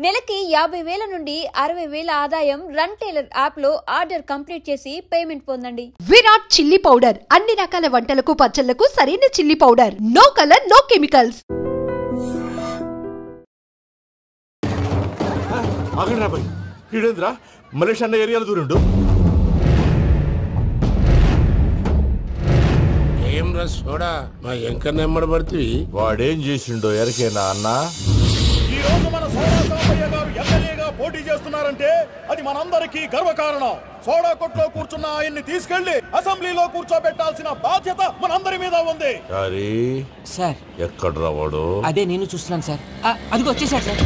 నెలకి 50,000 నుండి 60,000 ఆదాయం రన్ టైలర్ యాప్ లో ఆర్డర్ కంప్లీట్ చేసి పేమెంట్ పొందండి. విరాట్ చిల్లీ పౌడర్ అన్ని రకాల వంటలకు పచ్చళ్లకు సరైన chilli powder. No colour no chemicals. ఆగండి రాబాయ్, ఈడేంద్రా మలేషియా అన్న ఏరియాలో దూరిండు. ఏం రసోడా మా ఎంకర్ నెమ్మడి పడుతుంది. వాడేం చేసిండో ఎరకేనా అన్న? ఈ రోజు మన సోడా సాంబయ్య గారు ఎమ్మెల్యేగా పోటీ చేస్తున్నారంటే అది మనందరికీ గర్వకారణం. సోడా కొట్లో కూర్చున్న ఆయన్ని తీసుకెళ్లి అసెంబ్లీలో కూర్చోబెట్టాల్సిన బాధ్యత మనందరి మీద ఉంది. సార్ ఎక్కడ రావాడు? అదే నేను చూస్తున్నాను సార్. అదిగో వచ్చేసాడు సార్.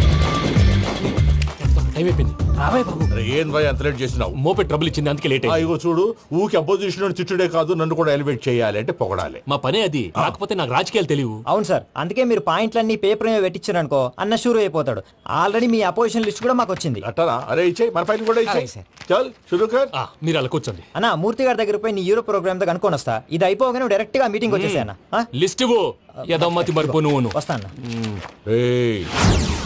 టైం అయిపోయింది. రాబాయ్ బాబు. ఏం భయ అంత లేట్ చేసినావు? మోపే ట్రబుల్ ఇచ్చింది, అందుకే లేట్ అయింది. ఇగో చూడు, ఊకి అపోజిషన్ తిట్టుడే కాదు, నన్ను కూడా ఎలివేట్ చేయాలి అంటే పొగడాలి. మా పనే అది. కాకపోతే నాకు రాజకీయాలు తెలియవు. అవును సార్, అందుకే మీరు పాయింట్లన్నీ పేపర్ మీద పెట్టించారనుకో అన్న షూర్ అయిపోతాడు. ఆల్రెడీ మీ అపోజిషన్ లిస్ట్ కూడా మాకు వచ్చింది. అట్టనా? అరే ఇచ్చే, మన ఫైల్ కూడా ఇచ్చే. చల్ షురూ కర్. మీరు అలా కూర్చోండి. అన్న మూర్తి గారి దగ్గర పోయి నీ యూరో ప్రోగ్రామ్ తో కనుక్కొని వస్తా. ఇది అయిపోగానే డైరెక్ట్ గా మీటింగ్ వచ్చేసా అన్న. లిస్ట్ యదమ్మతి మరిపో నువ్వు. వస్తాను.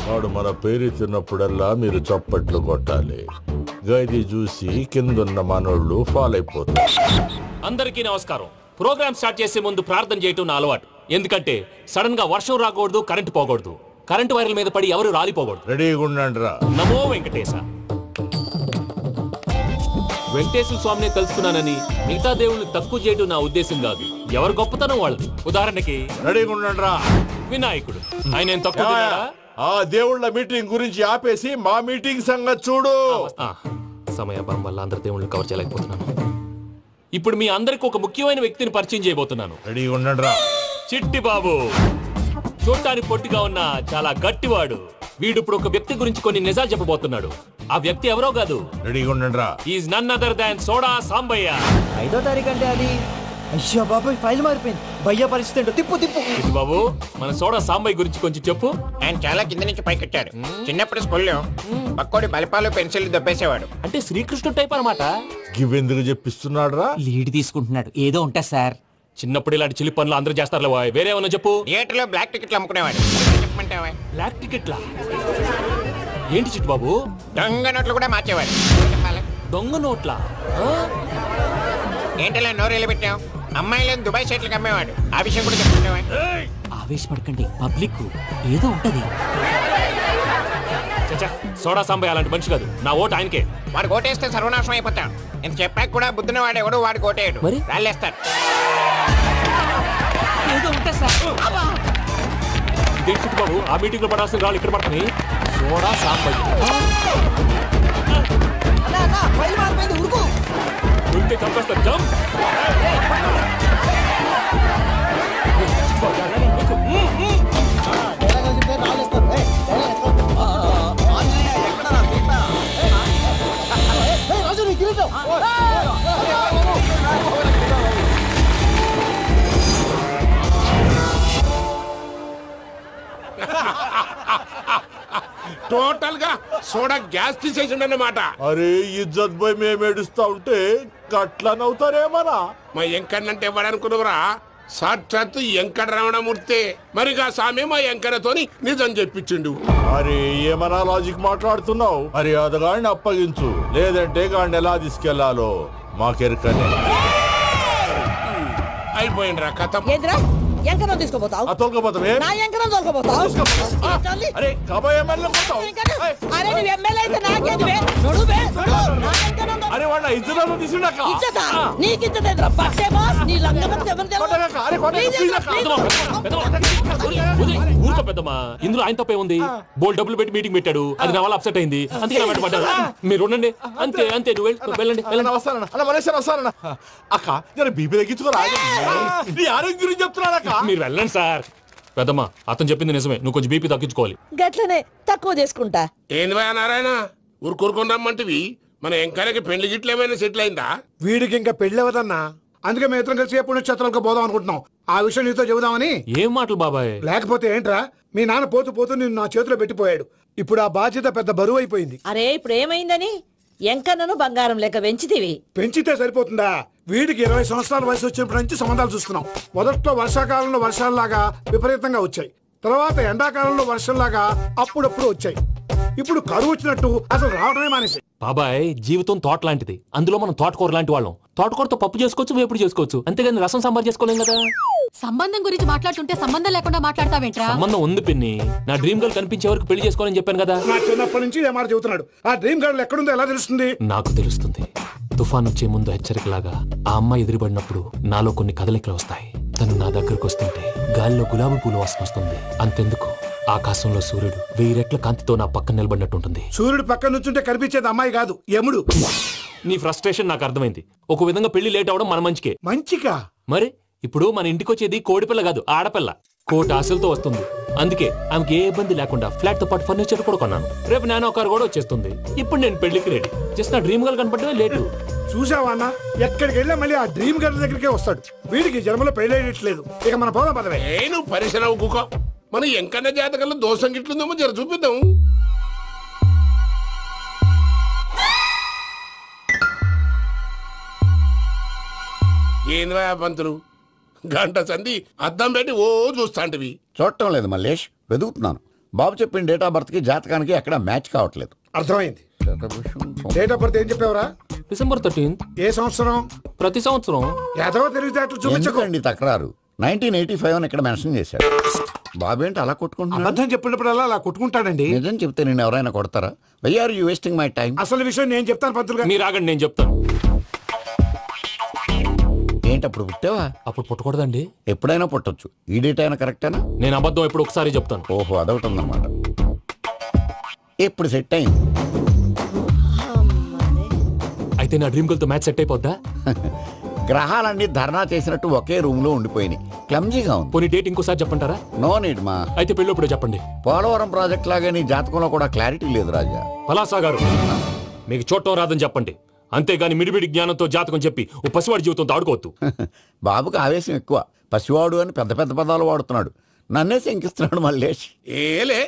వాడు మన పేరు తిన్నప్పుడల్లా మీరు చప్పట్లు కొట్టాలి. గది చూసి కిందున్న మనోళ్ళు ఫాలో అయిపోతారు. అందరికీ నమస్కారం. ప్రోగ్రామ్ స్టార్ట్ చేసే ముందు ప్రార్థన చేయటం నా అలవాటు. ఎందుకంటే సడన్ గా వర్షం రాకూడదు, కరెంటు పోకూడదు, కరెంటు వైర్ల మీద పడి ఎవరు రాలిపోకూడదు. రెడీగా ఉండండి రా. నమో వెంకటేశ. వెంకటేశ్వర స్వామిని కలుసుకున్నానని మిగతా దేవుళ్ళు తక్కువ చేయటం నా ఉద్దేశం కాదు. ఎవరు గొప్పతనం వాళ్ళది. ఉదాహరణకి రెడీగా ఉండండి రా. వినాయకుడు, ఆయన ఏం తక్కువ తిన్నాడా? ఆ దేవుళ్ళ మీటింగ్ గురించి ఆపేసి మా మీటింగ్ సంగతి చూడు. సమయాభావం వల్ల అందరి దేవుళ్ళు కవర్ చేయలేకపోతున్నాను. ఇప్పుడు మీ అందరికి ఒక ముఖ్యమైన వ్యక్తిని పరిచయం చేయబోతున్నాను. రెడీగా ఉండండి రా. చిట్టి బాబు. చూడటానికి పొట్టిగా ఉన్న చాలా గట్టివాడు. వీడు ఇప్పుడు ఒక వ్యక్తి గురించి కొన్ని నిజాలు చెప్పబోతున్నాడు. ఆ వ్యక్తి ఎవరో కాదు. రెడీగా ఉండండి రా. Is none other than Soda Sambayya. 5వ తారీఖు అంటే అది. అయ్యో బాబాయ్, ఫైల్ మారిపోయింది. భయ్య పరిస్థితి ఏంటో తిప్పు తిప్పు. చిట్టి బాబు, మన సోడా సాంబయ్య గురించి కొంచెం చెప్పు. ఆయన చాలా కింద నుంచి పైకెట్టాడు. చిన్నప్పుడు స్కూల్లో పక్కోడి బలిపాలు పెన్సిల్ దొబ్బేసేవాడు. అంటే శ్రీకృష్ణుడు టైప్ అనమాట. గివెందుకు చెప్పిస్తున్నాడు రా? లీడ్ తీసుకుంటున్నాడు. ఏదో ఉంటా సార్. చిన్నప్పుడు ఇలాంటి చిలి పనులు అందరూ చేస్తారు. వేరే ఏమన్నా చెప్పు. థియేటర్లో బ్లాక్ టికెట్లు అమ్ముకునేవాడు. చెప్పమంటావా? బ్లాక్ టికెట్లా? ఏంటి చిట్టు బాబు? దొంగ నోట్లు కూడా మార్చేవాడు. దొంగ నోట్లా? ఏంటలా నోరేళ్ళు పెట్టావు? అమ్మాయిలను దుబాయ్ షర్ట్లకు అమ్మేవాడు. ఆ విషయం కూడా చెప్పుకుంటావా? ఆవేశపడకండి, పబ్లిక్ ఏదో ఉంటది. సోడా సాంబయ్య అలాంటి మనిషి కాదు. నా ఓటు ఆయనకే. వాడు ఓటేస్తే సర్వనాశనం అయిపోతాడు. ఇంత చెప్పాక కూడా బుద్ధిన వాడు ఎవడు వాడు ఓటేయడు. మరి రాళ్ళేస్తాడు. ఏదో ఉంటా సార్. ఇదే చిట్టు బాబు, ఆ మీటింగ్ లో పడాల్సిన రాళ్ళు ఇక్కడ పడుతుంది. సోడా సాంబయ్య ఉంటే చంపేస్తారు. జంప్. టోటల్ గా సోడా గ్యాస్ తీసేసిండు అన్నమాట. అరే ఇజ్జత్ పోయి మేము ఏడుస్తా ఉంటే గట్లా నవ్వుతారేమరా? మా ఎంకన్నంటే ఎవడనుకున్నావురా? సాక్షాత్ ఎంకట రమణమూర్తి. మరిగా సామె మా ఎంకన్నతోని నిజం చెప్పించిండు. అరే ఏమన్నా లాజిక్ మాట్లాడుతున్నావు? అరే అదగాడిని అప్పగించు, లేదంటే గాడిని ఎలా తీసుకెళ్లాలో మాకెరకనే. అయిపోయిండ్రా కథ. ఎంకరం తీసుకోపోతావు? తోలుకోపోతావే? నా ఎంకరం తోలుకోపోతావు? అరే కాబోయే ఎమ్మెల్యే కొడతావు. అరే నువ్వు ఎమ్మెల్యే అయితే నాకేది? నడు బే, అరే వాడు ఇజ్జత్ తీసుకున్నాక ఇచ్చతా నీకు ఇచ్చదేంద్రా? పక్షే బాస్ నీ లంగమతి ఎవరు ఊరుకో పెద్దమ్మా. ఇందులో ఆయన తప్పే ఉంది. బోల్ డబ్బులు పెట్టి మీటింగ్ పెట్టాడు. అది నా వల్ల అప్సెట్ అయింది. అందుకే నా పడ్డాడు. మీరు ఉండండి. అంతే అంతే. నువ్వు వెళ్ళండి. వస్తానన్నా. అక్క నేను బీపీ తగ్గించుకోరా? నీ ఆరోగ్యం గురించి చెప్తున్నాను. మీరు వెళ్ళండి సార్. పెద్దమ్మా, అతను చెప్పింది నిజమే. నువ్వు కొంచెం బీపీ తగ్గించుకోవాలి. గట్లనే తక్కువ చేసుకుంటా. ఏంది భయ నారాయణ, ఊరుకోరుకొని రమ్మంటివి? మన ఎంకరకి పెళ్లి గిట్లు ఏమైనా సెటిల్ అయిందా? వీడికి ఇంకా పెళ్లి అవ్వదన్నా. అందుకే మేము ఇద్దరం కలిసి పుణ్యక్షేత్రాలకు పోదాం అనుకుంటున్నాం. ఆ విషయం నీతో చెబుదామని. ఏం మాటలు బాబాయ్? లేకపోతే ఏంట్రా, మీ నాన్న పోతూ పోతూ నిన్ను నా చేతిలో పెట్టిపోయాడు. ఇప్పుడు ఆ బాధ్యత పెద్ద బరువు అయిపోయింది. అరే ఇప్పుడు ఏమైందని? ఎంకన్నను బంగారం లెక్క పెంచితివి. పెంచితే సరిపోతుందా? వీడికి 20 సంవత్సరాల వయసు వచ్చినప్పటి నుంచి సంబంధాలు చూస్తున్నాం. మొదట్లో వర్షాకాలంలో వర్షాలలాగా విపరీతంగా వచ్చాయి. తర్వాత ఎండాకాలంలో వర్షంలాగా అప్పుడప్పుడు వచ్చాయి. ఇప్పుడు కరువు వచ్చినట్టు అసలు రావడమే మానేసి. బాబాయ్ జీవితం తోట లాంటిది, అందులో మనం తోటకూర లాంటి వాళ్ళం. తోటకూరతో పప్పు చేసుకోవచ్చు, వేపుడు చేసుకోవచ్చు, అంతేగాని రసం సాంబార్ చేసుకోలేం కదా. సంబంధం గురించి మాట్లాడుతుంటే సంబంధం లేకుండా మాట్లాడతావేంట్రా? సంబంధం ఉంది పిన్ని, నా డ్రీమ్ గర్ల్ కనిపించే వరకు పెళ్లి చేసుకోవాలని చెప్పాను కదా. నా చిన్నప్పటి నుంచి ఏ మాట చెబుతున్నాడు. ఆ డ్రీమ్ గర్ల్ ఎక్కడుందో ఎలా తెలుస్తుంది? నాకు తెలుస్తుంది. తుఫాన్ వచ్చే ముందు హెచ్చరికలాగా ఆ అమ్మాయి ఎదురుపడినప్పుడు నాలో కొన్ని కదలికలు వస్తాయి. తను నా దగ్గరకు వస్తుంటే గాలిలో గులాబీ పూలు వాసన వస్తుంది. అంతెందుకు, ఆకాశంలో సూర్యుడు 1000 రెట్ల కాంతితో నా పక్కన నిలబడినట్టుంటుంది. సూర్యుడు పక్కన నుంచుంటే కనిపించేది అమ్మాయి కాదు, యముడు. నీ ఫ్రస్ట్రేషన్ నాకు అర్థమైంది. ఒక విధంగా పెళ్లి లేట్ అవడం మన మంచికే. మంచిగా? మరి ఇప్పుడు మన ఇంటికి వచ్చేది కోడిపిల్ల కాదు, ఆడపిల్ల. కోటి ఆశలతో వస్తుంది. అందుకే ఆమెకి ఏ ఇబ్బంది లేకుండా ఫ్లాట్ తో పాటు ఫర్నిచర్ కూడా కొన్నాను. రేపు నానో కారు కూడా వచ్చేస్తుంది. ఇప్పుడు నేను పెళ్లికి రెడీ. జస్ట్ నా డ్రీమ్ గర్ల్ కనపడమే లేటు. చూసావా అన్న, ఎక్కడికి వెళ్ళా మళ్ళీ ఆ డ్రీమ్ గర్ల్ దగ్గరికే వస్తాడు. వీడికి జన్మలో పెళ్ళేయట్లేదు. ఇక మన పోదాం పదవే. నేను పరిశ్రమ కుక మన ఎంకన్న జాతకంలో దోషం గిట్లుందేమో జర చూపిద్దాం. ఏంద్రా పంతులు, గంట సంధి అద్దం పెట్టి ఓ చూస్తాంటివి. చూడటం లేదు మల్లేష్, వెతుకుతున్నాను. బాబు చెప్పిన డేట్ ఆఫ్ బర్త్ కి జాతకానికి ఎక్కడ మ్యాచ్ కావట్లేదు. అర్థమైంది. డేట్ ఆఫ్ బర్త్ ఏం చెప్పావురా? December 13th. ఏ సంవత్సరం? ప్రతి సంవత్సరం. ఏదో తెలివితేటలు చూపించకండి. తక్రారు 1985 అని ఇక్కడ మెన్షన్ చేశాడు. బాబు ఏంటి అలా కొట్టుకుంటున్నాడు? అబద్ధం చెప్పినప్పుడల్లా అలా కొట్టుకుంటాడండి. నిజం చెప్తే నేను ఎవరైనా కొడతారా? Why are you wasting my time? అసలు విషయం నేను చెప్తాను పంతులు గారు. మీరు ఆగండి, నేను చెప్తాను. ఏంటి అప్పుడు పుట్టావా? అప్పుడు పుట్టకూడదండి. ఎప్పుడైనా పుట్టొచ్చు. ఈ డేట్ అయినా కరెక్టేనా? నేను అబద్ధం ఎప్పుడు ఒకసారి చెప్తాను. ఓహో, అదొకటి ఉందన్నమాట. ఎప్పుడు సెట్ అయింది? అయితే నా డ్రీమ్ గర్ల్ తో మ్యాచ్ సెట్ అయిపోద్దా? గ్రహాలన్నీ ధర్నా చేసినట్టు ఒకే రూమ్ లో ఉండిపోయినాయి. క్లమ్జీగా ఉంది. పోనీ డేట్ ఇంకోసారి చెప్పంటారా? నో నీడ్ మా. అయితే పెళ్ళప్పుడు చెప్పండి. పోలవరం ప్రాజెక్ట్ లాగా నీ జాతకంలో కూడా క్లారిటీ లేదు రాజా. పలాసా గారు, మీకు చూడటం రాదని చెప్పండి. అంతేగాని మిడిమిడి జ్ఞానంతో జాతకం చెప్పి ఓ పసివాడి జీవితంతో ఆడుకోవద్దు. బాబుకి ఆవేశం ఎక్కువ. పసివాడు అని పెద్ద పెద్ద పదాలు వాడుతున్నాడు. నన్నే శంకిస్తున్నాడు మల్లేష్. ఏలే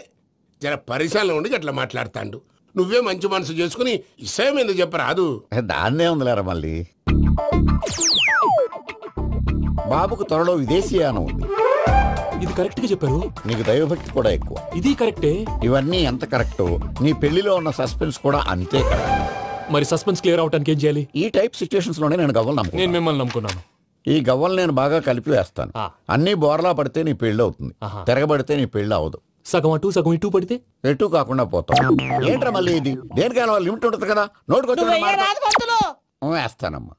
జర పరిశ్రమలో ఉండి అట్లా మాట్లాడతాండు. నువ్వే మంచి మనసు చేసుకుని ఇష్టం ఎందుకు చెప్పరాదు? దాన్నే ఉందిలేరా మళ్ళీ. బాబుకు త్వరలో విదేశీయానం ఉంది. ఇది కరెక్ట్ గా చెప్పారు. నీకు దైవభక్తి కూడా ఎక్కువ. ఇది కరెక్టే. ఇవన్నీ ఎంత కరెక్టో నీ పెళ్లిలో ఉన్న సస్పెన్స్ కూడా అంతే కరెక్ట్. మరి సస్పెన్స్ క్లియర్ అవడానికి ఏం చేయాలి? ఈ టైప్ సిచ్యువేషన్స్ లోనే నేను గవ్వలు నమ్ముకున్నాను. నేను మిమ్మల్ని నమ్ముకున్నాను. ఈ గవ్వలు నేను బాగా కలిపి వేస్తాను. అన్ని బోర్లా పడితే నీ పెళ్లి అవుతుంది, తిరగబడితే నీ పెళ్లి అవదు. సగం అటు సగం ఇటు పడితే ఎటు కాకుండా పోతాం. ఏంట్రా మళ్ళీ ఇది? దేనికైనా లిమిట్ ఉంటుంది కదా. నోటుకొచ్చి వేస్తానమ్మా.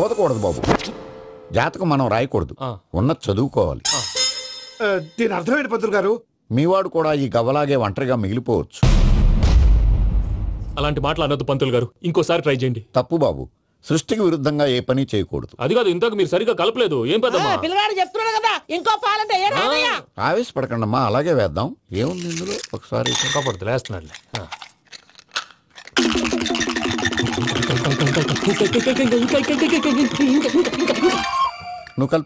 పోదకూడదు బాబు. జాతకం మనం రాయకూడదు, ఉన్నది చదువుకోవాలి. దీని అర్థమైంది పంతులు గారు. మీవాడు కూడా ఈ గవ్వలాగే ఒంటరిగా మిగిలిపోవచ్చు. అలాంటి మాటలు అనొద్దు పంతులు గారు. ఇంకోసారి ట్రై చేయండి. తప్పు బాబు. సృష్టికి విరుద్ధంగా ఏ పని చేయకూడదు. అది కాదు, ఇంతకు మీరు సరిగా కలపలేదు. ఏం పెద్దమ్మా? పిల్లగాడు చెప్తున్నాడు కదా, ఇంకో పాలంటే ఆవేశపడకండమ్మా, అలాగే వేద్దాం. ఏముంది ఇందులో? ఒకసారి పడుతుంది వేస్తున్నాడు. నువ్వు కల్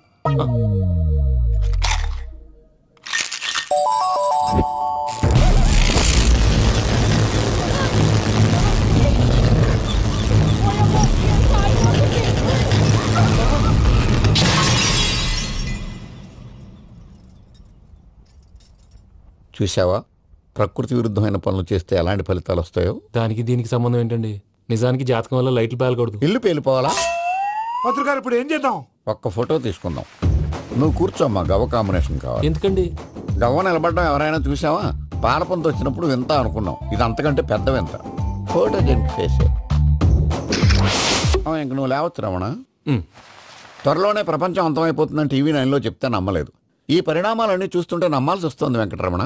చూసావా, ప్రకృతి విరుద్ధమైన పనులు చేస్తే ఎలాంటి ఫలితాలు వస్తాయో. దానికి దీనికి సంబంధం ఏంటండి? నిజానికి జాతకం వల్ల లైట్లు పేలకూడదు, ఇల్లు పేలిపోవాలా? పంతులు గారు ఇప్పుడు ఏం చేద్దాం? ఒక్క ఫోటో తీసుకుందాం. నువ్వు కూర్చోమ్మా, గవ్వ కాంబినేషన్ కావాలి. ఎందుకండి? గవ్వ నిలబడడం ఎవరైనా చూసావా? పాలపంత వచ్చినప్పుడు వింత అనుకున్నాం, ఇది అంతకంటే పెద్ద వింత. ఫోటో జెంట్ చేసే ఇంక నువ్వు లేవచ్చు రమణ. త్వరలోనే ప్రపంచం అంతమైపోతుందని టీవీ 9లో చెప్తే నమ్మలేదు. ఈ పరిణామాలన్నీ చూస్తుంటే నమ్మాల్సి వస్తుంది వెంకటరమణ.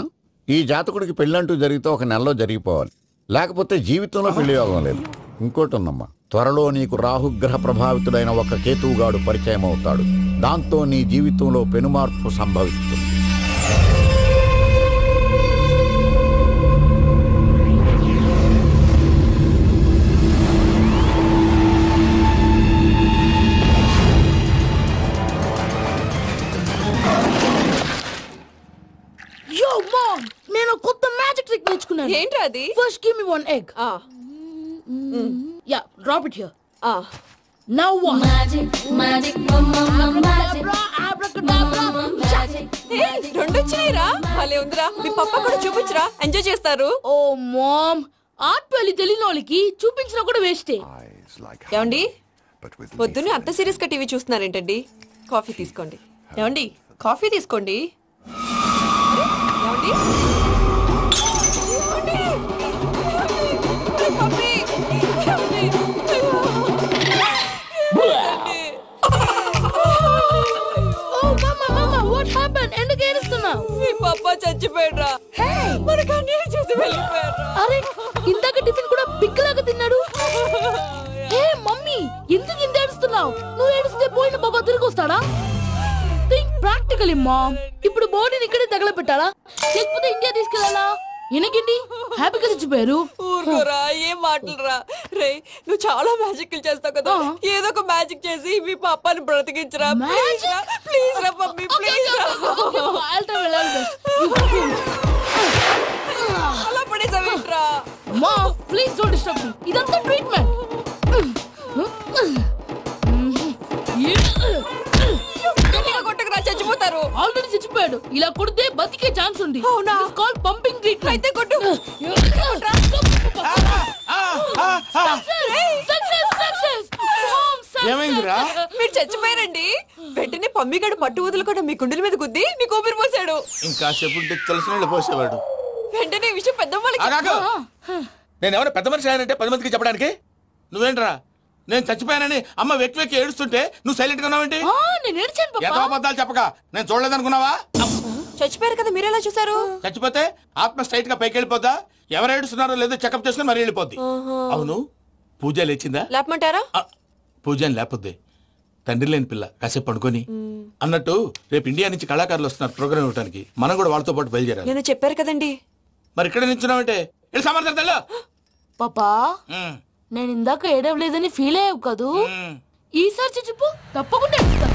ఈ జాతకుడికి పెళ్ళంటూ జరిగితే 1 నెలలో జరిగిపోవాలి, లేకపోతే జీవితంలో పెళ్లి యోగం లేదు. ఇంకోటి ఉందమ్మా, త్వరలో నీకు రాహుగ్రహ ప్రభావితుడైన ఒక కేతువుగాడు పరిచయం అవుతాడు. దాంతో నీ జీవితంలో పెనుమార్పు సంభవిస్తుంది. యో మామ్, నేను కొత్త మ్యాజిక్ ట్రిక్ నేర్చుకున్నాను. ఏంట్రా అది? First give me 1 egg. Yeah, drop it here. Now what? Magic రెండు వచ్చినాయిరా. భలే ఉందిరా. మీ పప్ప కూడా చూపించరా, ఎంజాయ్ చేస్తారు. ఓ మామ్, ఆర్ట్ పెళ్లి తెలియని వాళ్ళకి చూపించినా కూడా వేస్టే. ఏమండి, పొద్దున్నే అంత సీరియస్ గా టీవీ చూస్తున్నారేంటండి? కాఫీ తీసుకోండి. ఏమండి, కాఫీ తీసుకోండి. ఏమండి? ఎందుకు ఏడుస్తున్నావు? మీ పప్ప చచ్చిపోయాడ్రా. మనకు అన్యాయం చేసి వెళ్ళిపోయాడ్రా. అరే, ఇందాక టిఫిన్ కూడా పిక్కలాగా తిన్నాడు. హే మమ్మీ, ఎందుకు ఇంత ఏడుస్తున్నావు? నువ్వు ఏడిస్తే పోయిన బాబా తిరిగి వస్తాడా? Think practically mom. ఇప్పుడు బాడీని ఇక్కడే తగలబెట్టాలా, లేకపోతే ఇండియా తీసుకెళ్ళాలా? ఎనకండి హ్యాపీగా చచ్చిపోయారు. ఊరుకోరా, ఏం మాటలురా. రే, నువ్వు చాలా మ్యాజిక్ చేస్తావు కదా, ఏదో ఒక మ్యాజిక్ చేసి మీ పాపాని బ్రతికించరా. ప్లీజ్ రా మమ్మీ, ప్లీజ్. అలా పడేసావేంట్రా? మా ప్లీజ్ డోంట్ డిస్టర్బ్ మీ. ఇదంతా ట్రీట్మెంట్. కొట్టకరా, చచ్చిపోతారు. ఆల్రెడీ చచ్చిపోయాడు. ఇలా కొడితే బతికే ఛాన్స్ ఉంది. అవునా? Call pumping treatment. అయితే కొట్టు. ఏమైందిరా? మీరు చచ్చిపోయారండి. వెంటనే పమ్మిగాడు పట్టు వదులుకుండా మీ గుండెల మీద గుద్ది మీకు ఊపిరి పోసాడు. ఇంకా చెప్పు తెలిసిన పోసేవాడు. వెంటనే ఈ విషయం పెద్దవాళ్ళకి. నేను ఎవరైనా పెద్ద మనిషి ఆయనంటే 10 మందికి చెప్పడానికి. నువ్వేంట్రా, నేను చచ్చిపోయానని అమ్మ వెక్కి వెక్కి ఏడుస్తుంటే నువ్వు సైలెంట్ గా ఉన్నావేంటి? నేను ఏడ్చాను ఎంతో అబద్ధాలు చెప్పక నేను చూడలేదనుకున్నావా? చచ్చిపోయారు కదా, మీరెలా చూసారు? చచ్చిపోతే ఆత్మ స్ట్రైట్ గా పైకి వెళ్ళిపోద్దా? ఎవరు ఏడుస్తున్నారో లేదో చెకప్ చేసుకుని మరీ వెళ్ళిపోద్ది. అవును, పూజ లేచిందా? లేపమంటారా? పూజ అని లేకపోద్ది. తండ్రి లేని పిల్ల, కాసేపు పడుకొని. అన్నట్టు రేపు ఇండియా నుంచి కళాకారులు వస్తున్నారు ప్రోగ్రామ్ ఇవ్వడానికి. మనం కూడా వాళ్ళతో పాటు బయలుదేరాలి. నేను చెప్పారు కదండి. మరి ఇక్కడ నిల్చున్నావంటే సమర్థతలో పాపా, నేను ఇందాక ఏడవలేదని ఫీల్ అయ్యావు కదూ. ఈసారి చచ్చిపో, తప్పకుండా ఏడుస్తా.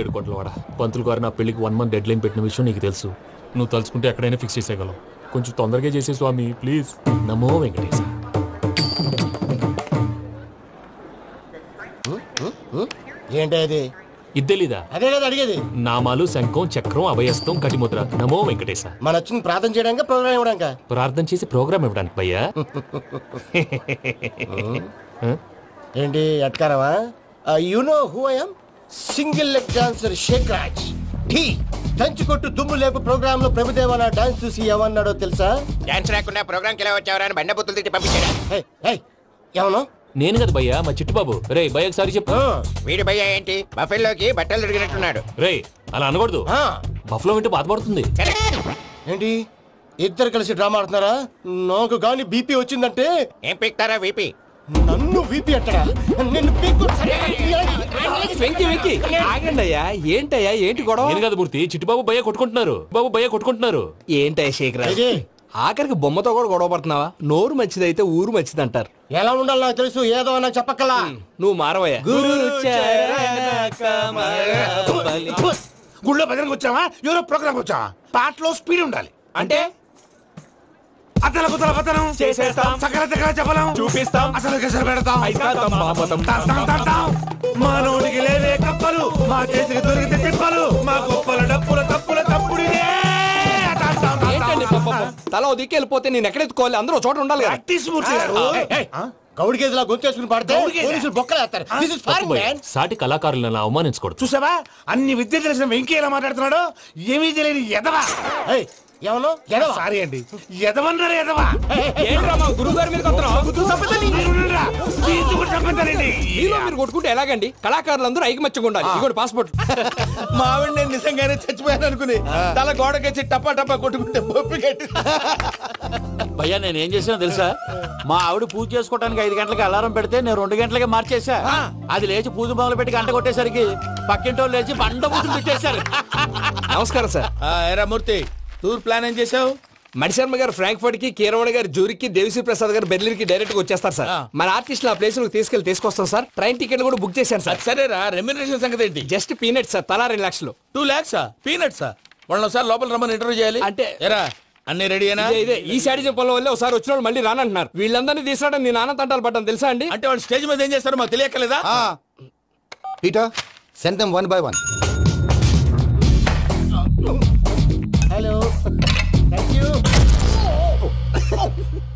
ఏడు కోట్ల వాడ పంతులు గారు నా పెళ్లికి 1 month డెడ్ లైన్ పెట్టిన విషయం నీకు తెలుసు. నువ్వు తలుచుకుంటే ఎక్కడైనా ఫిక్స్ చేసేయగలవు. కొంచెం తొందరగా చేసే స్వామి ప్లీజ్. నమో వెంకటేశ. ఏంటి అది? ఇద్దెలీదా? అదే కదా అడిగేది. నామాలు, శంఖం, చక్రం, అభయస్తం, కటిముద్ర. నమో వెంకటేశ. మన వచ్చింది ప్రార్థన చేయడానికి, ప్రోగ్రామ్ ఇవ్వడానికి. ప్రార్థన చేసి ప్రోగ్రామ్ ఇవ్వడానికి భయ్యా. ఏంటి అట్కారమా? You know who I am? Single leg dancer Sheikh Raj. టీ దంచి కొట్టు దుమ్ము లేపు ప్రోగ్రామ్ లో ప్రభుదేవ నా డాన్స్ చూసి ఏమన్నాడో తెలుసా? డాన్స్ రాకుండా ప్రోగ్రామ్ కి ఎలా వచ్చావరా అని బండ బుద్ధులు తిట్టి పంపించాడు. ఏమన్నా? నేను కదా భయ్యా, మా చిట్టుబాబు. రే భయ్య ఒకసారి చెప్పు. వీడి భయ్య ఏంటి బఫెల్లోకి బట్టలు తిరిగినట్టున్నాడు. రే అలా అనకూడదు. బఫ్లో వింటే బాధపడుతుంది. ఏంటి ఇద్దరు కలిసి డ్రామా ఆడుతున్నారా? నాకు గాని బీపీ వచ్చిందంటే ఏం పీక్తారా వీపీ? నన్ను వీపీ అంటారా? నిన్ను ఆగండి అయ్యా, ఏంటయ్యా, ఏంటి గొడవ? నేను కదా మూర్తి, చిట్టుబాబు భయ్య కొట్టుకుంటున్నారు. బాబు భయ్య కొట్టుకుంటున్నారు. ఏంటయ్యా శేఖర్, ఆఖరికి బొమ్మతో కూడా గొడవ పడుతున్నావా? నోరు మంచిదైతే ఊరు మంచిది అంటారు. ఎలా ఉండాలి నాకు తెలుసు, ఏదో నాకు చెప్పక్కలా. నువ్వు మారవయ్యా. గుళ్ళో భజనకు వచ్చావా, ఎవరో ప్రోగ్రామ్ వచ్చావా? పాటలో స్పీడ్ ఉండాలి. అంటే అతల కుతల పతనం చేసేస్తాం, సకల దగ్గర చెప్పలేం, చూపిస్తాం, అసలు గసలు పెడతాం, అయితాం. మానవుడికి లేవే కప్పలు, మా చేతికి దొరికితే తిప్పలు, మా గొప్పల డప్పుల తప్పుల తప్పుడిదే. తల దిక్కి వెళ్ళిపోతే నేను ఎక్కడెత్తుకోవాలి? అందరూ చోట ఉండాలి కదా. గౌడి గేదెలా గొంతేసుకుని పాడితే పోలీసులు బొక్కలేస్తారు. This is foreign, man. సాటి కళాకారులను అవమానించకూడదు. చూసావా అన్ని విద్య తెలిసిన వెంకీ ఎలా మాట్లాడుతున్నాడు? ఏమీ తెలియని ఎదవా. ఏమన్నా ఎదవా? సారీ అండి, ఎదవన్నారు ఎదవా. ఏంట్రా మా గురువు గారి మీద మీరు కొట్టుకుంటే ఎలాగండి? కళాకారులందరూ ఐకమత్యంగా ఉండాలి. ఇదిగోటి పాస్పోర్ట్. మా ఆవిడ నేను నిజంగానే చచ్చిపోయాను అనుకుని తల గోడకొచ్చి టప్పా టప్పా కొట్టుకుంటే బొప్పిగట్టి. భయ్యా నేనేం చేసినా తెలుసా? మా ఆవిడ పూజ చేసుకోవడానికి 5 గంటలకి అలారం పెడితే నేను 2 గంటలకి మార్చేసా. అది లేచి పూజ మొదలు పెట్టి గంట కొట్టేసరికి పక్కింటోళ్ళు లేచి బండ పూజలు పెట్టేశారు. నమస్కారం సార్. ఏరా మూర్తి, టూర్ ప్లాన్ ఏం చేసావు? మణిశర్మ గారు ఫ్రాంక్ఫర్ట్ కి, కీరవాణి గారు జూరికి, దేవిశ్రీ ప్రసాద్ గారు బెర్లిన్ కి డైరెక్ట్ గా వచ్చేస్తారు సార్. మన ఆర్టిస్ట్ ఆ ప్లేస్ తీసుకొస్తాం సార్. ట్రైన్ టికెట్ కూడా బుక్ చేశాను సార్. సరేరా, రెమ్యూనరేషన్ సంగతి ఏంటి? జస్ట్ పీనట్స్ సార్, తలా 2 లక్షలు. 2 lakhs పీనట్సా? వాళ్ళని ఒకసారి లోపల రమ్మని ఇంటర్వ్యూ చేయాలి అంటే. ఎరా అన్ని రెడీ అయినా? ఇదే ఈ శాడిజం పొలం వల్ల ఒకసారి వచ్చిన వాళ్ళు మళ్ళీ రానంటున్నారు. వీళ్ళందరినీ తీసుకురావడం నేను నాన్న తంటాలు పడ్డాను తెలుసా అండి. అంటే వాళ్ళు స్టేజ్ మీద ఏం చేస్తారో మాకు తెలియక్కలేదా? Peter, send them one by one. Hello, thank you.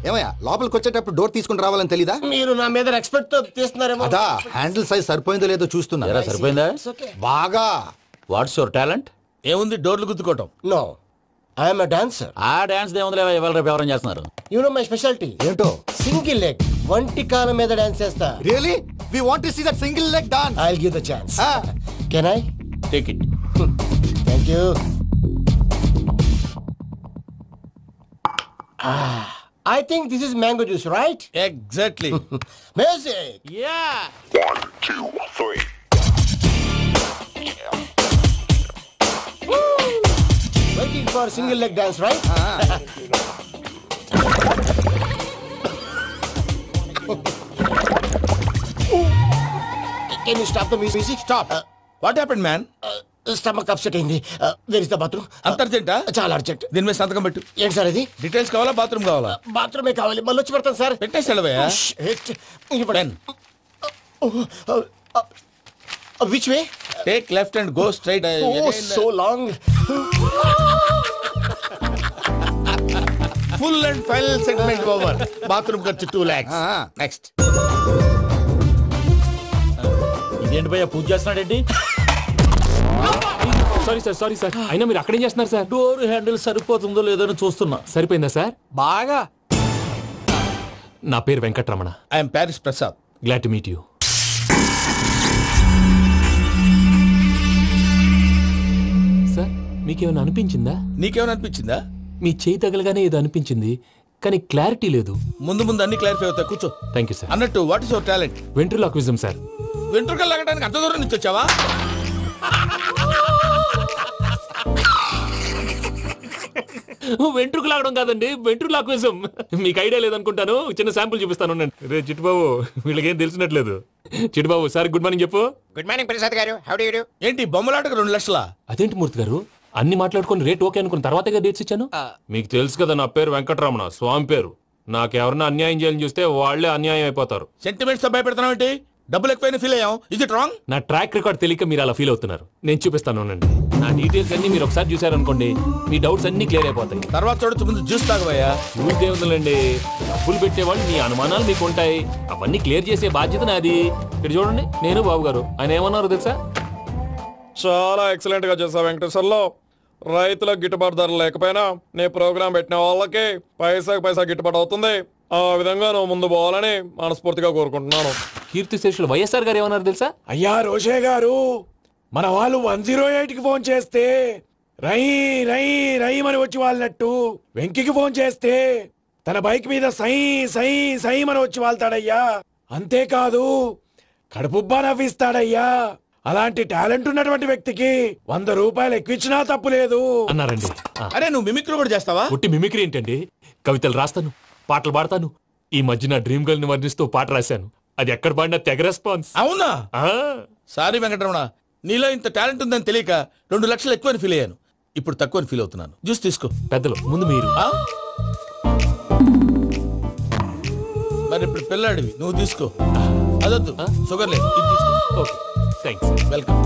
ఏమయ్యా, లోపలికి వచ్చేటప్పుడు డోర్ తీసుకుని రావాలని తెలీదా? మీరు నా మీద ఎక్స్పెక్ట్ తో తీస్తున్నారేమో. అదా హ్యాండిల్ సైజ్ సరిపోయిందో లేదో చూస్తున్నా. సరిపోయిందా? బాగా. What's your talent? ఏముంది, డోర్లు గుద్దుకోవటం. No, I'm a dancer. ఆ డాన్స్ దేవుందిలే, ఇవాళ రేపు ఎవరైనా చేస్తున్నారు. యు నో మై స్పెషాలిటీ ఏంటో? సింగిల్ లెగ్, వంటి కాలం మీద డాన్స్ చేస్తా. Really? We want to see that single leg dance. I will give the chance. Can I? Take it. Thank you. I think this is mango juice, right? Exactly. Music. Yeah. 1, 2, 3. Waiting for single leg dance, right? Can you stop the music? Stop. What happened, man? Stomach upset అయింది. Where is the bathroom? అంత అర్జెంటా? చాలా urgent. దీని మీద సంతకం పెట్టు. ఏంటి sir ఇది? డీటెయిల్స్ కావాలా, బాత్రూమ్ కావాలా? బాత్రూమే కావాలి. మళ్ళీ వచ్చి పెడతాను సార్. పెట్టేసి వెళ్ళవయ్యా. Which way? Take left and go straight. Oh so long. Full and final segment over. Bathroom ఖర్చు 2 lakhs. నెక్స్ట్. ఇదేంటి భయ్యా, పూజ చేస్తున్నాడేంటి? సారీ సార్ అయినా మీరు అక్కడేం చేస్తున్నారు సార్? డోర్ హ్యాండిల్ సరిపోతుందో లేదో చూస్తున్నా. సరిపోయిందా సార్? బాగా. నా పేరు Venkataramana. I'm Paris Prasad. Glad to meet you. Sir మీకేమైనా అనిపించిందా? నీకేమైనా అనిపించిందా? మీ చేయి తగలగానే ఏదో అనిపించింది, కానీ క్లారిటీ లేదు. ముందు అన్ని క్లారిఫై అవుతాయి, కూర్చో. Thank you sir. అన్నట్టు what is your talent? Ventriloquism sir. వెంట్రుకలు లాగడానికి అంత దూరం నుంచి వచ్చావా? వెంట్రుకు లాగడం కాదండి, వెంట్రులాక్విజం. మీకు ఐడియా లేదనుకుంటాను, చిన్న శాంపుల్ చూపిస్తాను. రే చిట్టుబాబు, వీళ్ళకేం తెలిసినట్లేదు. చిట్టుబాబు సార్ గుడ్ మార్నింగ్ చెప్పు. గుడ్ మార్నింగ్ ప్రసాద్ గారు. How do you do? ఏంటి బొమ్మలాటకు 2 లక్షలా? అదేంటి మూర్తి గారు, అన్ని మాట్లాడుకొని రేట్ ఓకే అనుకున్న తర్వాతగా డేట్స్ ఇచ్చాను. మీకు తెలుసు కదా నా పేరు వెంకటరమణ, స్వామి పేరు. నాకెవరన్నా అన్యాయం చేయాలని చూస్తే వాళ్లే అన్యాయం అయిపోతారు. సెంటిమెంట్స్ తో భయపెడతావు ఏంటి? డబ్బులు ఎక్కువైనా ఫీల్ అయ్యాం. ఇది రాంగ్. నా ట్రాక్ రికార్డ్ తెలియక మీరు అలా ఫీల్ అవుతున్నారు. నేను చూపిస్తాను ఉండండి. నా డీటెయిల్స్ అన్ని మీరు ఒకసారి చూసారనుకోండి, మీ డౌట్స్ అన్ని క్లియర్ అయిపోతాయి. తర్వాత చూడొచ్చు, ముందు జ్యూస్ తాగబోయా. జ్యూస్ దేవుందండి, డబ్బులు పెట్టేవాళ్ళు మీ అనుమానాలు మీకు ఉంటాయి, అవన్నీ క్లియర్ చేసే బాధ్యత నాది. ఇక్కడ చూడండి, నేను బాబు గారు. ఆయన ఏమన్నారు తెలుసా? చాలా ఎక్సలెంట్ గా చేసావు వెంకటేశ్వర్లో. రైతులకు గిట్టుబాటు ధర లేకపోయినా నీ ప్రోగ్రాం పెట్టిన వాళ్ళకి పైసాకి పైసా గిట్టుబాటు అవుతుంది. ఆ విధంగా నువ్వు ముందు పోవాలని మనస్ఫూర్తిగా కోరుకుంటున్నాను. కీర్తి శేషులు వైఎస్ఆర్ గారు ఏమన్నారు తెలుసా? అయ్యా రోషే గారు, మన వాళ్ళు 108కి ఫోన్ చేస్తే రై రై రై అని వచ్చి వాళ్ళనట్టు, వెంకికి ఫోన్ చేస్తే తన బైక్ మీద సై సై సై అని వచ్చి వాళ్తాడయ్యా. అంతేకాదు కడుపుబ్బా నవ్విస్తాడయ్యా. అలాంటి టాలెంట్ ఉన్నటువంటి వ్యక్తికి 100 రూపాయలు ఎక్కువిచ్చినా తప్పు లేదు అన్నారండి. అరే నువ్వు మిమిక్రీ కూడా చేస్తావా? పుట్టి మిమిక్రీ ఏంటండి, కవితలు రాస్తాను, పాటలు పాడతాను. ఈ మధ్య నా డ్రీమ్ గర్ల్ ని వర్ణిస్తూ పాట రాశాను. అది ఎక్కడ పాడినా తెగ రెస్పాన్స్. అవునా? సారీ వెంకటరమణ, నీలో ఇంత టాలెంట్ ఉందని తెలియక 2 లక్షలు ఎక్కువని ఫీల్ అయ్యాను. ఇప్పుడు తక్కువని ఫీల్ అవుతున్నాను. జ్యూస్ తీసుకో. పెద్దలు ముందు మీరు. మరి ఇప్పుడు పిల్లాడివి, నువ్వు తీసుకో. అదొద్దు, షుగర్ లేదు, ఇది తీసుకో. Okay thanks. వెల్కమ్.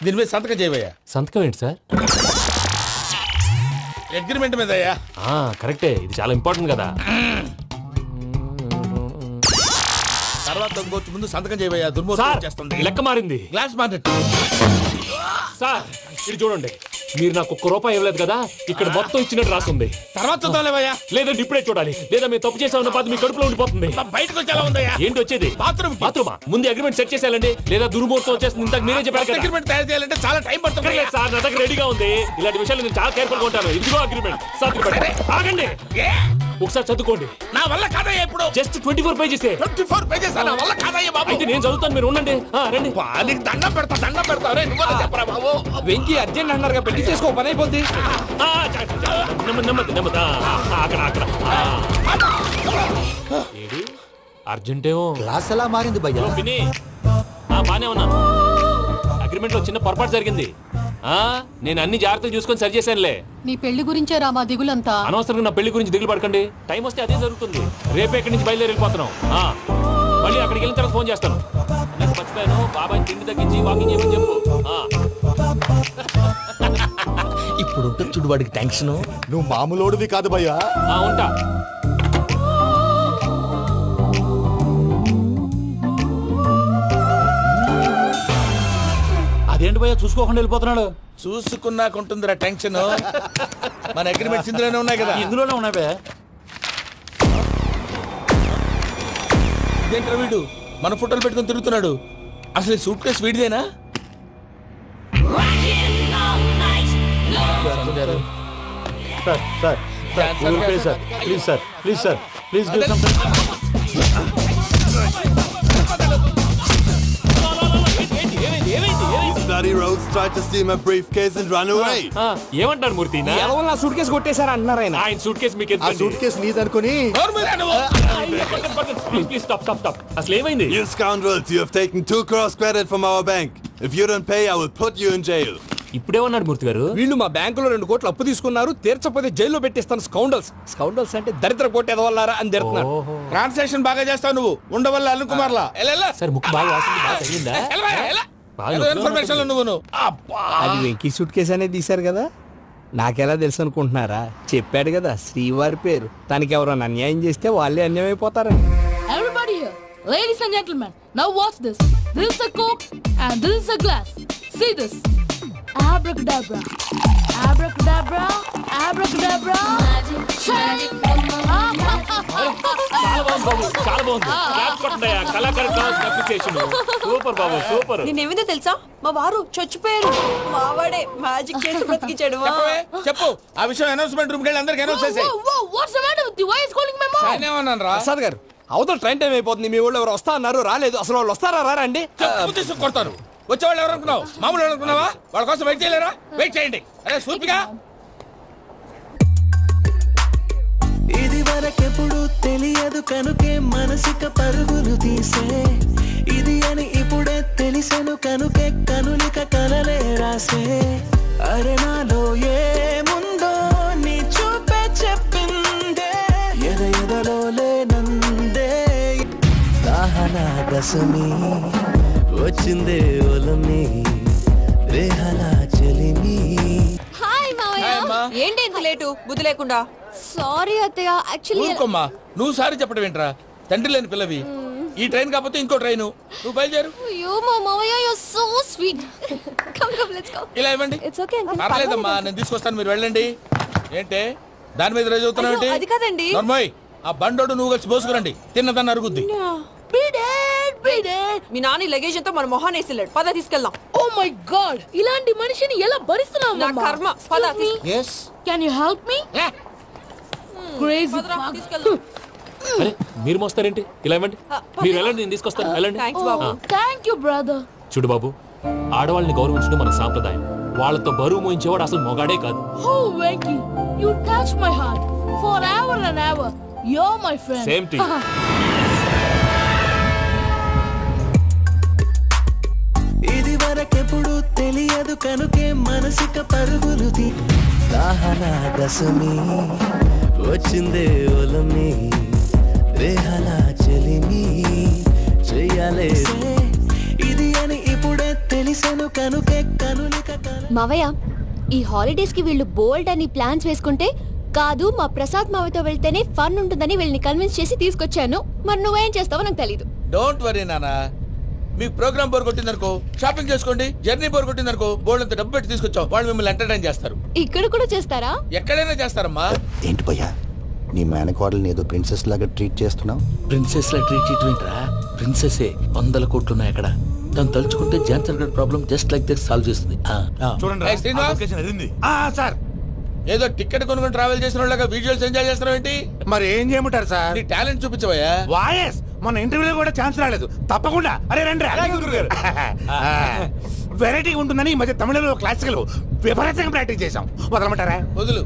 దీని మీద సంతకం చేయవయ్యా. సంతకం ఏంటి సార్? అగ్రిమెంట్ మీద అయ్యా. కరెక్టే, ఇది చాలా ఇంపార్టెంట్ కదా. తర్వాత ఇంకొచ్చి ముందు సంతకం చేయవయ్యా. దుర్మోహం చేస్తుంది. లెక్క మారింది. Glass market. సార్ ఇది చూడండి, మీరు నాకు 1 రూపాయి ఇవ్వలేదు కదా, ఇక్కడ మొత్తం ఇచ్చినట్టు రాస్తుంది. తర్వాత చూద్దాంలేవయ్యా. లేదంటే ఇప్పుడే చూడాలి, లేదా మీరు తప్పు చేసామన్న బాధ మీ కడుపులో ఉండిపోతుంది. బయటకు వచ్చేలా ఉందయ్యా. ఏంటి వచ్చేది? బాత్రూమా? ముందు అగ్రిమెంట్ సెట్ చేసేయాలండి, లేదా దుర్మూర్తం వచ్చేస్తుంది. ఇంతకు మీరే చెప్పారు కదా. అగ్రిమెంట్ తయారు చేయాలంటే చాలా టైం పడుతుంది సార్. నా దగ్గర రెడీగా ఉంది. ఇలాంటి విషయాలు నేను చాలా కేర్ఫుల్ గా ఉంటాను. ఇదిగో అగ్రిమెంట్. ఆగండి. ఒకసారి చదువుకోండి. నా వల్ల కాదయ్యా ఇప్పుడు. Just 24 pages. 24 పేజెస్ నా వల్ల కాదయ్యా బాబు. అయితే నేను చదువుతాను, మీరు ఉండండి. రండి. నీకు దండం పెడతా. నువ్వు చెప్పరా బాబు. వెంకీ అర్జెంట్ అన్నారుగా, పెళ్లి చేసుకో, పని అయిపోద్ది. నెమ్మది. అక్కడ ఏడి అర్జెంటేమో. క్లాస్ ఎలా మారింది భయ్యా? పిన్ని బానే ఉన్నాను. అగ్రిమెంట్ లో చిన్న పొరపాటు జరిగింది. నేను అన్ని జాగ్రత్తలు చూసుకొని సరి చేశానులే. నీ పెళ్లి గురించే రామా దిగులంతా. అనవసరంగా నా పెళ్లి గురించి దిగులు పడకండి. టైం వస్తే అదే జరుగుతుంది. రేపే ఇక్కడి నుంచి బయలుదేరి వెళ్ళిపోతున్నాం. మళ్ళీ అక్కడికి వెళ్ళిన తర్వాత ఫోన్ చేస్తాను. నాకు మర్చిపోయాను, బాబాయ్ తిండి తగ్గించి వాకింగ్ చేయమని చెప్పు. ఇప్పుడు ఉంటుంది చూడు వాడికి టెన్షన్. నువ్వు మామూలోడివి కాదు భయ్యా. ఉంటా. అదేంటి భయ్యా చూసుకోకుండా వెళ్ళిపోతున్నాడు? చూసుకున్నాకుంటుందిరా టెన్షన్. మన అగ్రిమెంట్స్ ఇందులోనే ఉన్నాయి కదా. ఇందులోనే ఉన్నాయి భయ్యా. ఇదేంట్రా వీడు మన ఫోటోలు పెట్టుకుని తిరుగుతున్నాడు? అసలు సూట్ కేసు వీడిదేనా? Please Bloody rogues tried to steal my briefcase and run away. ఏమంటారు మూర్తి? నా సూట్ కేసు కొట్టేశారు అంటున్నారు ఆయన. ఆయన సూట్ కేసు మీకు ఆ సూట్ కేసు నీదనుకుని. Please stop. అసలు ఏమైంది? You scoundrels, you have taken 2 crores credit from our bank. If you don't pay, I will put you in jail. ఇప్పుడేమన్నాడు మూర్తి గారు? వీళ్ళు మా బ్యాంకులో 2 కోట్లు అప్పు తీసుకున్నారు, తీర్చకపోతే జైల్లో పెట్టిస్తాను. స్కౌండల్స్ అంటే దరిద్ర కోట ఎదవల్లారా అని తిడుతున్నారు. ట్రాన్సాక్షన్ బాగా చేస్తావు నువ్వు. ఉండవల్ల అల్లు కుమార్లా. సార్ ముక్కు బాగా వాసింది, బాగా తగ్గిందా? ఇన్ఫర్మేషన్ నువ్వు. అది వెంకీ సూట్ కేసు అనేది తీశారు కదా, నాకెలా తెలుసు అనుకుంటున్నారా? చెప్పాడు కదా శ్రీవారి పేరు. తనకి ఎవరైనా అన్యాయం చేస్తే వాళ్ళే అన్యాయం అయిపోతారని. Everybody here, ladies and gentlemen, now watch this. This is a coke and this is a glass. See this. Abracadabra, abracadabra, abracadabra. Magic. చాలా బాగుంది. సూపర్ బాబు, సూపర్. నేనేమిందో తెలుసా, మా వారు చచ్చిపోయారు. మావాడే మ్యాజిక్ చేసి బ్రతికించాడు. చెప్పు ఆ విషయం. అనౌన్స్మెంట్ రూమ్ కెళ్ళి అందరికి అనౌన్స్ చేసేయ్. What's the matter with you? Why is calling my mom? నేనేమన్నాను రా? ప్రసాద్ గారు, అవతల ట్రైన్ టైం అయిపోతుంది. మీ ఊళ్ళో ఎవరు వస్తా అన్నారు, రాలేదు. అసలు వాళ్ళు వస్తారా రారండి? తీసుకు కొడతారు. వచ్చేవాళ్ళు ఎవరు అనుకున్నావు? మామూలు అనుకున్నావా? వాళ్ళ కోసం వెయిట్ చేయలేరా? వెయిట్ చేయండి. అరే సూపిగా. ఇది వరకెప్పుడు తెలియదు కనుకే మనసిక పరుగులు తీసే. ఇది అని ఇప్పుడే తెలిసెను కనుకే కనులిక కలలే రాసే. అరే నాలో ఏముందో నీ చూపే చెప్పిందే. ఎదలో లేనందే దాహనా దశమి వచ్చిందే ఒలమి రేహలా చెలిమి. హాయ్ మావయ్య. ఏంటి ఇంత లేటు? బుద్ధి లేకుండా. సారీ అత్తయ్య, యాక్చువల్లీ. ఊరుకోమ్మా, నువ్వు సారీ చెప్పడం ఏంట్రా? తండ్రి లేని పిల్లవి. ఈ ట్రైన్ కాకపోతే ఇంకో ట్రైన్. నువ్వు బయలుదేరు. అయ్యో మా మావయ్య, you are so sweet. Come let's go. ఇలా ఇవ్వండి. It's okay uncle. పర్లేదమ్మా, నేను తీసుకొస్తాను, మీరు వెళ్ళండి. ఏంటే దాని మీద రోజు అవుతున్నావు? అది కాదండి. నర్మోయ్, ఆ బండోడు నువ్వు కలిసి పోసుకురండి. తిన్నదాన్ని అరుగుద్ది. మీ నాని లగేజ్ అంతా మన మొహాన్ వేసిల్లాడు. పద తీసుకెళ్దాం. ఓ మై గాడ్, ఇలాంటి మనిషిని ఎలా భరిస్తున్నావు? నా కర్మ. పద. Yes. Can you help me? Crazy. తీసుకెళ్దాం. అరే మీరు మోస్తారేంటి? ఇలా ఇవ్వండి. మీరు వెళ్ళండి, నేను తీసుకొస్తాను. వెళ్ళండి. Thank you brother. చూడు బాబు, ఆడవాళ్ళని గౌరవించడం మన సాంప్రదాయం. వాళ్ళతో బరువు మోయించేవాడు అసలు మొగాడే కాదు. Oh Venky, you touch my heart forever and ever. You're my friend. Same to you. ఇది వరకెప్పుడు తెలియదు కనుకే మనసిక పరుగులు దాహనా దశమి వచ్చిందే ఒలమి రేహలా చెలిమి చెయ్యాలే. ఇది అని ఇప్పుడే తెలిసెను కనుకే కనులిక. మావయ్య, ఈ హాలిడేస్ కి వీళ్ళు బోల్డ్ అని ప్లాన్స్ వేసుకుంటే కాదు, మా ప్రసాద్ మావయ్యతో వెళ్తేనే ఫన్ ఉంటుందని వీళ్ళని కన్విన్స్ చేసి తీసుకొచ్చాను. మరి నువ్వేం చేస్తావో నాకు తెలీదు. డోంట్ వరీ నానా. మీకు ప్రోగ్రామ్ బోర్ కొట్టిందనుకో షాపింగ్ చేసుకోండి. జర్నీ బోర్ కొట్టిందనుకో బోర్డు అంత డబ్బు పెట్టి తీసుకొచ్చాం. వాళ్ళు మిమ్మల్ని ఎంటర్టైన్ చేస్తారు. ఇక్కడ కూడా చేస్తారా? ఎక్కడైనా చేస్తారమ్మా. ఏంటి భయ్యా, నీ మేనకోడల్ని ఏదో ప్రిన్సెస్ లాగా ట్రీట్ చేస్తున్నావు? ప్రిన్సెస్ లా ట్రీట్ చేయటమేంట్రా? ప్రిన్సెసే 100 కోట్లు ఉన్నాయి అక్కడ. తను తలుచుకుంటే జాన్సన్ గడ్ problem just like this solve చేస్తుంది. చూడండి సార్, ఏదో టికెట్ కొనుక్కొని ట్రావెల్ చేసిన వాళ్ళగా వీడియోస్ ఎంజాయ్ చేస్తున్నావు ఏంటి? మరి ఏం చేయమంటారు సార్? నీ టాలెంట్ చూపించవయ్యా. వాయస్ మన ఇంటర్వ్యూలో కూడా ఛాన్స్ రాలేదు. తప్పకుండా అరే రండి వెరైటీ ఉంటుందని ఈ మధ్య తమిళలో క్లాసికల్ విపరీతంగా ప్రాక్టీస్ చేసాం. వదలమంటారా? వదులు.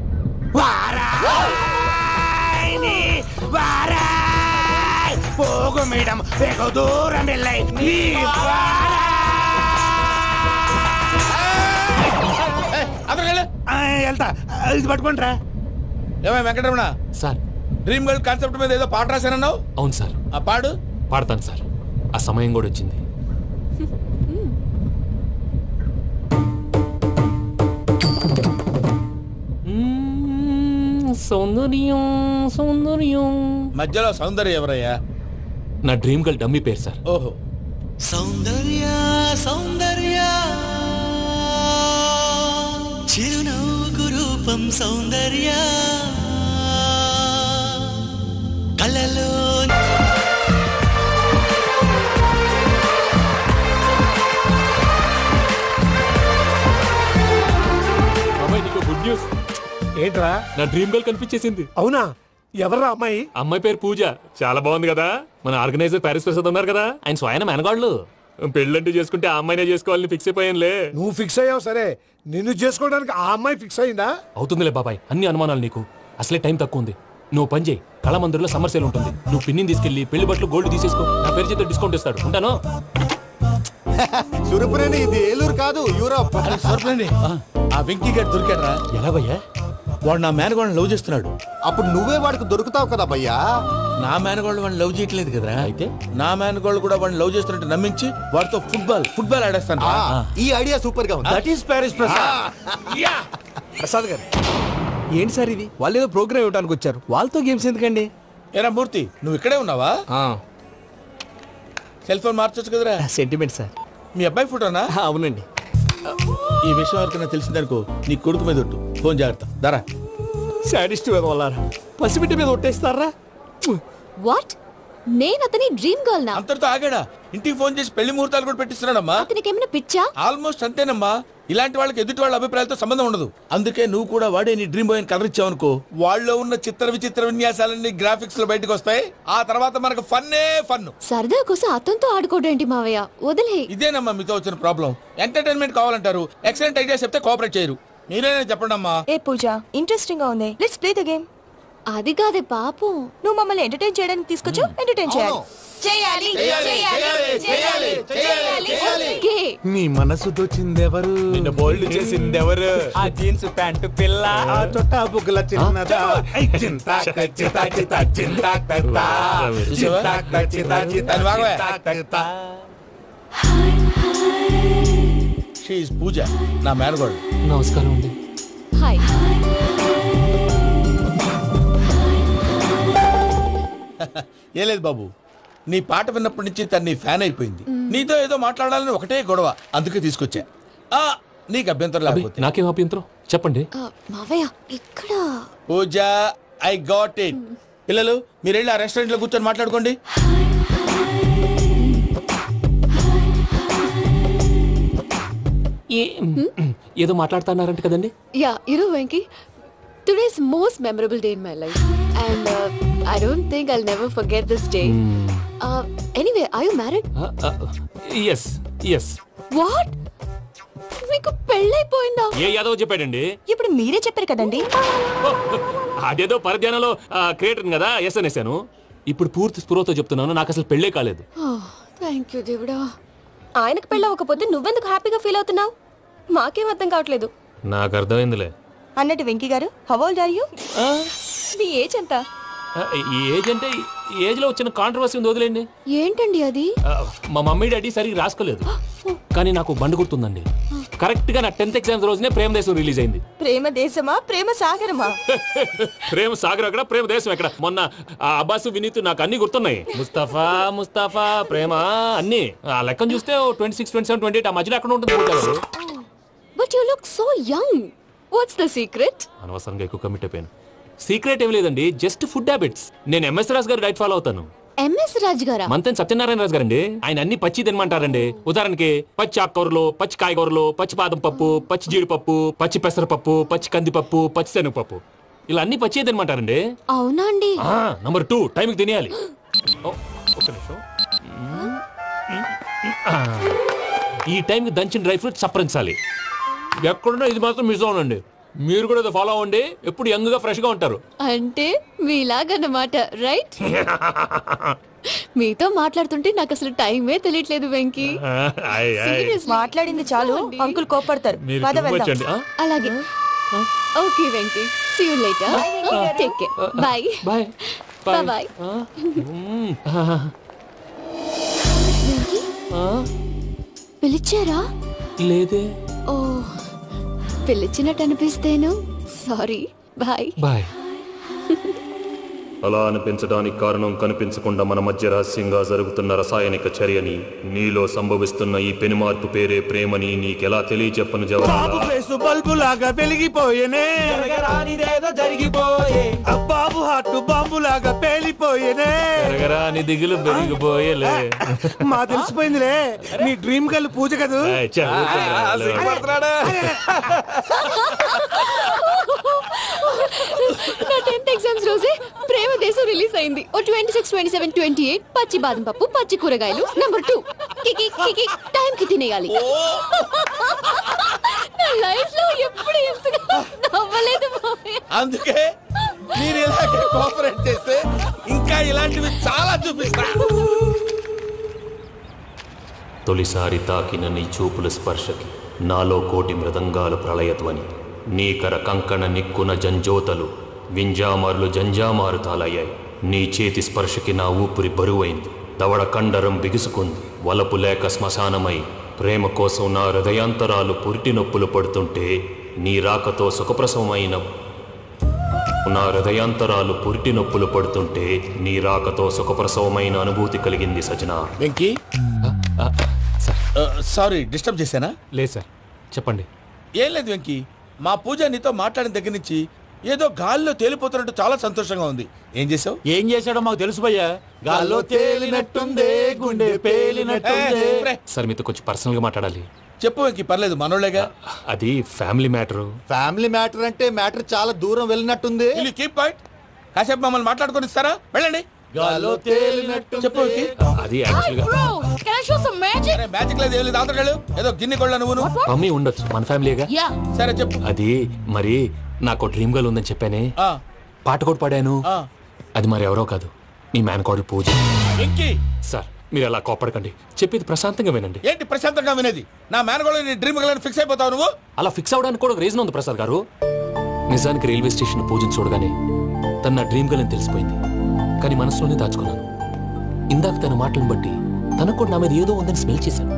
పోగు మేడం వెగు దూరం వెళ్ళై వెళ్తా. ఇది పట్టుకుంటారా? ఏమై Venkataramana sir, dream girl concept మీద ఏదో పాట రాశానన్నావు. అవును సార్. ఆ పాడు. పాడతాను సార్. ఆ సమయం కూడా వచ్చింది. సౌందర్యం సౌందర్యం. మధ్యలో సౌందర్యం ఎవరయ్యా? నా డ్రీమ్ గర్ల్ డమ్మీ పేరు సార్. ఓహో. సౌందర్య సౌందర్య చిరునవ్వు రూపం సౌందర్య కళ్ళలో గుడ్ న్యూస్. ఏంట్రా? నా డ్రీమ్ గర్ల్ కనిపించేసింది. అవునా? ఎవరా అమ్మాయి? అమ్మాయి పేరు పూజ. చాలా బాగుంది కదా. మన ఆర్గనైజర్ ప్యారిస్ ప్రసాద్ ఉన్నారు కదా, ఆయన స్వయం మెనగాళ్ళు. పెళ్ళంటూ చేసుకుంటే ఆ అమ్మాయినే చేసుకోవాలని ఫిక్స్ అయిపోయానులే. నువ్వు ఫిక్స్ అయ్యావు సరే, నిన్ను చేసుకోవడానికి ఆ అమ్మాయి ఫిక్స్ అయిందా? అవుతుందిలే బాబాయ్, అన్ని అనుమానాలు నీకు. అసలే టైం తక్కువ ఉంది. నువ్వు పని చేయి, కళామందిర్లో సమ్మర్ సేల్ ఉంటుంది. నువ్వు పిన్నిని తీసుకెళ్లి పెళ్లి బట్టలు గోల్డ్ తీసేసుకో. నా పేరు చేత డిస్కౌంట్ ఇస్తాడు. ఉంటాను. సురపురేని ఇది ఏలూరు కాదు, యూరోప్. సురపురేని ఆ వెంకీ గారు దొరికాడరా? ఎలా భయ్యా? వాడు నా మేనగోళ్ళని లవ్ చేస్తున్నాడు. అప్పుడు నువ్వే వాడికి దొరుకుతావు కదా భయ్యా. నా మేనగోళ్ళు వాడిని లవ్ చేయట్లేదు కదరా. అయితే నా మేనగోళ్ళు కూడా వాడిని లవ్ చేస్తున్నట్టు నమ్మించి వాడితో ఫుట్బాల్ ఆడేస్తాను. ఈ ఐడియా సూపర్ గా ఉంది. That is Paris Prasad. Prasad గారు ఏంటి సార్ ఇది? వాళ్ళు ఏదో ప్రోగ్రామ్ ఇవ్వడానికి వచ్చారు, వాళ్ళతో గేమ్స్ ఎందుకండి? ఏరా మూర్తి, నువ్వు ఇక్కడే ఉన్నావా? సెల్ ఫోన్ మార్చొచ్చు కదరా. Sentiment sir. మీ అబ్బాయి ఫోటోనా? అవునండి. ఈ విషయం ఎవరికైనా తెలిసిందనుకో నీ కొడుకు మీద ఒట్టు. ఫోన్ జాగ్రత్త. దారా. సాడిస్ట్ మీద వాళ్ళారా? పసిబిడ్డ మీద ఒట్టేస్తారా? వాట్? నేను అతని డ్రీమ్ గర్ల్ నా? అంతటితో ఆగాడా? ఇంటికి ఫోన్ చేసి పెళ్లి ముహూర్తాలు కూడా పెట్టిస్తున్నాడమ్మా. అతనికి ఏమైనా పిచ్చా? ఆల్మోస్ట్ అంతేనమ్మా. ఇలాంటి వాళ్ళకి ఎదుటి వాళ్ళ అభిప్రాయాలతో సంబంధం ఉండదు. అందుకే నువ్వు కూడా వాడే నీ డ్రీమ్ బాయ్ కలర్ ఇచ్చావనుకో, వాళ్ళలో ఉన్న చిత్ర విచిత్ర విన్యాసాలన్నీ గ్రాఫిక్స్ లో బయటకు వస్తాయి. ఆ తర్వాత మనకు ఫన్నే ఫన్. సరదా కోసం అతనితో ఆడుకోడేంటి మావయ్య? వదిలే. ఇదేనమ్మా మీతో వచ్చిన ప్రాబ్లం. ఎంటర్టైన్మెంట్ కావాలంటారు, ఎక్సలెంట్ ఐడియా చెప్తే కోఆపరేట్ చేయరు. మీరేనా చెప్పండి అమ్మా. ఏ పూజ, ఇంట్రెస్టింగ్ గా ఉంది. Let's play the game. అది కాదే పాపం. నువ్వు మమ్మల్ని ఎంటర్టైన్ చేయడానికి తీసుకొచ్చు. ఎంటర్టైన్ చేయాలి. నీ మనసు దోచిందెవరు? నిన్ను బోల్డ్ చేసిందెవరు? ఆ జీన్స్ ప్యాంటు పిల్ల, ఆ చొట్టా బుగ్గల చిన్నదా. షీ ఈజ్ పూజ, నా మేనగోడు. నమస్కారం అండి. హాయ్. ఏ లేదు బాబు, నీ పాట విన్నప్పటి నుంచి తను నీ ఫ్యాన్ అయిపోయింది. నీతో ఏదో మాట్లాడాలని ఒకటే గొడవ, అందుకే తీసుకొచ్చా. నీకు అభ్యంతరం లేకపోతే. నాకేం అభ్యంతరం చెప్పండి. మావయ్య ఇక్కడ. పూజ, ఐ గాట్ ఇట్. పిల్లలు మీరు వెళ్ళి ఆ రెస్టారెంట్ లో కూర్చొని మాట్లాడుకోండి. ఏదో మాట్లాడుతున్నారంట కదండి. Yeah, Venky, today's most memorable day in my life, and I don't think I'll never forget this day. Anyway, are you married? Yes, yes. What? మీకు పెళ్ళైపోయిందా? ఏ యాదవ్ చెప్పాడండి? ఇప్పుడు మీరే చెప్పారు కదండి. అదేదో పరధ్యానంలో క్రియేటర్ కదా ఎస్ అనేసాను. ఇప్పుడు పూర్తి స్పృహతో చెప్తున్నాను, నాకు అసలు పెళ్ళే కాలేదు. థ్యాంక్ యూ దేవుడా. ఆయనకు పెళ్ళవకపోతే నువ్వెందుకు హ్యాపీగా ఫీల్ అవుతున్నావు? మాకేం అర్థం కావట్లేదు. నాకు అర్థమైందిలే. అన్నట్టు Venky garu, how old are you? మీ ఏజ్ ఎంత? ఈ ఏజ్ అంటే ఏజ్ లో వచ్చిన కాంట్రవర్సీ ఉంది, వదిలేండి. ఏంటండి అది? మా మమ్మీ డాడీ సరిగ్గా రాసుకోలేదు, కానీ నాకు బండి గుర్తుందండి. కరెక్ట్ గా నా 10th ఎగ్జామ్స్ రోజునే ప్రేమ దేశం రిలీజ్ అయింది. ప్రేమ దేశమా ప్రేమ సాగరమా? ప్రేమ సాగర్ అక్కడ, ప్రేమ దేశం ఎక్కడ? మొన్న అబ్బాసు వినీత్ నాకు అన్ని గుర్తున్నాయి. ముస్తఫా ప్రేమ అన్ని ఆ లెక్కను చూస్తే 26, 27, 28 ఆ మధ్యలో ఎక్కడ ఉంటుంది. But you look so young. What's the secret? అనవసరంగా ఎక్కువ కమిట్ అయిపోయాను. సీక్రెట్ ఏం లేదండి, జస్ట్ ఫుడ్ హ్యాబిట్స్. నేను ఎంఎస్ రాజ్ గారు డైట్ ఫాలో అవుతాను. ఎంఎస్ రాజు గారా? మంతెన్ సత్యనారాయణ రాజు గారండి. ఆయన అన్ని పచ్చి తినమంటారండి. ఉదాహరణకి పచ్చి ఆకుకూరలు, పచ్చి కాయగూరలు, పచ్చి బాదం పప్పు, పచ్చి జీడిపప్పు, పచ్చి పెసరపప్పు, పచ్చి కందిపప్పు, పచ్చి శనగపప్పు, ఇలా అన్ని పచ్చి తినమంటారండి. అవునా అండి? నంబర్ 2 టైంకి తినేయాలి. ఒక్క నిమిషం. ఈ టైంకి దంచిన డ్రై ఫ్రూట్స్ సప్పరించాలి. ఎక్కడున్నా ఇది మాత్రం మిస్ అవునండి. మీరు కూడా ఇది ఫాలో అవ్వండి. ఎప్పుడు యంగ్ గా ఫ్రెష్ గా ఉంటారు. అంటే మీలాగన్నమాట, రైట్? మీతో మాట్లాడుతుంటే నాకు అసలు టైమే తెలియట్లేదు వెంకీ. మాట్లాడింది చాలు, అంకుల్ కోపడతారు. అలాగే. Okay Venky, see you later. Take care. Bye bye bye bye. పిలిచారా? లేదే. ఓ, పిలిచినట్టు అనిపిస్తేను సారీ. Bye bye. అలా అనిపించడానికి కారణం కనిపించకుండా మన మధ్య రహస్యంగా జరుగుతున్న రసాయనిక చర్యని, నీలో సంభవిస్తున్న ఈ పెనుమార్పు పేరే ప్రేమని నీకెలా తెలియచెప్పను జవాబు. బల్బు లాగా వెలిగిపోయేనే, జరిగిపోయే బాబు హార్ట్ బాంబు లాగా పేలిపోయేనే, నీ దిగులు పెరిగిపోయేలే. మా తెలిసిపోయిందిలే, నీ డ్రీమ్ గర్ల్ పూజ కదా. నా 10th ఎగ్జామ్స్ రోజే ప్రేమ దేశం రిలీజ్ అయింది. ఓ 26, 27, 28 పచ్చి బాదం పప్పు, పచ్చి కూరగాయలు. నంబర్ 2 కికి కికి టైం కి తినేయాలి. నా లైఫ్ లో ఎప్పుడు ఎంతగా నవ్వలేదు మామయ్య. అందుకే మీరు ఇలాగే కోఆపరేట్ చేస్తే ఇంకా ఇలాంటివి చాలా చూపిస్తా. తొలిసారి తాకిన నీ చూపుల స్పర్శకి నాలో కోటి మృదంగాలు ప్రళయధ్వని. నీకర కంకణ నిక్కున జంజోతలు, వింజామారులు జంజామారు తాలయ్యాయి. నీ చేతి స్పర్శకి నా ఊపిరి బరువైంది. దవడ కండరం బిగుసుకుంది. వలపు లేక శ్మశానమై ప్రేమ కోసం నా హృదయాంతరాలు పురిటి నొప్పులు పడుతుంటే, నీ రాకతో సుఖప్రసవమైన నా హృదయాంతరాలు పురిటి నొప్పులు పడుతుంటే నీ రాకతో సుఖప్రసవమైన అనుభూతి కలిగింది సజనా. వెంకీ, సారీ డిస్టర్బ్ చేశానా? లేదు సార్, చెప్పండి. ఏం లేదు వెంకీ, మా పూజ నీతో మాట్లాడిన దగ్గర నుంచి ఏదో గాల్లో తేలిపోతున్నట్టు చాలా సంతోషంగా ఉంది. ఏం చేసావు? ఏం చేశాడో మాకు తెలుసు భయ్యా. గాల్లో తేలినట్టుందే, గుండె పేలినట్టుందే. సార్ మీతో కొంచెం పర్సనల్ గా మాట్లాడాలి. చెప్పు వెంకీ, పర్లేదు, మనోళ్ళేగా. అది ఫ్యామిలీ మ్యాటర్. ఫ్యామిలీ మ్యాటర్ అంటే మ్యాటర్ చాలా దూరం వెళ్ళినట్టుంది. Keep point. కాసేపు మమ్మల్ని మాట్లాడుకొని ఇస్తారా? వెళ్ళండి. గాల్లో తేలినట్టు చెప్పు వెంకీ. అది యాక్చువల్గా మ్యాజిక్ లేదు, ఏం లేదు. ఆతడాలు ఏదో గిన్నె కొళ్ళ నువ్వు. మమ్మీ ఉండొచ్చు, మన ఫ్యామిలీగా. సరే చెప్పు. అది మరి నాకు డ్రీమ్ గర్ల్ ఉందని చెప్పానే, పాట కూడా పాడాను. అది మరి ఎవరో కాదు, మీ మేనకోడలు పూజ. సార్ మీరు అలా కోపడకండి, చెప్పేది ప్రశాంతంగా వినండి. ఏంటి ప్రశాంతంగా వినేది? నా మేనకోడలు నీ డ్రీమ్ గర్ల్ ఫిక్స్ అయిపోతావు నువ్వు. అలా ఫిక్స్ అవడానికి కూడా ఒక రీజన్ ఉంది ప్రసాద్ గారు. నిజానికి రైల్వే స్టేషన్ పూజను చూడగానే తన నా డ్రీమ్ గర్ల్ అని తెలిసిపోయింది. కానీ మనసులోనే దాచుకున్నాను. ఇందాక తన మాటలను బట్టి తనకు కూడా నా మీద ఏదో ఉందని స్మెల్ చేశాను.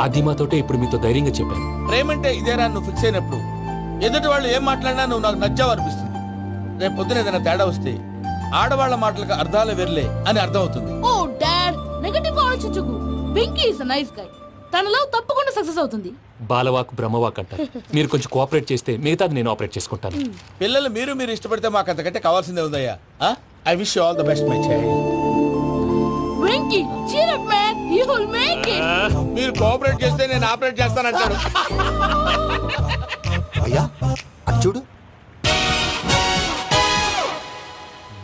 ఆ ధీమాతోటే ఇప్పుడు మీతో ధైర్యంగా చెప్పాను. ప్రేమంటే ఇదేరా నువ్వు ఫిక్స్ అయినప్పుడు ఎదుటి వాళ్ళు ఏం మాట్లాడినా నువ్వు నాకు నచ్చావు అనిపిస్తుంది. రేపు పొద్దున ఏదైనా తేడా వస్తే ఆడవాళ్ల మాటలకు అర్థాలు వెర్లే అని అర్థం అవుతుంది. ఓ డాడ్, నెగటివ్ ఆలోచించకు. Venky is a nice guy. తన లవ్ తప్పకుండా సక్సెస్ అవుతుంది. బాలవాక్ బ్రహ్మవాక్ అంటారు. మీరు కొంచెం కోఆపరేట్ చేస్తే మిగతాది నేను ఆపరేట్ చేసుకుంటాను. పిల్లలు మీరు ఇష్టపడితే మాకు అంతకంటే కావాల్సిందే ఉందయ్యా. I wish you all the best my child. Venky, cheer up man, you will make it. మీరు కోఆపరేట్ చేస్తే నేను ఆపరేట్ చేస్తానంటాడు. అయ్యా అది చూడు.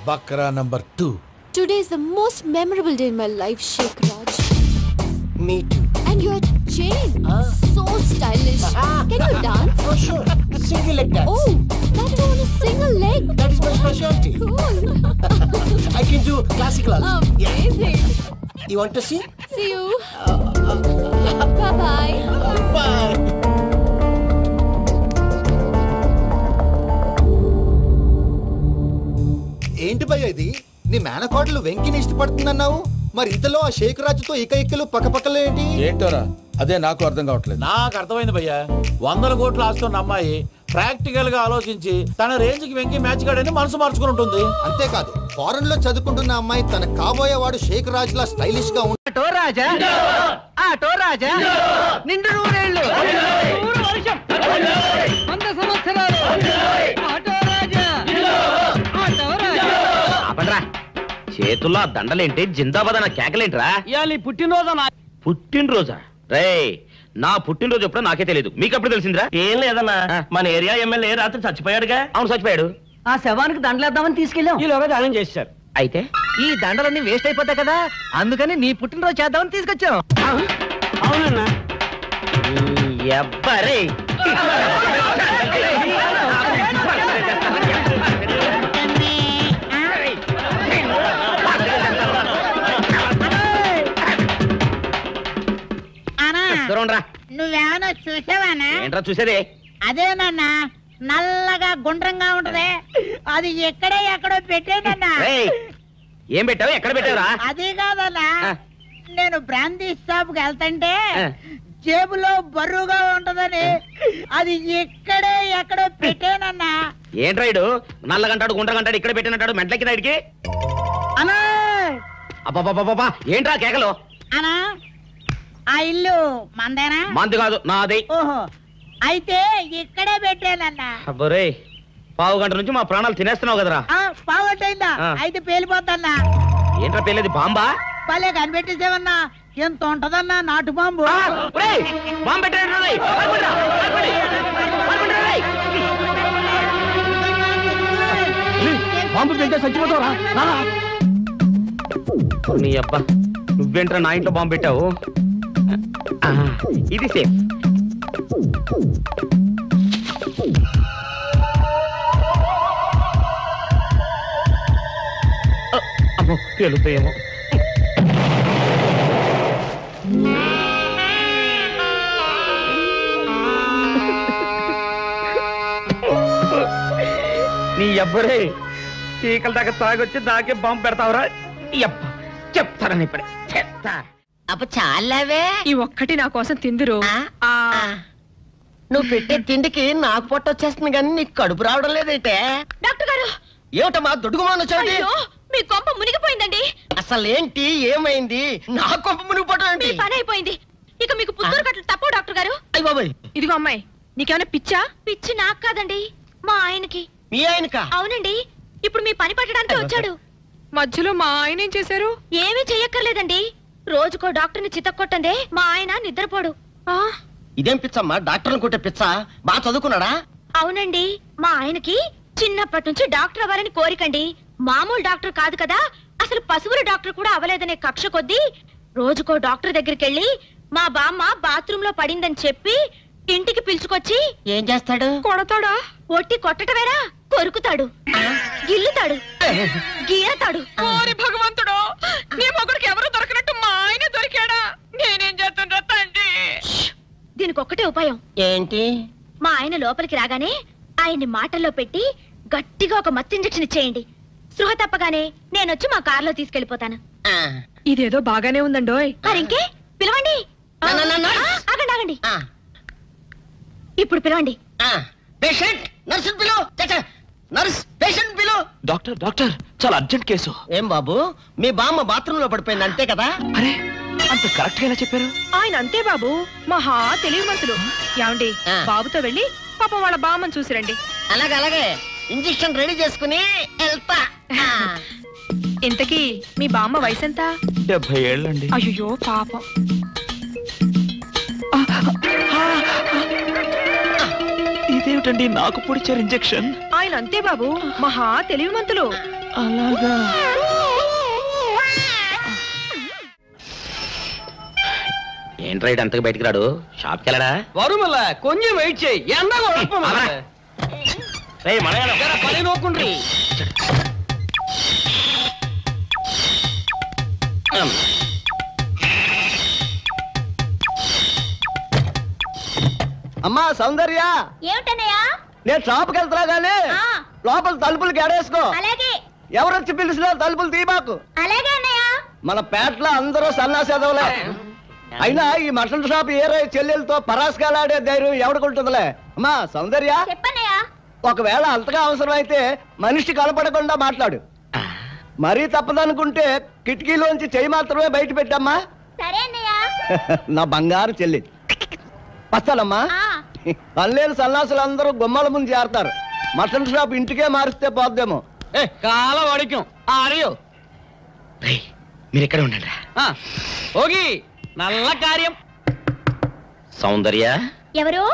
Bakra number 2. Today is the most memorable day in my life, Sheikh Raj. Me too. And your chain, so stylish. Can you dance? Oh sure, single leg dance. Oh, that too on a single leg. That is my specialty. Cool. I can do classical also. Amazing. You want to see? See you. Bye bye. Bye. ఏంటి భయ్య ఇది? నీ మేనకోడలు వెంకిని ఇష్టపడుతుందన్నావు, మరి ఇంతలో ఆ షేక్ రాజుతో ఇకలు పక్కపక్కలు ఏంటి? ఏంటోరా, అదే నాకు అర్థం కావట్లేదు. నాకు అర్థమైంది భయ్యా. 100 కోట్లు ఆస్తున్న అమ్మాయి ప్రాక్టికల్ గా ఆలోచించి తన రేంజ్ కి వెంకి మ్యాచ్ కాడని మనసు మార్చుకుని ఉంటుంది. అంతేకాదు, ఫారెన్ లో చదువుకుంటున్న అమ్మాయి తన కాబోయేవాడు షేక్ రాజ్ లా స్టైలిష్ గా ఉంటాడు. నిండు నూరేళ్ళు, వర్షం, 100 సంవత్సరాలు. చేతుల్లో ఆ దండలేంటి, జిందాబాద్ నా కేకలేంట్రా? ఇవాళ పుట్టినరోజు. పుట్టినరోజా? రే, నా పుట్టినరోజు ఎప్పుడో నాకే తెలియదు, మీకు ఎప్పుడు తెలిసిందిరా? ఏం లేదన్నా, మన ఏరియా ఎమ్మెల్యే రాత్రి చచ్చిపోయాడుగా. అవును, చచ్చిపోయాడు. ఆ శవానికి దండలేద్దామని తీసుకెళ్ళాం. ఈలోగా దానం చేశారు. అయితే ఈ దండలన్నీ వేస్ట్ అయిపోతాయి కదా, అందుకని నీ పుట్టినరోజు చేద్దామని తీసుకొచ్చాం. అవునన్నా. ఎవ్వరే నువ్వేమన్నా చూసావానా? ఏంట్రా చూసేది? అదేనన్నా, నల్లగా గుండ్రంగా ఉంటది, అది ఎక్కడో పెట్టేనన్నా. ఏం పెట్టావు? ఎక్కడ పెట్టావురా? అది కాదన్నా, నేను బ్రాందీ షాప్ కి వెళ్తుంటే జేబులో బరువుగా ఉంటదని అది ఎక్కడో పెట్టేనన్నా. ఏంట్రా ఇడు నల్లగంటాడు గుండ్రగంటాడు ఇక్కడ పెట్టినట్టాడు మెంట్లకి రైడ్కి? అన్నా అబ్బాబాబాబా ఏంట్రా కేకలు? అన్నా, ఆ ఇల్లు మందేనా? మంది కాదు, నాది. ఓహో, అయితే ఇక్కడే పెట్టానన్నా. అబ్బరే, పావు గంట నుంచి మా ప్రాణాలు తినేస్తున్నావు కదరా. పావుగంటైందా? అయితే పేలిపోద్దన్నా. ఏంట్రా పేలేది? బాంబా? పలే కనిపెట్టేసేవన్నా, ఎంత ఉంటదన్నా నాటు బాంబు. బాంబు పెట్టాడు. బాంబు పెడితే చచ్చిపోతావురా. నీ అబ్బా, నువ్వేంట్రా నా ఇంట్లో బాంబు పెట్టావు? ఇది సేఫ్. అమ్మో, పేలుతాయేమో. నీ అబ్బరే, చీకల దాకా తాగొచ్చి నాకే బాంబు పెడతావురా? చెప్తారని ఇప్పుడే చెప్తా. అప్ప చాలావే, ఈ ఒక్కటి నా కోసం తిందురు. నువ్వు పెట్టే తిండికి నాకు పొట్ట వచ్చేస్తుంది కానీ నీకు కడుపు రావడం లేదైతే. డాక్టర్ గారు, ఏమిటమ్మా దొడుగుమాను వచ్చాడు? మీ కొంప మునిగిపోయిందండి. అసలు ఏంటి, ఏమైంది? నా కొంప మునిగిపోవడం మీ పని అయిపోయింది. ఇక మీకు పుత్తూరు కట్టలు తప్పవు డాక్టర్ గారు. అయ్య బాబాయ్, ఇదిగో అమ్మాయి, నీకేమైనా పిచ్చా? పిచ్చి నాకు కాదండి, మా ఆయనకి. మీ ఆయనకా? అవునండి, ఇప్పుడు మీ పని పట్టడానికి వచ్చాడు. మధ్యలో మా ఆయన ఏం చేశారు? ఏమీ చెయ్యక్కర్లేదండి, రోజుకో డాక్టర్ని చితక్కొట్టందే మా ఆయన నిద్రపోడు. ఇదేం పిచ్చమ్మా, డాక్టర్ని కొట్టే పిచ్చ? బాగా చదువుకున్నాడా? అవునండి, మా ఆయనకి చిన్నప్పటి నుంచి డాక్టర్ అవ్వాలని కోరికండి. మామూలు డాక్టర్ కాదు కదా, అసలు పశువుల డాక్టర్ కూడా అవ్వలేదనే కక్ష కొద్దీ రోజుకో డాక్టర్ దగ్గరికి వెళ్ళి మా బామ్మ బాత్రూమ్ లో పడిందని చెప్పి ఇంటికి పిలుచుకొచ్చి ఏం చేస్తాడు? కొడతాడా? ఒట్టి కొట్టటమేరా, కొరుకుతాడు, గిల్లుతాడు, గీరతాడు. ఓరి భగవంతుడు, నీ మొగుడికి ఎవరు దొరకనట్టు మా ఆయన దొరికాడా? నేనేం చేస్తుండ్రా తండ్రి? దీనికి ఒక్కటే ఉపాయం. ఏంటి? మా ఆయన లోపలికి రాగానే ఆయన్ని మాటల్లో పెట్టి గట్టిగా ఒక మత్తు ఇంజెక్షన్ ఇచ్చేయండి. స్పృహ తప్పగానే నేనొచ్చి మా కారులో తీసుకెళ్లిపోతాను. ఇదేదో బాగానే ఉందండోయ్. మరింకే పిలవండి. ఆగండి ఆగండి, ఇప్పుడు పిలవండి. పేషెంట్, నర్సు పిలు. నర్స్, పేషెంట్ పిలు. డాక్టర్ డాక్టర్, చాలా అర్జెంట్ కేసు. ఏం బాబు, మీ బామ్మ బాత్రూమ్ లో పడిపోయింది అంతే కదా? అరే, అంత కరెక్ట్ గా ఎలా చెప్పారు? ఆయన అంతే బాబు, మహా తెలివిమంతులు. ఏమండి, బాబుతో వెళ్ళి పాపం వాళ్ళ బామ్మని చూసిరండి. అలాగే అలాగే, ఇంజెక్షన్ రెడీ చేసుకుని వెళ్తా. ఇంతకీ మీ బామ్మ వయసు ఎంత? 70 ఏళ్ళండి. అయ్యో పాపం. ఇదేమిటండి నాకు పొడిచారు ఇంజెక్షన్? ఆయన అంతే బాబు, మహా తెలివిమంతులు. అలాగా? ఏంట్రా ఇటు అంతగా బయటికి రాడు? షాప్కి వెళ్ళడా? వరుమల కొంచెం వెయిట్ చేయి, ఎండ పని నోకుండ్రి. అమ్మా సౌందర్య, ఏమిటన్నయ్యా? నేను షాప్కి వెళ్తున్నా గానీ లోపల తలుపులు గడేసుకో. అలాగే. ఎవరొచ్చి పిలిచినా తలుపులు తీబాకు. అలాగే అన్నయ్య. మన పేటలో అందరూ సన్నాసేదవులే. అయినా ఈ మటన్ షాప్ ఏరే చెల్లెలతో పరాస్కాలాడే ధైర్యం ఎవడుకుంటుందిలే. అమ్మా సౌందర్య, చెప్పన్నయ్యా. ఒకవేళ అంతగా అవసరం అయితే మనిషి కనపడకుండా మాట్లాడు. మరీ తప్పదనుకుంటే కిటికీలోంచి చెయ్యి మాత్రమే బయట పెట్టమ్మా. సరే అన్నయ్య. నా బంగారు చెల్లి. వస్తానమ్మా. పల్లెలు సన్నాసులు అందరూ గుమ్మల ముందు చేరతారు. మటన్ షాప్ ఇంటికే మారిస్తే పోద్దేమో. కాల వాడికం ఆరియో మీరు ఎక్కడ ఉండండి. ఓగి నల్ల కార్యం. సౌందర్య ఎవరు?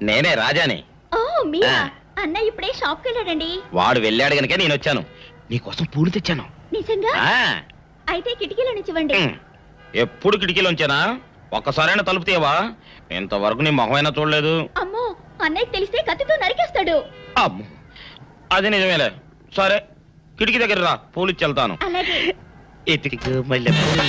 నేనే రాజాని. ఓ మీరా? అన్నయ్య ఇప్పుడే షాప్ కి వెళ్ళాడండి. వాడు వెళ్ళాడు గనుక నేను వచ్చాను. నీకోసం పూలు తెచ్చాను. నిజంగా? అయితే కిటికీలో నుంచి ఇవ్వండి. ఎప్పుడు కిటికీలో ఉంచానా? ఒక్కసారైనా తలుపు తీయవా? ఇంతవరకు నీ మొహమైనా చూడలేదు. అమ్మో, అన్నయ్య తెలిస్తే కత్తితో నరికేస్తాడు. అమ్మో, అది నిజమేలే. సరే, కిటికీ దగ్గర రా, పూలు ఇచ్చి వెళ్తాను. అలాగే. ఎతికి మల్లె పూలు.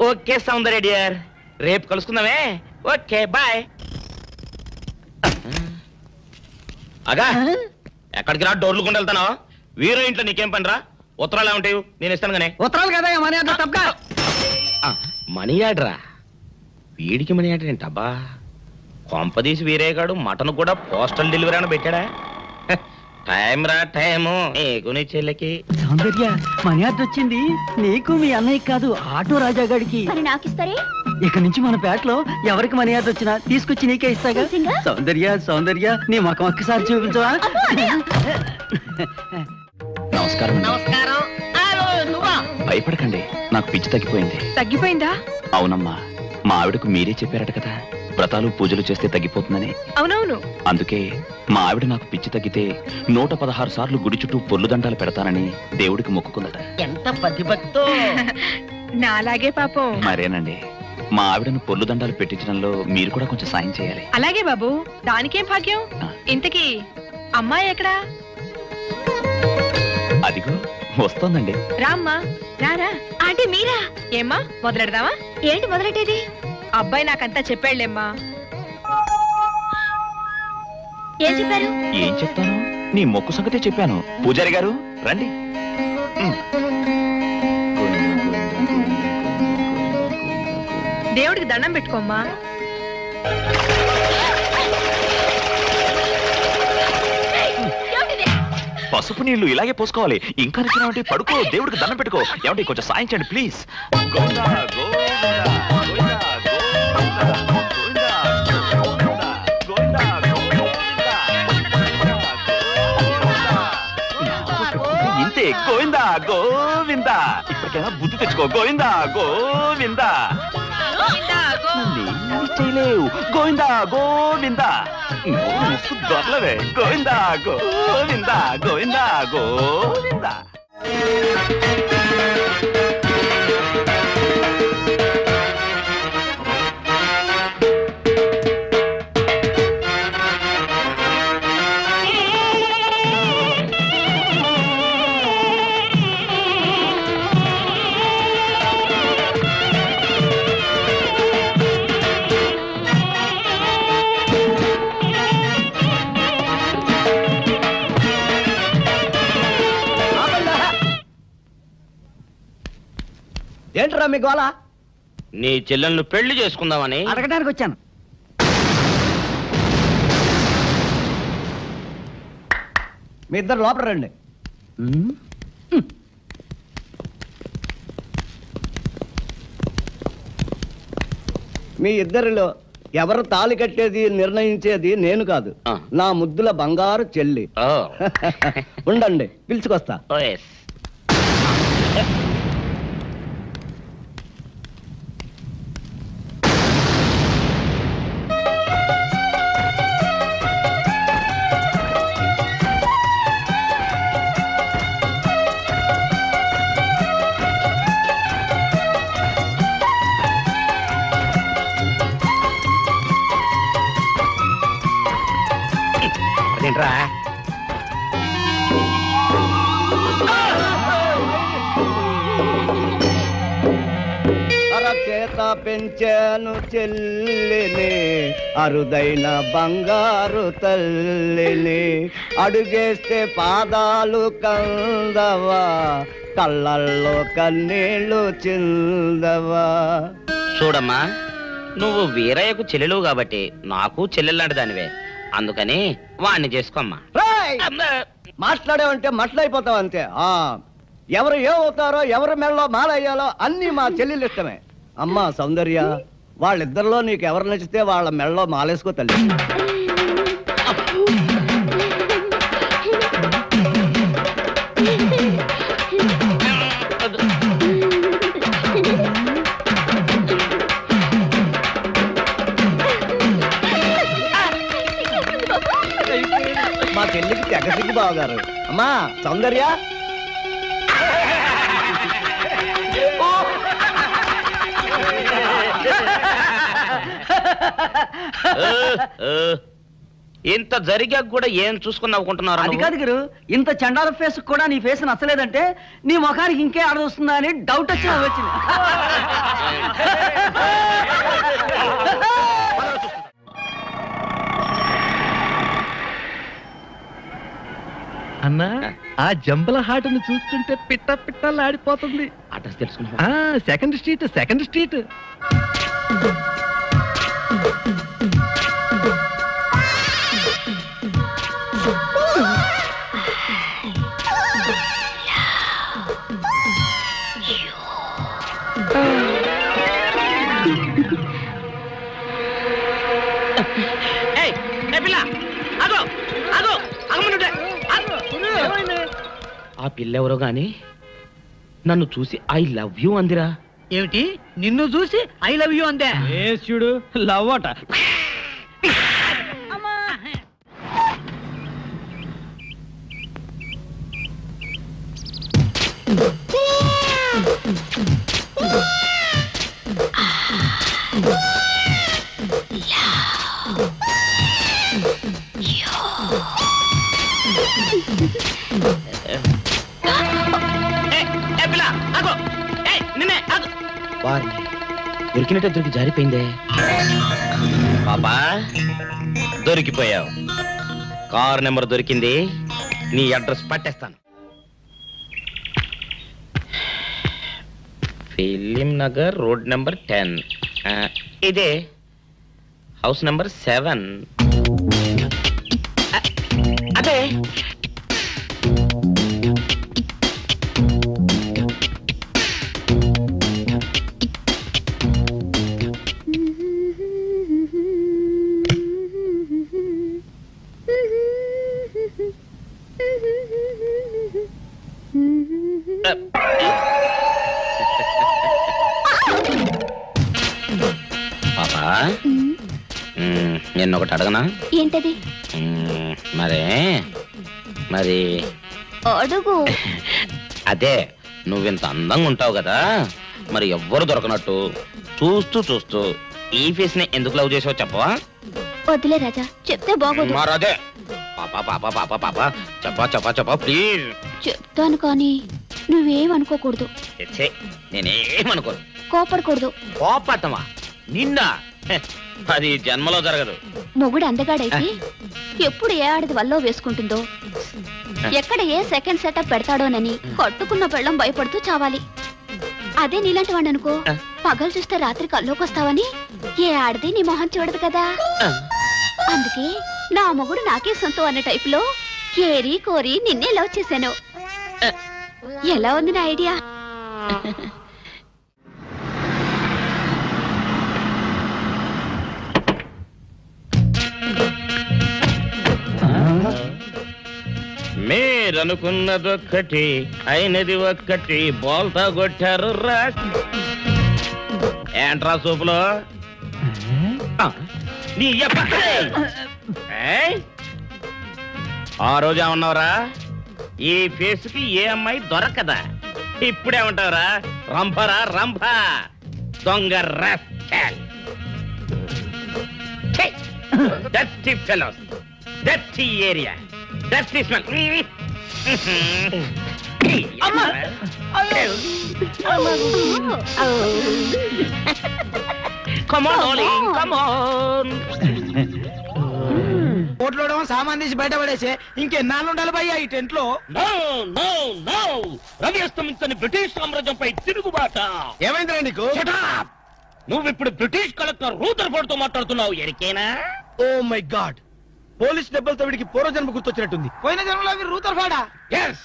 ఓకే సౌందర్య డియర్, రేపు కలుసుకుందామే. Okay bye. అగా ఎక్కడికి రా, డోర్లు కొండ వెళ్తానా? వీరో ఇంట్లో నీకేం పని రా? ఉత్తరాలు ఏమంటాయి? నేను ఇస్తాను కానీ. ఉత్తరాలు కదా మనీ ఆర్డర్ తప్ప. మనీ ఆర్డరా? వీడికి మనీ ఆర్డర్ ఏంటబ్బా? కొంపదీసి వీరేగాడు మటన్ కూడా పోస్టల్ డెలివరీ అని పెట్టాడా? టైం రా టైము నీకు నీ చెల్లెకి. సౌందర్య, మనీ ఆర్డర్ వచ్చింది. నీకు మీ అన్నయ్య కాదు, ఆటో రాజా గారికి. మరి నాకిస్తారే? ఇక నుంచి మన పేటలో ఎవరికి మనీ ఆర్డర్ వచ్చినా తీసుకొచ్చి నీకే ఇస్తాగా. సౌందర్య సౌందర్య, నీ ముఖం ఒక్కసారి చూపించవా? నమస్కారం. నమస్కారం. భయపడకండి, నాకు పిచ్చి తగ్గిపోయింది. తగ్గిపోయిందా? అవునమ్మా, మా ఆవిడకు మీరే చెప్పారట కదా, వ్రతాలు పూజలు చేస్తే తగ్గిపోతుందని. అవునవును. అందుకే మా ఆవిడ నాకు పిచ్చి తగ్గితే 116 సార్లు గుడి చుట్టూ పొర్లు దండాలు పెడతానని దేవుడికి మొక్కుకుందట. ఎంత పతిభక్తో. నాలాగే పాపం. మరేనండి, మా ఆవిడను పొర్లు దండాలు పెట్టించడంలో మీరు కూడా కొంచెం సాయం చేయాలి. అలాగే బాబు, దానికేం భాగ్యం. ఇంతకీ అమ్మాయి ఎక్కడా? అదిగో వస్తోందండి. రామ్మా, రారా. ఆంటీ మీరా? ఏమ్మా, మొదలెడదామా? ఏంటి మొదలెట్టేది? అబ్బాయి నాకంతా చెప్పాడులేమ్మా. ఏం చెప్పారు? ఏం చెప్తాను, నీ మొక్కు సంగతే చెప్పాను. పూజారి గారు రండి. దేవుడికి దండం పెట్టుకోమ్మా. పసుపు నీళ్లు ఇలాగే పోసుకోవాలి. ఇంకా నచ్చినావంటే పడుకో, దేవుడికి దండం పెట్టుకో. ఏమంటే కొంచెం సాయం చేయండి ప్లీజ్. ఇంతే, గోవిందా గోవిందా. ఇప్పటికైనా బుద్ధి తెచ్చుకో. గోవిందా గోవిందా. చేయలేవు. గోవిందా గోవిందా. దొరలవే. గోవిందా గోవిందా గోవిందా గోవిందా. ఏంట్రా మీ గోళ? నీ చెల్లెలను పెళ్లి చేసుకుందామని అడగడానికి వచ్చాను. మీ ఇద్దరు లోపల రండి. మీ ఇద్దరిలో ఎవరు తాళి కట్టేది నిర్ణయించేది నేను కాదు, నా ముద్దుల బంగారు చెల్లి. ఉండండి, పిలుచుకొస్తా. ఏంట్రా? అరచేత చేత పెంచాను చెల్లిని, అరుదైన బంగారు తల్లిని. అడుగేస్తే పాదాలు కందవా, కళ్ళల్లో కన్నీళ్ళు చిందవా. చూడమ్మా, నువ్వు వీరయ్యకు చెల్లెలు కాబట్టి నాకు చెల్లెల్లాంటి దానివే. అందుకని వాణ్ణి చేసుకోమ్మా. మాట్లాడావంటే మట్లయిపోతావు అంతే. ఎవరు ఏమవుతారో, ఎవరి మెళ్ళలో మాలయ్యాలో అన్ని మా చెల్లెలు ఇష్టమే. అమ్మా సౌందర్య, వాళ్ళిద్దరిలో నీకు ఎవరు నచ్చితే వాళ్ళ మెళ్ళలో మాలేసుకో తల్లి. మా చెల్లికి తెగసిగ్గు బావగారు. అమ్మా సౌందర్య, ఇంత జరిగా కూడా ఏం చూసుకుని నవ్వుకుంటున్నారు? అది కాదు గురు, ఇంత చండాల ఫేస్ కూడా నీ ఫేస్ నచ్చలేదంటే నీ ముఖానికి ఇంకే ఆడొస్తుందా అని డౌట్ వచ్చి వచ్చింది. అన్నా, ఆ జంబల హాటును చూస్తుంటే పిట్ట పిట్టలాడిపోతుంది. అడ్రస్ తెలుసుకున్నా? Second street, second street. ఆ పిల్లెవరో గాని నన్ను చూసి ఐ లవ్ యూ అందిరా. ఏమిటి, నిన్ను చూసి ఐ లవ్ యూ అందే? చూడు, లవ్ అట. దొరికినట్టే దొరికి జారిపోయిందే. పాపా, దొరికిపోయావు. కార్ నెంబర్ దొరికింది, నీ అడ్రస్ పట్టేస్తాను. Film Nagar, road number 10. ఇదే హౌస్ నెంబర్ 7. అదే పాపా, నేను ఒకటి అడగనా? ఏంటది? మరి అడుగు. అదే, నువ్వింత అందంగా ఉంటావు కదా, మరి ఎవ్వరు దొరకనట్టు చూస్తూ చూస్తూ ఈ ఫేస్ ని ఎందుకు లవ్ చేసావు చెప్పవా? వద్దులే రాజా, చెప్తే బాగోదు. మరదే పాపా పాపా పాపా పాపా చెప్పా చెప్పా చెప్పా ప్లీజ్. చెప్తాను కానీ నువ్వేమనుకోకూడదు. నేనేమనుకోను. కోపడకూడదు. కోపడతావా? నిన్న అది జన్మలో జరగదు. మొగుడు అందగాడైతే ఎప్పుడు ఏ ఆడది వల్లో వేసుకుంటుందో, ఎక్కడ ఏ సెకండ్ సెటప్ పెడతాడోనని కట్టుకున్న పెళ్ళం భయపడుతూ చావాలి. అదే నీలాంటి వాడు అనుకో, పగలు చూస్తే రాత్రి కల్లోకొస్తావని ఏ ఆడది నీ మొహం చూడదు కదా. అందుకే నా మొగుడు నాకే సొంతం అన్న టైపులో ఏరి కోరి నిన్నే లవ్ చేశాను. ఎలా ఉంది నా ఐడియా? మీరనుకున్నదొక్కటి అయినది ఒక్కటి, బోల్తా కొట్టారు రా. ఏంట్రా సూపులో నీ ఆ రోజు ఏమన్నావురా? ఈ ఫేస్ కి ఏ అమ్మాయి దొరకదా. ఇప్పుడేమంటావురా? రంభరా రంభ, దొంగ rascal. Dirty fellows, dirty area, dirty smell. ఓట్లో సామాన్ తీసి బయట పడేసే ఇంకెన్నాళ్ళు ఉండాలి భయ్యా ఈ టెంట్ లో. రవి అస్తమించని బ్రిటిష్ సామ్రాజ్యంపై తిరుగుబాట. ఏమైందిరా నీకు? నువ్వు ఇప్పుడు బ్రిటిష్ కలెక్టర్ రూదర్ఫోర్డ్ తో మాట్లాడుతున్నావు. ఎరికేనా? ఓ మై గాడ్, పోలీస్ దెబ్బలతో వీడికి పూర్వజన్మ గుర్తొచ్చినట్టుంది. పోయిన జన్మలో రూదర్ఫోర్డా? ఎస్.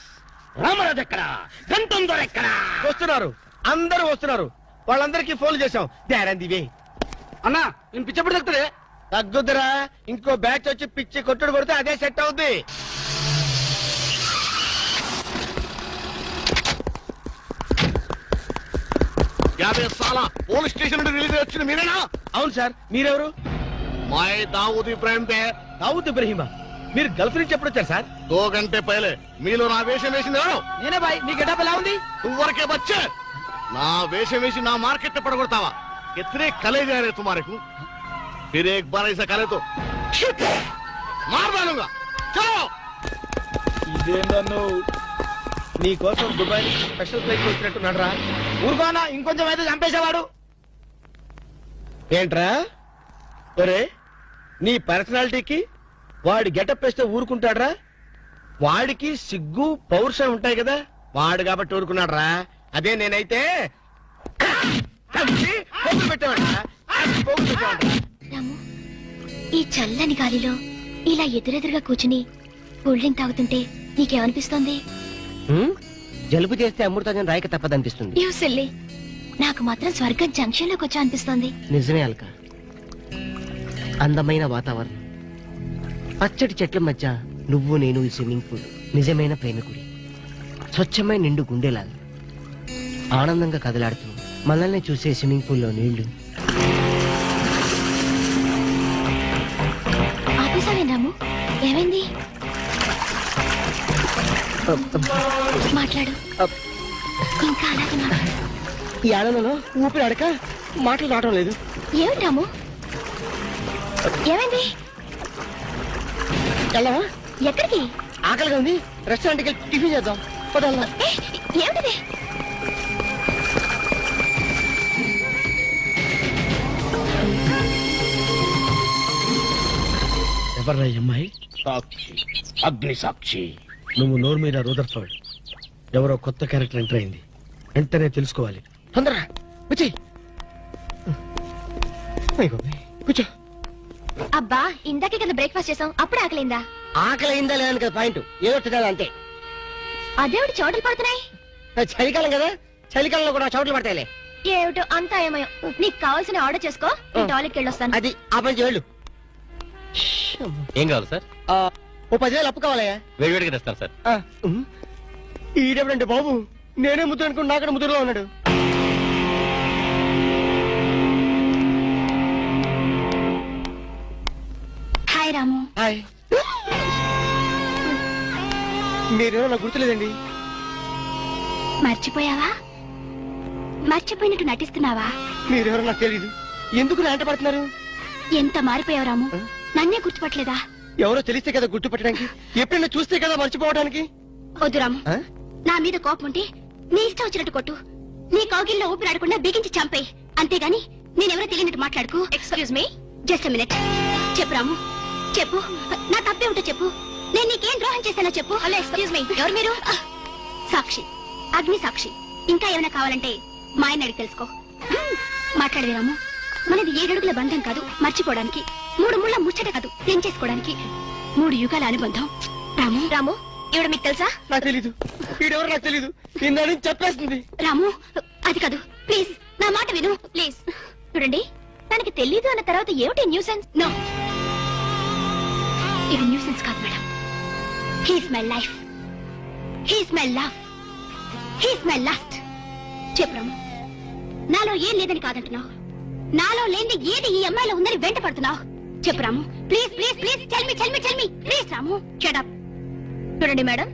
రామరాజు ఎక్కడా? గంటం దొర ఎక్కడా? వస్తున్నారు, అందరూ వస్తున్నారు. వాళ్ళందరికీ ఫోన్ చేశాం. దివే అన్నా, నేను పిచ్చప్పుడు తగ్గుతుంది. తగ్గుద్దురా, ఇంకో బ్యాచ్ వచ్చి పిచ్చి కొట్టుడు కొడితే అదే సెట్ అవుద్ది. పోలీస్ స్టేషన్ నుండి రిలీజ్ వచ్చిన మీరేనా? అవును సార్, మీరెవరు? మై దావూద్ ఇబ్రాహిం దే. దావూద్ ఇబ్రహీమా? మీరు గల్ఫ్ నుంచి ఎప్పుడు వచ్చారు సార్? 2 గంటే పైలే. మీలో నా వేషం వేసింది ఎవరు? నేనే బాయ్. నీ గెటప్ ఎలా ఉంది? నువ్వరకే బచ్చే. నా వేషం వేసి నా మార్కెట్ పడగొడతావా? ఎత్రే కలే जा रहे तुम्हारे को? फिर एक बार ऐसा करे तो मार डालूंगा. चलो. ఇదేందన్ను నీ కోసం దుబాయ్ స్పెషల్ ఫ్లైట్ వచ్చినట్టున్నాడు రా. ఊరుకోనా, ఇంకొంచెం అయితే చంపేసేవాడు. ఏంట్రా ఒరే, నీ పర్సనాలిటీకి వాడి గెటప్ వేస్తే ఊరుకుంటాడ్రా? వాడికి సిగ్గు పౌరుషం ఉంటాయి కదా, వాడు కాబట్టి ఊరుకున్నాడు రా. అదే నేనైతే రాము, ఈ చల్లని గాలిలో ఇలా ఎదురెదురుగా కూర్చుని కూల్ డ్రింక్ తాగుతుంటే నీకేమనిపిస్తోంది? జలుబు చేస్తే అమృతాజన్ రాయక తప్పదనిపిస్తుంది. యూ సిల్లీ, నాకు మాత్రం స్వర్గం జంక్షన్ లోకి వచ్చా అనిపిస్తోంది. నిజమే అల్క, అందమైన వాతావరణం, పచ్చటి చెట్ల మధ్య నువ్వు నేను, ఈ స్విమ్మింగ్ పూల్ నిజమైన ప్రేమికుడి, స్వచ్ఛమైన నిండు గుండెలాగా ఆనందంగా కదలాడుతూ మనల్ని చూసే స్విమ్మింగ్ పూల్లో నీళ్లు. ఆపేసావేనాము? ఏమైంది? మాట్లాడు, ఇంకా అలాగే మాట్లాడు. ఈ ఆనందంలో ఊపిరి అడక మాటలు రావడం లేదు. ఏమిటి రాము, ఏమైంది? వెళ్ళవా? ఎక్కడికి? ఆకలిగా ఉంది, రెస్టారెంట్కి వెళ్ళి టిఫిన్ చేద్దాం. పదల్లా. ఏమిటిది? ఎవర్రా ఈ అమ్మాయి? సాక్షి, అగ్ని సాక్షి. నువ్వు నోరు మీద రూదర్ఫోర్డ్, ఎవరో కొత్త క్యారెక్టర్ ఎంటర్ అయింది. వెంటనే తెలుసుకోవాలి. తొందరగా వచ్చి కూర్చో. అబ్బా, ఇందాకే కదా బ్రేక్ఫాస్ట్ చేసాం, అప్పుడే ఆకలిందా? ఆకలి అయిందా లేదని కదా పాయింట్, ఏదో తినాలి అంతే. అదేవిడు చోటలు పడుతున్నాయి. చలికాలం కదా, చలికాలంలో కూడా చోట్లు పడతాయిలే. ఏమిటో అంతా ఏమయో. నీకు కావాల్సిన ఆర్డర్ చేసుకో, టాయిలెట్కి వెళ్ళొస్తాను. అది ఆ పని వెళ్ళు. ఏం కావాలి సార్? ఓ 10,000 అప్పు కావాలయ్యా. వేడివేడిగా తెస్తాను సార్. ఈడెవడంటే బాబు, నేనే ముద్దు అనుకుని నాకడ ముద్దులో ఉన్నాడు. హాయ్ రాము. హాయ్. మీరేమో నాకు గుర్తులేదండి. మర్చిపోయావా? మర్చిపోయినట్టు నటిస్తున్నావా? మీరెవరో నాకు తెలీదు. ఎందుకు నాంట పడుతున్నారు? ఎంత మారిపోయావు రాము, నన్నే గుర్తుపట్టలేదా? ఎవరో తెలిస్తే కదా గుర్తుపట్టడానికి, ఎప్పుడైనా చూస్తే కదా మర్చిపోవడానికి. వద్దు రాము, నా మీద కోపం ఉంటే నీ ఇష్టం వచ్చినట్టు కొట్టు, నీ కౌగిల్లో ఊపిరాడకుండా బిగించి చంపేయి. అంతేగాని నేనెవరో తెలియనట్టు మాట్లాడుకు. Excuse me, just a minute. చెప్పు రాము, చెప్పు. నా తప్పే ఉంటో చెప్పు. నేను నీకేం ద్రోహం చేశానో చెప్పు. హలో, ఎక్స్క్యూజ్ మీ, ఎవరు మీరు? సాక్షి, అగ్ని సాక్షి. ఇంకా ఏమైనా కావాలంటే మా ఆయన అడిగి తెలుసుకో. మాట్లాడేది రాము, మనది 7 అడుగుల బంధం కాదు మర్చిపోవడానికి, 3 ముళ్ళ ముచ్చట కాదు తెంచేసుకోవడానికి, 3 యుగాల అనుబంధం. రాము, రాము, ఇవిడ మీకు తెలుసా? నాకు తెలీదు. వీడెవరో నాకు తెలీదు. నిన్న నుంచి చెప్పేస్తుంది. రాము, అది కాదు, ప్లీజ్ నా మాట విను, ప్లీజ్. చూడండి, తనకి తెలీదు అన్న తర్వాత ఏమిటి న్యూసెన్స్? నో, ఇది న్యూసెన్స్ కాదు madam. He's my life, he's my love, he's my last. చెప్పు రాము, నాలో ఏం లేదని కాదంటున్నావు, నాలో లేని ఏది ఈ అమ్మాయిలో ఉందని వెంట పడుతున్నావు. చెప్పు Ramu, please please please, tell me tell me tell me please. Ramu, shut up. చూడండి మేడం,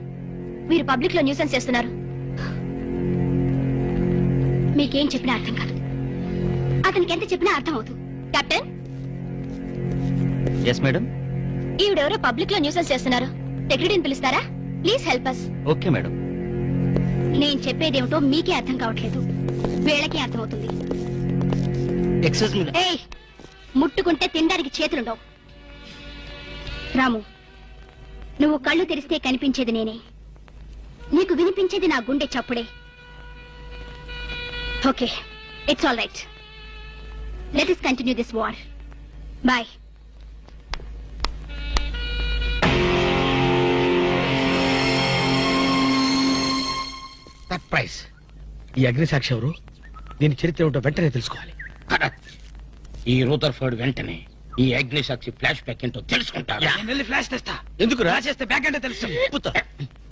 మీరు పబ్లిక్ లో న్యూసెన్స్ చేస్తున్నారు. మీకేం చెప్పినా అర్థం కాదు, అతనికి ఎంత చెప్పినా అర్థం అవుతుంది. కెప్టెన్. Yes madam. ఈవిడెవరో పబ్లిక్ లో న్యూసెన్స్ చేస్తున్నారు, సెక్రటరీని పిలుస్తారా? Please help us. Okay madam. నేను చెప్పేదేమిటో మీకే అర్థం కావట్లేదు, వీళ్ళకి అర్థమవుతుంది. ఏయ్, ముట్టుకుంటే తినడానికి చేతులుండవు. రాము, నువ్వు కళ్ళు తెరిస్తే కనిపించేది నేనే, నీకు వినిపించేది నా గుండె చప్పుడే. Okay, it's all right. Let us continue this war. Bye. Surprise. ఈ అగ్నిసాక్షి ఎవరు? దీని చరిత్ర ఏమిటో వెంటనే తెలుసుకోవాలి. ఈ రూదర్ఫర్డ్ వెంటనే ఈ అగ్నిసాక్షి ఫ్లాష్ బ్యాక్ ఏంటో తెలుసుకుంటాడు. ఫ్లాష్ తెస్తా. ఎందుకు రాసేస్తే బ్యాక్ అంటే తెలుసు.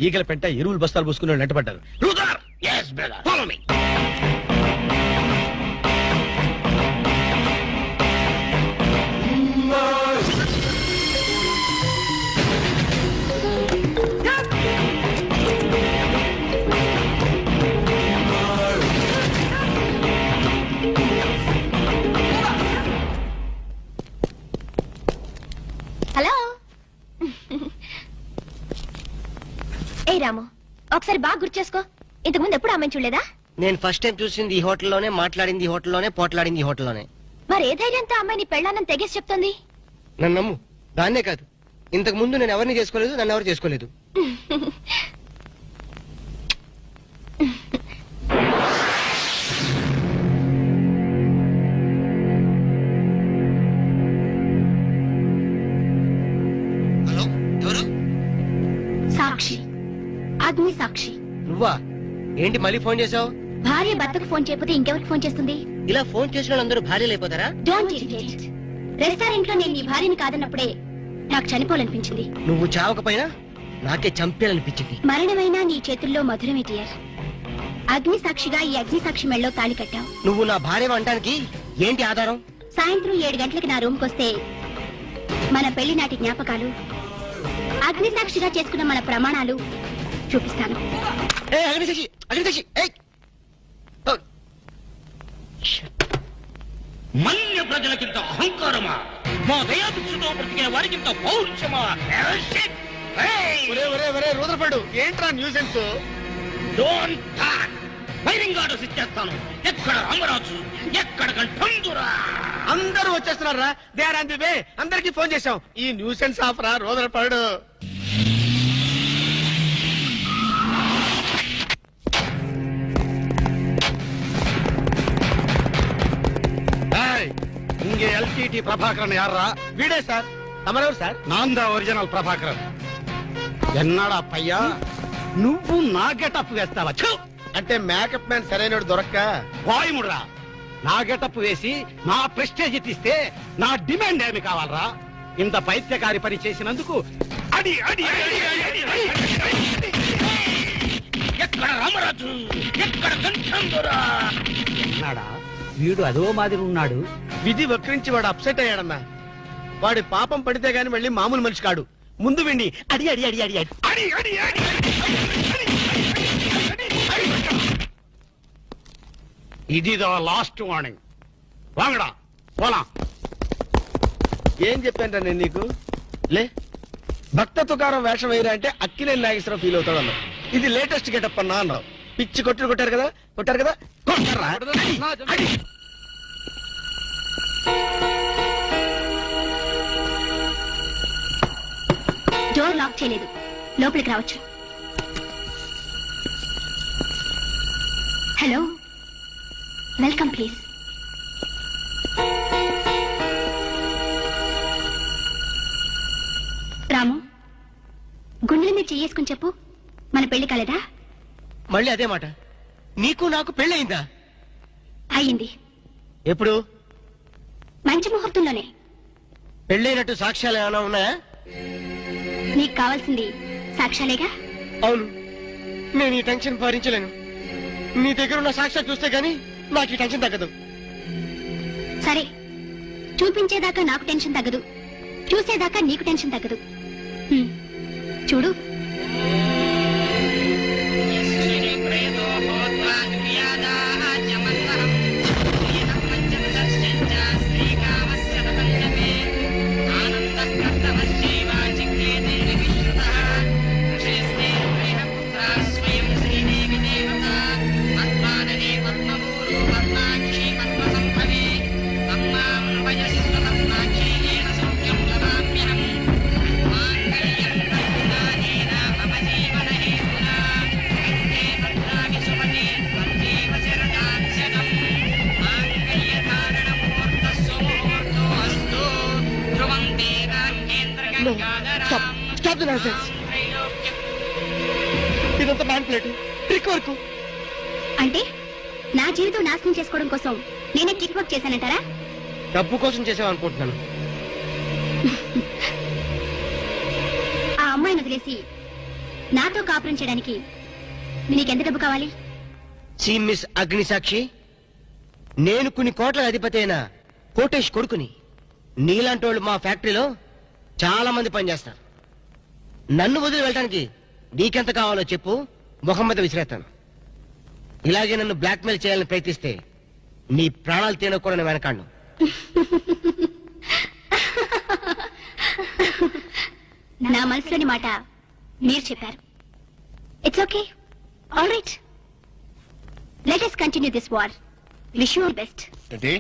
ఈగల పెంట ఎరువులు బస్తాలు పూసుకుని వెంటపడ్డారు. రూదర్, yes brother, follow me. Hello. ఏ రాము, ఒకసారి బాగా గుర్తు చేసుకో, ఇంతకుముందు ఎప్పుడు అమ్మాయిని చూడలేదా? నేను ఫస్ట్ టైం చూసింది ఈ హోటల్లోనే, మాట్లాడింది ఈ హోటల్లోనే, పోట్లాడింది ఈ హోటల్లోనే. మరి ఏ ధైర్యంతో అమ్మాయిని పెళ్ళానని తెగేసి చెప్తుంది? నన్ను నమ్ము. దాన్నే కాదు, ఇంతకు ముందు నేను ఎవరిని చేసుకోలేదు, నన్ను ఎవరు చేసుకోలేదు. సాక్షి, అగ్ని సాక్షి. నువ్వా? ఏంటి మళ్ళీ ఫోన్ చేసావు? భార్య భర్తకు ఫోన్ చేయకపోతే ఇంకెవరికి ఫోన్ చేస్తుంది? ఇలా ఫోన్ చేసిన వాళ్ళందరూ భార్యలు అయిపోతారా? Don't irritate. రెస్టారెంట్ లో నేను నీ భార్యని కాదన్నప్పుడే నాకు చనిపోవాలనిపించింది. నువ్వు చావకపోయినా నాకే చంపేయాలనిపించింది. మరణమైనా నీ చేతుల్లో మధురమే డియర్. అగ్ని సాక్షిగా ఈ అగ్ని సాక్షి మెళ్ళలో తాళి కట్టావు. నువ్వు నా భార్య అనడానికి ఏంటి ఆధారం? సాయంత్రం 7 గంటలకి నా రూమ్ కొస్తే మన పెళ్లి నాటి జ్ఞాపకాలు, అగ్ని సాక్షిగా చేసుకున్న మన ప్రమాణాలు చూపిస్తాను. మన్య ప్రజలకింత అహంకారమా? మా దయాభిక్షతో బ్రతికే వారికింత పౌరుషమా? రూదర్ఫర్డ్, ఏంట్రా nuisance? Don't talk. Firing orders ఇచ్చేస్తాను. ఎక్కడ రామరాజు, ఎక్కడ గంటందురా? అందరూ వచ్చేస్తున్నారా? They are on the way. అందరికి ఫోన్ చేశాం. ఈ న్యూసెన్స్ ఆఫ్ రా రూదర్ఫర్డ్. இங்கே எல்டிடி பிரபாகரன் யாரா? வீடே சார். తమరెవరు సార్? నాందా ఒరిజినల్ ప్రభాకరన్. ఎన్నాడా పయ్యా, నువ్వు నా గెటప్ వేస్తావా? అంటే మేకప్ మ్యాన్ సరైనడు దొరక్క వాయుముడ్రా. నా గెటప్ వేసి నా ప్రెస్టేజ్ తీస్తే నా డిమాండ్ ఏమి కావాలరా? ఇంత పైత్యకారి పని చేసినందుకు అడి అడి ఎక్కడ రామరాజు, ఎక్కడ గంటందురా? ఎన్నాడా వీడు అదో మాదిరి ఉన్నాడు. విధి వక్రించి వాడు అప్సెట్ అయ్యాడన్నా. వాడి పాపం పడితే గాని మళ్ళీ మామూలు మనిషి కాడు. ముందు విండి అడి అడి అడి అడి అడి అడి అడి ఇది లాస్ట్ వార్నింగ్. వాంగడా పోలా. ఏం చెప్పాను నేను నీకు? లే, భక్త తుకారం వేషం వేయరా అంటే అక్కినే నాగేశ్వరం ఫీల్ అవుతాడు అన్నావు. ఇది లేటెస్ట్ గెటప్ అన్నా అన్నావు. పిచ్చి కొట్టారు కదా కొట్టారా? డోర్ లాక్ చేయలేదు, లోపలికి రావచ్చు. Hello, welcome please. రాము, గుండెల మీద చెయ్యేసుకుని చెప్పు, మన పెళ్లి కాలేదా? మళ్ళీ అదే మాట. నీకు నాకు పెళ్ళయిందా? అయ్యింది. ఎప్పుడు? మంచి ముహూర్తంలోనే. పెళ్ళైనట్టు సాక్ష్యాలు ఏమైనా ఉన్నాయా? నీకు కావాల్సింది సాక్ష్యాలేగా? అవును. నేను ఈ టెన్షన్ భరించలేను. నీ దగ్గర ఉన్న సాక్ష్యాలు చూస్తే గానీ నాకు ఈ టెన్షన్ తగ్గదు. సరే, చూపించేదాకా నాకు టెన్షన్ తగ్గదు, చూసేదాకా నీకు టెన్షన్ తగ్గదు. చూడు. ఇదంతా మ్యాన్ ప్లేట్ ట్రిక్ వర్క్. అంటే నా జీవితం నాశనం చేసుకోవడం కోసం నేనే ట్రిక్ వర్క్ చేశానంటారా? డబ్బు కోసం చేసావనుకుంటున్నాను. ఆ అమ్మాయిని వదిలేసి నాతో కాపురం చేయడానికి నీకెంత డబ్బు కావాలి? మిస్ అగ్నిసాక్షి, నేను కొన్ని కోట్ల అధిపతి అయిన కోటేష్ కొడుకుని. నీలాంటి వాళ్ళు మా ఫ్యాక్టరీలో చాలా మంది పనిచేస్తారు. నన్ను వదిలి వెళ్ళడానికి నీకెంత కావాలో చెప్పు, ముఖం మీద విసిరేస్తాను. ఇలాగే నన్ను బ్లాక్మెయిల్ చేయాలని ప్రయత్నిస్తే నీ ప్రాణాలు తీయడం కూడా నేను వెనకాడను. నా మనసులోని మాట మీరు చెప్పారు. It's okay, all right, let us continue this war. Wish you all best. ఏంటి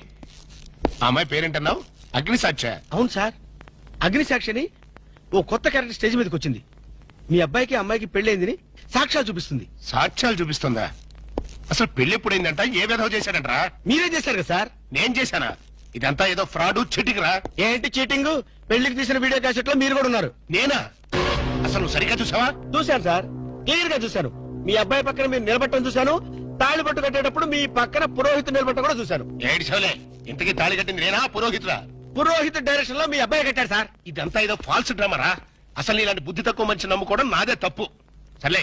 ఆ అమ్మాయి పేరేంటన్నావు? అగ్నిసాక్షి? అవును సార్, అగ్నిసాక్షిని ఓ కొత్త క్యారెక్టర్ స్టేజ్ మీదకి వచ్చింది. మీ అబ్బాయికి అమ్మాయికి పెళ్ళైందని సాక్ష్యాలు చూపిస్తుంది. సాక్ష్యాలు చూపిస్తుందా? అసలు పెళ్లి ఎప్పుడైందంట? ఏ విధవ చేశాడంటరా? మీరే చేశారు కదా సార్? నేను చేశానా? ఇదంతా ఏదో ఫ్రాడ్ చీటింగ్ రా. ఏంటి చీటింగ్? పెళ్లికి తీసిన వీడియో క్యాసెట్ లో మీరు కూడా ఉన్నారు. నేనా? అసలు నువ్వు సరిగ్గా చూసావా? చూశాను సార్, క్లియర్ గా చూశాను. మీ అబ్బాయి పక్కన మీరు నిలబట్టడం చూశాను. తాళి పట్టు కట్టేటప్పుడు మీ పక్కన పురోహితుడు నిలబట్టడం కూడా చూశాను. ఏడు చోలే, ఇంతకీ తాళి కట్టింది నేనా పురోహితుడా? పురోహిత డైరెక్షన్ లో మీ అబ్బాయి కట్టాడు సార్. ఇదంతా ఏదో ఫాల్స్ డ్రామారా. అసలు ఇలాంటి బుద్ధి తక్కువ మనిషి నమ్ముకోవడం నాదే తప్పు. సర్లే,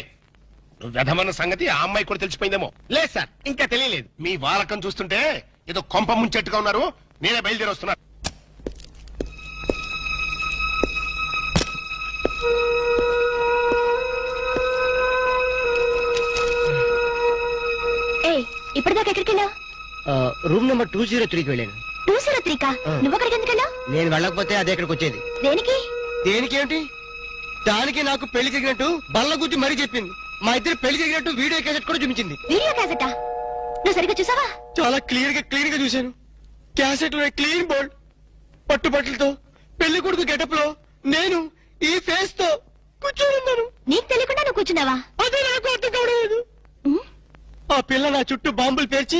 నువ్వు వ్యధమన్న సంగతి ఆ అమ్మాయి కూడా తెలిసిపోయిందేమో. లేదు సార్, ఇంకా తెలియలేదు. మీ వాలకం చూస్తుంటే ఏదో కొంప ముంచెట్టుగా ఉన్నారు. నేనే బయలుదేరి వస్తున్నా. ఇప్పటిదాకా ఎక్కడికి వెళ్ళావు? రూమ్ నెంబర్ 203కి వెళ్ళాను. 203కా? నువ్వు అక్కడికి ఎందుకు వెళ్ళావు? నేను వెళ్ళకపోతే అదే ఇక్కడికి వచ్చేది. దేనికి? దేనికేమిటి? దానికి నాకు పెళ్లి జరిగినట్టు బల్ల గురించి మరీ చెప్పింది. మా ఇద్దరు పెళ్లి జరిగినట్టు వీడియో క్యాసెట్ కూడా చూపించింది. వీడియో క్యాసెటా? నువ్వు సరిగ్గా చూసావా? చాలా క్లియర్ గా చూశాను. క్యాసెట్ లో క్లీన్ బోల్డ్, పట్టుబట్టలతో, పెళ్లి కొడుకు గెటప్ లో నేను ఈ ఫేస్ తో కూర్చోనున్నాను. నీకు తెలియకుండా నువ్వు కూర్చున్నావా? అదే నాకు అర్థం కావడం. ఆ పిల్ల నా చుట్టూ బాంబులు పేర్చి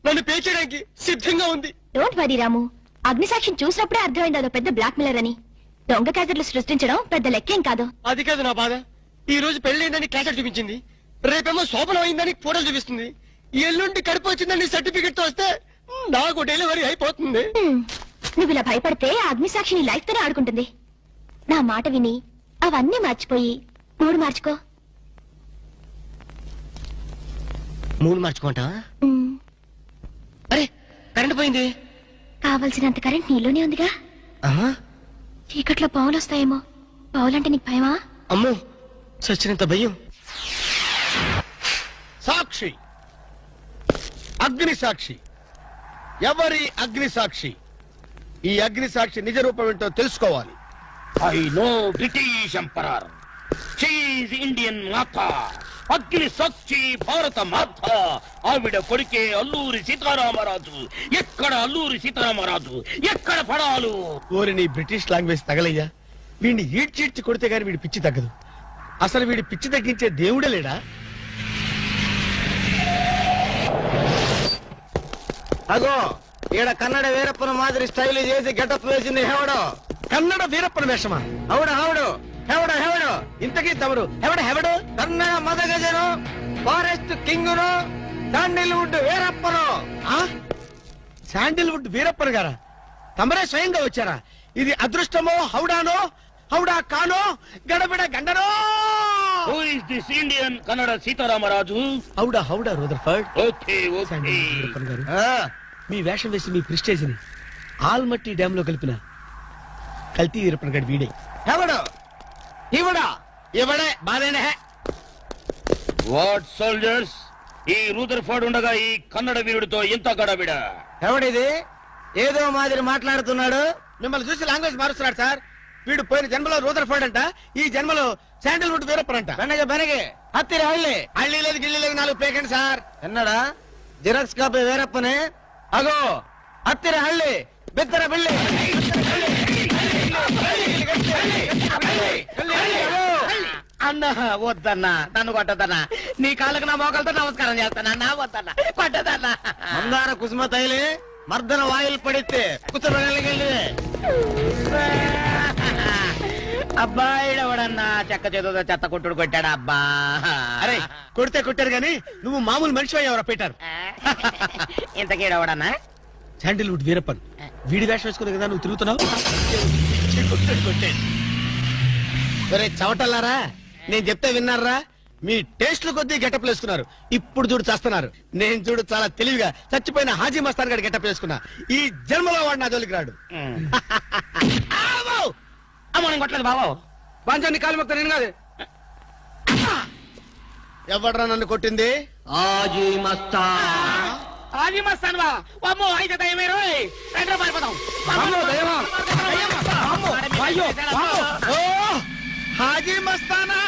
నన్ను పేర్చడానికి సిద్ధంగా ఉంది. డోంట్ వరీ రాము, అగ్నిసాక్షిని చూసినప్పుడే అర్థమైంది అదో పెద్ద బ్లాక్ మెయిలర్ అని. దొంగ క్యాసెట్లు సృష్టించడం పెద్ద లెక్కేం కాదు. అది కాదు నా బాధ. ఈ రోజు పెళ్లైందని క్యాసెట్ చూపించింది, రేపేమో శోభనం అయిందని ఫోటోలు చూపిస్తుంది, ఎల్లుండి కడుపు వచ్చిందని సర్టిఫికెట్ తో వస్తే నాకు డెలివరీ అయిపోతుంది. నువ్వు ఇలా భయపడితే అగ్నిసాక్షిని లైఫ్ తోనే ఆడుకుంటుంది. నా మాట విని అవన్నీ మర్చిపోయి మూడు మార్చుకో. మూడు మార్చుకుంటా? అరే కరెంట్ పోయింది. కావలసినంత కరెంట్ నీలోనే ఉందిగా. చీకట్లో పావులు వస్తాయేమో. పావులంటే నీకు భయమా? అమ్మో, సచ్చినంత భయం. సాక్షి, అగ్ని సాక్షి. ఎవరి అగ్ని సాక్షి? ఈ అగ్ని సాక్షి నిజ రూపం ఏంటో తెలుసుకోవాలి. I know British emperor, she is Indian మాత, అగ్ని సాక్షి భారత మాత. ఆవిడ కొడుకే అల్లూరి సీతారామరాజు. ఎక్కడ అల్లూరి సీతారామరాజు, ఎక్కడ పడాలు? ఓరి నీ బ్రిటిష్ లాంగ్వేజ్ తగలయ్యా. వీడిని ఈడ్చిడ్చి కొడితే గాని వీడి పిచ్చి తగ్గదు. అసలు వీడి పిచ్చి తగ్గించే దేవుడే లేడా? అగో ఈడ కన్నడ వీరప్పన మాదిరి స్టైల్ చేసి గెటప్ వేసింది హెవడో. కన్నడ వీరప్పన వేషమా? అవుడు హెవడు హెవడు హెవడు. ఇంతకీ తమరు హెవడు? కన్నడ మదగజను, ఫారెస్ట్ కింగును, శాండిల్వుడ్ వీరప్పను. శాండిల్వుడ్ వీరప్పన్ గారా? తమరే స్వయంగా వచ్చారా? ఇది అదృష్టమో హౌడానో, హౌడా కానో, గడబిడ గండనో? Who is this Indian Kannada Sitaramaraju? హౌడా Rutherford. Okay okay. Veerappan garu, మీ వేషం వేసి మీ ప్రిస్టేజ్ ని ఆల్మట్టి డ్యామ్ లో కలిపిన కల్తీ వీరప్పన్ గారి వీడే. హెవడు ఇవడా ఇవడే బాధేనే. వాట్ సోల్జర్స్, ఈ రూదర్ఫర్డ్ ఉండగా ఈ కన్నడ వీరుడితో ఎంత గడబిడ? ఎవడిది ఏదో మాదిరి మాట్లాడుతున్నాడు? మిమ్మల్ని చూసి లాంగ్వేజ్ మారుస్తున్నాడు సార్. వీడు పోయిన జన్మలో రూదర్ఫర్డ్ అంట, ఈ జన్మలో శాండిల్వుడ్ వీరప్పన్ అంట. బెనగే హత్తిరి హళ్ళి లేదు గిల్లి లేదు, 4 పేకండి సార్. ఎన్నడా జిరాక్స్ కాపీ వీరప్పనే. అగో హత్తిరి హళ్ళి బిత్తర బిల్లి. అన్నా వద్దన్నా, నన్ను కొట్టదన్నా. నీ కాళ్ళకు నా మోకాలతో నమస్కారం చేస్తానన్నా. వద్దన్నా, కొట్టదన్నా. మందార కుసుమ తైలి మర్దన వాయిల్ పడితే కుతురగలిగే అబ్బాయిడు ఎవడన్నా చెక్క చేతుతో చెత్త కొట్టుడు కొట్టాడా అబ్బా? అరే కొడితే కొట్టారు గాని నువ్వు మామూలు మనిషి ఎవరో పెట్టారు. ఇంతకీడవడన్నా శాండిల్వుడ్ వీరప్పన్ వీడి వేషం వేసుకునే కదా నువ్వు తిరుగుతున్నావు. ఒరే చవటల్లారా, నేను చెప్తే విన్నారా? మీ టేస్ట్లు కొద్దీ గెటప్ వేసుకున్నారు. ఇప్పుడు చూడు చేస్తున్నారు. నేను చూడు చాలా తెలివిగా చచ్చిపోయిన హాజీ మస్తాన్ గారు గెటప్ వేసుకున్నా. ఈ జన్మలో వాడు నా జోలికి రాడు. కొట్టలేదు బాబు. బాంచాన్ని కాలు మొక్క నేను కాదు. ఎవడ్రా నన్ను కొట్టింది? హాజీ మస్తాన్. హాజీ మస్తాన్ బా అమ్మో అయితే దయమే రోయ్. రండి పారిపోదాం. హాజీ మస్తానా,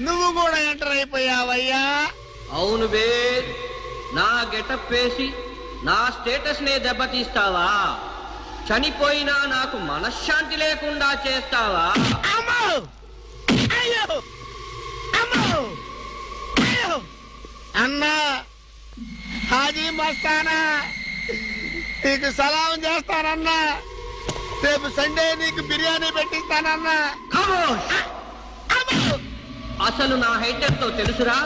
నువ్వు కూడా ఎంటర్ అయిపోయావయ్యా? అవును బే, నా గెటప్ వేసి నా స్టేటస్ నే దెబ్బతీస్తావా? చనిపోయినా నాకు మనశ్శాంతి లేకుండా చేస్తావా? అన్నా హాజీ మస్తానా, నీకు సలాం చేస్తానన్నా. రేపు సండే నీకు బిర్యానీ పెట్టిస్తానన్నా. అసలు నా హైట్ ఎంతో తెలుసురా?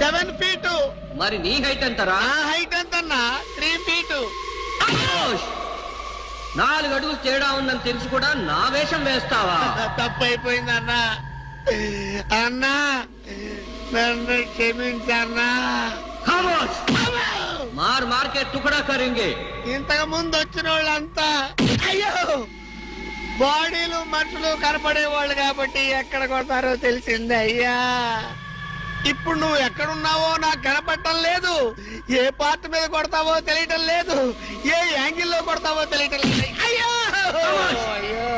7 feet. మరి నీ హైట్ ఎంతరా? నా హైట్ ఎంతన్నా? 3 feet. 4 అడుగులు తేడా ఉందని తెలిసి కూడా నా వేషం వేస్తావా? తప్పైపోయిందన్నా. అన్నా నన్ను క్షమించన్నా. మార్ మార్కెట్ టుకడా కరింగే. ఇంతకు ముందు వచ్చిన వాళ్ళంతా అయ్యో బాడీలు మనుషులు కనపడే వాళ్ళు కాబట్టి ఎక్కడ కొడతారో తెలిసింది అయ్యా. ఇప్పుడు నువ్వు ఎక్కడున్నావో నాకు కనపడటం లేదు. ఏ పార్ట్ మీద కొడతావో తెలియటం లేదు. ఏ యాంగిల్లో కొడతావో తెలియటం లేదు. అయ్యో అయ్యో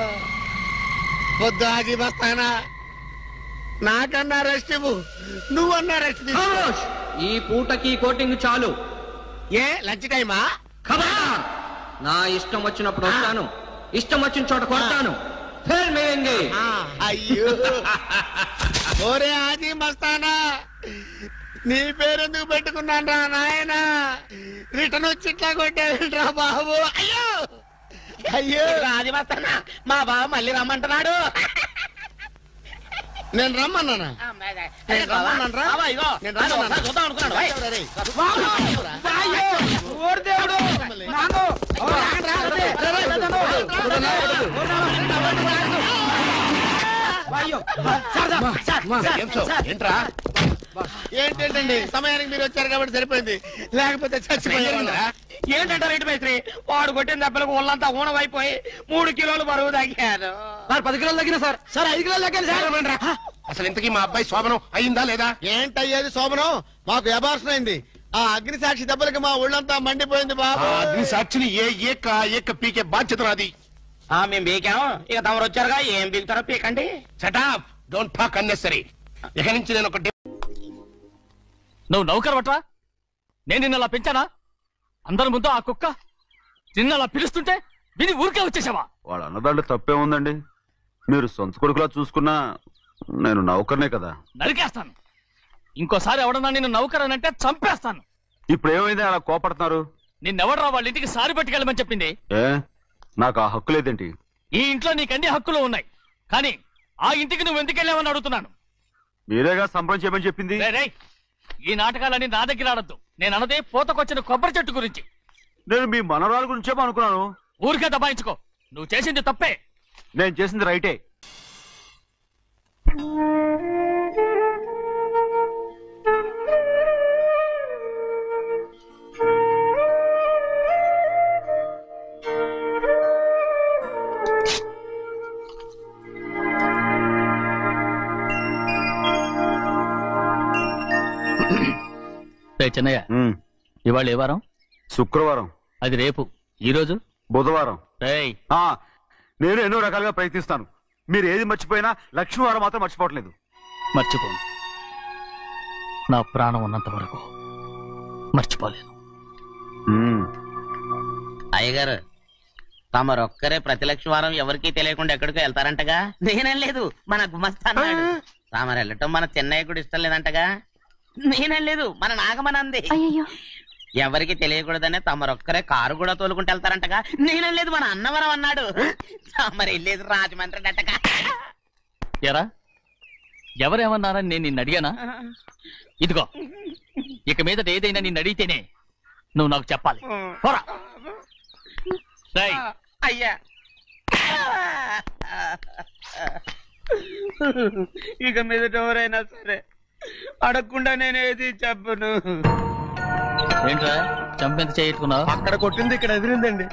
వద్దు హాజీ మస్తానా, నాకన్నా రెస్ట్ ఇవ్వు. నువ్వన్నా రెస్ట్ తీసుకో. ఈ పూటకి కోటింగ్ చాలు. ఏ లంచ్ టైమా? నా ఇష్టం వచ్చినప్పుడు వస్తాను, ఇష్టం వచ్చిన చోట కొడతాను. అయ్యో ఓరే హాజీ మస్తానా, నీ పేరెందుకు పెట్టుకున్నాను రా నాయనా? రిటర్న్ వచ్చి ఇట్లా కొట్టేరా బాబు. అయ్యో అయ్యో హాజీ మస్తానా, మా బాబు మళ్ళీ రమ్మంటున్నాడు. నేను రమ్మన్నానా? నేను రమ్మన్నాను రా. నేను రమ్మన్నా చూద్దాం అనుకున్నాడు. ఏంటండి సమయానికి మీరు వచ్చారు కాబట్టి సరిపోయింది, లేకపోతే చచ్చిపోయారా? ఏంటంటే రేటు మేస్త్రి, వాడు కొట్టిన దెబ్బలకు ఒళ్ళంతా ఊనమైపోయి 3 కిలోలు బరువు తగ్గాను. 10 కిలోలు తగ్గిన సార్. సార్ 5 కిలోలు తగ్గాను సార్. అసలు ఇంతకీ మా అబ్బాయి శోభనం అయిందా లేదా? ఏంటయ్యేది శోభనం? మాకు అబార్షన్ అయింది. ఆ అగ్ని సాక్షి దెబ్బలకి మా ఒళ్ళంతా మండిపోయింది బాబు. అగ్ని సాక్షిని ఏక పీకే బాధ్యత నాది. మేము బీకాము, ఇక తమరు వచ్చారుగా, ఏం బీగుతారో పీకండి. Shut up, don't talk unnecessary. ఇక నుంచి నేను ఒకటి. నువ్వు నౌకర్ పట్రా? నేను నిన్నలా పెంచానా? అందరి ముందు ఆ కుక్క నిన్నలా పిలుస్తుంటే విని ఊరికే వచ్చేసావా? వాడు అన్నదాంట్లో తప్పే ఉందండి. మీరు సొంత కొడుకులా చూసుకున్నా నేను నౌకర్నే కదా. నరికేస్తాను. ఇంకోసారి ఎవడన్నా నిన్ను నౌకర్ అని అంటే చంపేస్తాను. ఇప్పుడు ఏమైంది అలా కోపడుతున్నారు? నిన్నెవడరా వాళ్ళ ఇంటికి సారి పట్టుకెళ్ళమని చెప్పింది? ఏ నాకు ఆ హక్కు లేదేంటి? ఈ ఇంట్లో నీకన్ని హక్కులు ఉన్నాయి, కానీ ఆ ఇంటికి నువ్వు ఎందుకు వెళ్ళావని అడుగుతున్నాను. మీరేగా సంబరం చేయమని చెప్పింది. ఈ నాటకాలన్నీ నా దగ్గర ఆడద్దు. నేను అన్నదే పూతకొచ్చిన కొబ్బరి చెట్టు గురించి. నేను మీ మనవరాల గురించేమో అనుకున్నాను. ఊరికే దబాయించుకో. నువ్వు చేసింది తప్పే. నేను చేసింది రైటే. చిన్నయ్య, ఇవాళ ఏ వారం? శుక్రవారం. అది రేపు. ఈ రోజు బుధవారం. నేను ఎన్నో రకాలుగా ప్రయత్నిస్తాను. మీరు ఏది మర్చిపోయినా లక్ష్మీవారం మాత్రం మర్చిపోవట్లేదు. మర్చిపోను. నా ప్రాణం ఉన్నంత వరకు మర్చిపోలేను. అయ్యగారు, తమరొక్కరే ప్రతి లక్ష్మీవారం ఎవరికీ తెలియకుండా ఎక్కడికో వెళ్తారంటగా? నేనేం లేదు, మన గుమస్తాను. తామరు వెళ్ళటం మన చెన్నయ్య కూడా ఇష్టం లేదంటగా? నేనేం లేదు, మన నాగమనంది. అయ్యో ఎవరికి తెలియకూడదనే తమరొక్కరే కారు కూడా తోలుకుంటూ వెళ్తారంటగా. నేనేం లేదు, మన అన్నవరం అన్నాడు. తమరు వెళ్ళేది రాజమండ్రి అంటగా. ఎరా ఎవరేమన్నారని నేను నిన్ను అడిగానా? ఇదిగో ఇక మీదట ఏదైనా నిన్ను అడిగితేనే నువ్వు నాకు చెప్పాలి. పోరా. అయ్యా ఇక మీదట ఎవరైనా సరే అడగకుండా నేనేది చెప్పను. ఏంట్రా చంపెంత చేయట్టుకున్నావు? అక్కడ కొట్టింది ఇక్కడ ఎదిరిందండి.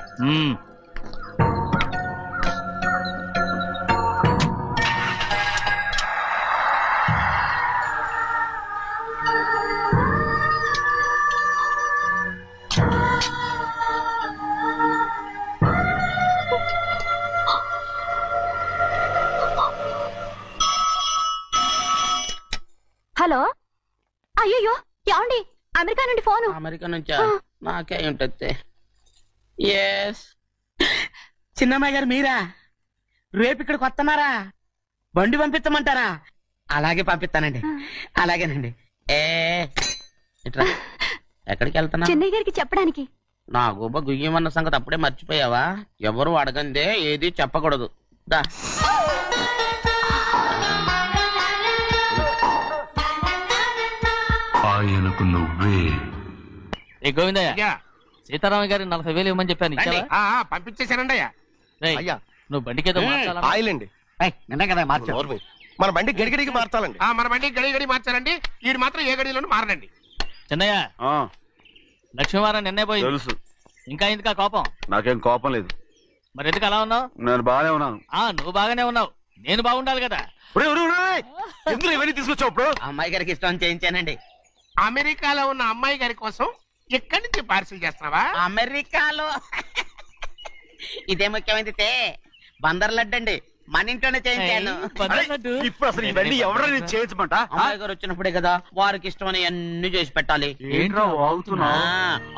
హలో, అయ్యో ఏమండి? అమెరికా నుండి ఫోను. అమెరికా నుంచా? నాకే ఉంటుంది. ఎస్, చిన్నమ్మాయి గారు మీరా? రేపు ఇక్కడికి వస్తున్నారా? బండి పంపించమంటారా? అలాగే పంపిస్తానండి. అలాగేనండి. ఇట్రా. ఎక్కడికి వెళ్తున్నా? చెన్నై గారికి చెప్పడానికి. నా గుబ్బ గుయ్యమన్న సంగతి అప్పుడే మర్చిపోయావా? ఎవరు అడగందే ఏది చెప్పకూడదు. దా. ఆయనకు నువ్వే. ఏ గోవిందయ్య, సీతారామ గారి 40,000 ఇవ్వమని చెప్పాను. పంపించేశానండి అయ్యా. అయ్యా నువ్వు బండికేదో మార్చాలా? ఆయిల్ అండి. మన బండి గడిగడికి మార్చాలండి. మన బండి గడిగడి మార్చాలండి. వీడు మాత్రం ఏ గడిలోనూ మారనండి. చిన్నయ్య, లక్ష్మీవారం నిన్నే పోయి తెలుసు. ఇంకా ఎందుకా కోపం? నాకేం కోపం లేదు. మరి ఎందుకు అలా ఉన్నావు? నేను బాగానే ఉన్నాను. నువ్వు బాగానే ఉన్నావు, నేను బాగుండాలి కదా. ఎందుకు ఇవన్నీ తీసుకొచ్చావు? అమ్మాయి గారికి ఇష్టం చేయించానండి. అమెరికాలో ఉన్న అమ్మాయి గారి కోసం ఎక్కడి నుంచి పార్సిల్ చేస్తున్నావా? అమెరికాలో ఇదే ముఖ్యమైనది. బందర్ లడ్డు అండి, మన ఇంట్లోనే చేయించాను. ఇప్పుడు అసలు ఇవన్నీ ఎవరైనా చేయించమంట? అమ్మాయి గారు వచ్చినప్పుడే కదా వారికి ఇష్టమని అన్ని చేసి పెట్టాలి.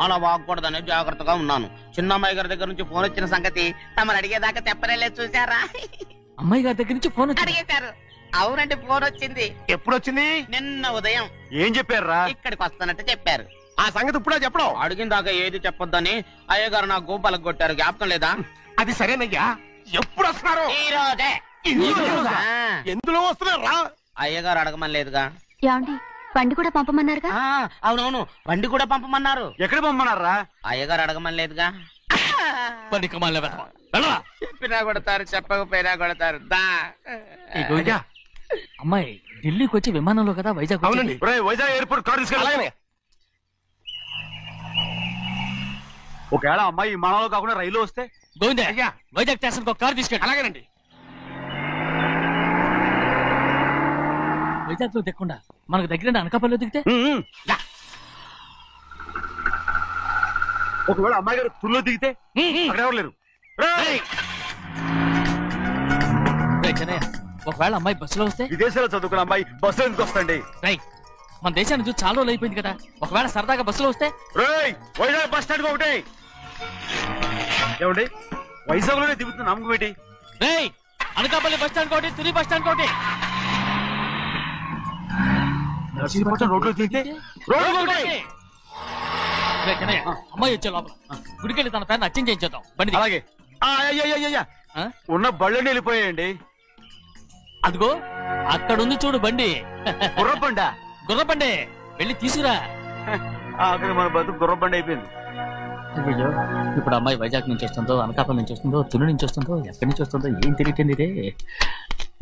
అలా వాగకూడదని జాగ్రత్తగా ఉన్నాను. చిన్న అమ్మాయి గారి దగ్గర నుంచి ఫోన్ వచ్చిన సంగతి తమరు అడిగేదాకా చెప్పలేదు. చూసారా? అమ్మాయి గారి దగ్గర నుంచి ఫోన్ అడిగేశారు. అవునండి, ఫోన్ వచ్చింది. ఎప్పుడు వచ్చింది? నిన్న ఉదయం. ఏం చెప్పారా? ఇక్కడికి వస్తానంటే చెప్పారు. ఆ సంగతి ఇప్పుడే చెప్పడం. అడిగిందాకా ఏది చెప్పొద్దని అయ్యగారు నా గోపాలకు కొట్టారు. జ్ఞాపకం లేదా? అది సరేనయ్యా. ఎప్పుడు వస్తున్నారు? ఈ రోజే. ఎందులో వస్తున్నారా? అయ్యగారు అడగమని లేదుగా. ఏమండి, బండి కూడా పంపమన్నారుగా? అవునవును, బండి కూడా పంపమన్నారు. ఎక్కడ పంపమన్నారా? అయ్యగారు అడగమని లేదుగా. చెప్పినా కొడతారు, చెప్పకపోయినా కొడతారు. అమ్మాయి ఢిల్లీకి వచ్చి విమానంలో కదా వైజాగ్. అవునండి, వైజాగ్ ఎయిర్పోర్ట్ కార్ తీసుకెళ్ళి. ఒకవేళ అమ్మాయి విమానంలో కాకుండా రైలు వస్తే? గోవిందే, వైజాగ్ స్టేషన్ ఒక కార్ తీసుకెళ్ళి. అలాగేనండి. వైజాగ్ లో దిక్కుండా మనకు దగ్గర అనకాపల్లిలో దిగితే? ఒకవేళ అమ్మాయి గారు తుల్లో దిగితే? అక్కడ ఎవరు లేరు. ఒకవేళ అమ్మాయి బస్సులో వస్తే? విదేశాల్లో చదువుకున్న అమ్మాయి బస్సులో ఎందుకు వస్తండి? మన దేశాన్ని చూసి చాలా రోజులు అయిపోయింది కదా. ఒకవేళ సరదాగా బస్సులో వస్తే? వైజాగ్ బస్ స్టాండ్ ఒకటి. ఏమండి, వైజాగ్ లోనే దిగుతున్న నమ్మకం ఏంటి? అనకాపల్లి బస్ స్టాండ్ కోటి, తుని బస్ స్టాండ్ కోటి. నర్సీపట్నం రోడ్లో దిగితే అమ్మాయి వచ్చే లోపల గుడికెళ్ళి తన పేరుని అచ్చం చేయించేద్దాం. బండి అలాగే. ఉన్న బళ్ళని వెళ్ళిపోయాయండి. అదిగో అక్కడుంది చూడు బండి. గుర్రబండా? గుర్రబండి, వెళ్ళి తీసుకురా. అక్కడ మన బతుకు గుర్రబండి అయిపోయింది. అయ్యో, ఇప్పుడు అమ్మాయి వైజాగ్ నుంచి వస్తుందో, అనకాపల్లి నుంచి వస్తుందో, తుని నుంచి వస్తుందో, ఎక్కడి నుంచి వస్తుందో ఏం తెలియటండి రే.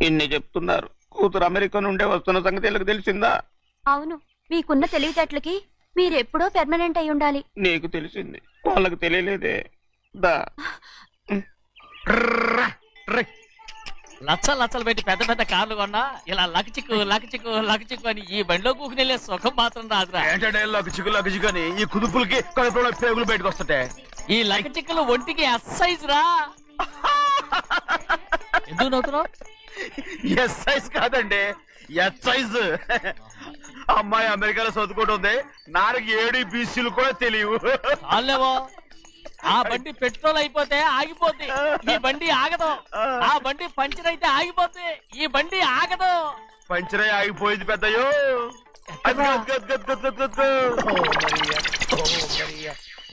ఇన్ని చెప్తున్నారు, కూతురు అమెరికా నుండే వస్తున్న సంగతి వీళ్ళకి తెలిసిందా? అవును, మీకున్న తెలివితేటలకి మీరెప్పుడో పెర్మనెంట్ అయి ఉండాలి. నీకు తెలిసింది, వాళ్ళకి తెలియలేదే. దా లచ్చలు పెట్టి పెద్ద పెద్ద కార్లు కొన్నా ఇలా లకచిక్కు లకచిక్కు లకచిక్కు అని ఈ బండిలో కూకుని వెళ్ళే సుఖం మాత్రం రాదురా. ఏంటంటే లకచిక్కు అని ఈ కుదుపులకి కడుపులో పేగులు బయటకు వస్తుంటాయి. ఈ లకచిక్కులు ఒంటికి ఎక్సైజ్ రా. ఎందుకు నవ్వుతున్నావు? ఎక్సైజ్ కాదండి, ఎక్సైజ్. అమ్మాయి అమెరికాలో చదువుకుంటుంది, నాకు 7 BCలు కూడా తెలియవు. ఆ బండి పెట్రోల్ అయిపోతే ఆగిపోద్ది, ఈ బండి ఆగదు. ఆ బండి పంచర్ అయితే ఆగిపోద్ది, ఈ బండి ఆగదు. పంచర్ ఆగిపోయింది పెద్దయ్యో.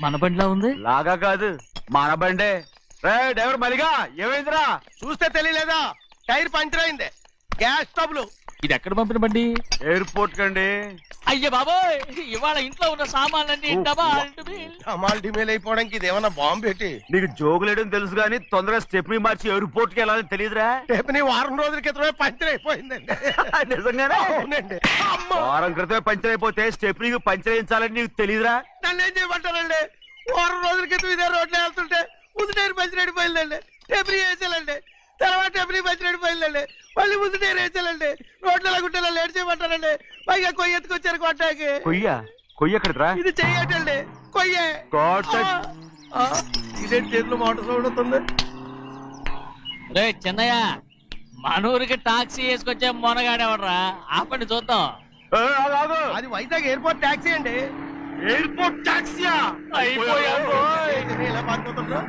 మన బండిలా ఉంది. లాగా కాదు మన బండే. డ్రైవర్ మరిగా ఏమైందిరా? చూస్తే తెలియలేదా? టైర్ పంచర్ అయింది. Gas trouble. ఇది ఎక్కడ పంపిన బండి? ఎయిర్పోర్ట్ కండి. అయ్యే బాబోయ్, ఇవాళ ఇంట్లో ఉన్న సామాన్లన్నీ డమాల్ డిమేల్ అయిపోవడానికి ఇది ఏమన్నా బాంబు పెట్టి? నీకు జోగులేయడం తెలుసు కానీ తొందరగా స్టెప్ని మార్చి ఎయిర్పోర్ట్ కి వెళ్ళాలని తెలియదురా? స్టెప్ని వారం రోజుల క్రితమే పంచర్ అయిపోయిందండి. నిజంగానే? అవునండి. వారం క్రితమే పంచర్ అయిపోతే స్టెప్ని పంచర్ వేయించాలని నీకు తెలియదురా? నన్ను ఏం చేయమంటారండి? వారం రోజుల క్రితం ఇదే రోడ్లో వెళ్తుంటే ముందు టైర్ పంచర్ అయిపోయిందండి. స్టెప్ని వేసాలండి. తర్వాత స్టెప్ని పంచర్ అయిపోయిందండి. మళ్ళీ ముందు టైర్ వేసాలండి. రోడ్లు ఎలాగుంటే లేట్ చేయమంటారండి. పైగా కొయ్య ఎత్తుకొచ్చారు కొట్టాకి. కొయ్య ఎక్కడరా? ఇది చెయ్యటండి. కొయ్యే. ఇదే చేతులు మోటార్ సౌండ్ అవుతుంది. రే చిన్నయ్య, మనూరికి టాక్సీ వేసుకొచ్చే మొనగాడేవడరా? ఆపండి చూద్దాం. అది వైజాగ్ ఎయిర్పోర్ట్ టాక్సీ అండి. ఎయిర్పోర్ట్ టాక్సీయా? ఇలా పారిపోతుండ్రా?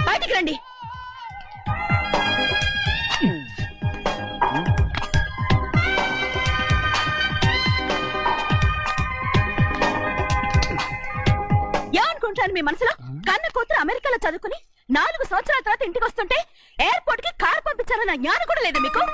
బయటికి రండి. ఏమనుకుంటాను మీ మనసులో? కన్న కూతురు అమెరికాలో చదువుకుని 4 సంవత్సరాల తర్వాత ఇంటికి వస్తుంటే ఎయిర్పోర్ట్ కి కారు పంపించాలన్న జ్ఞానం కూడా లేదా మీకు?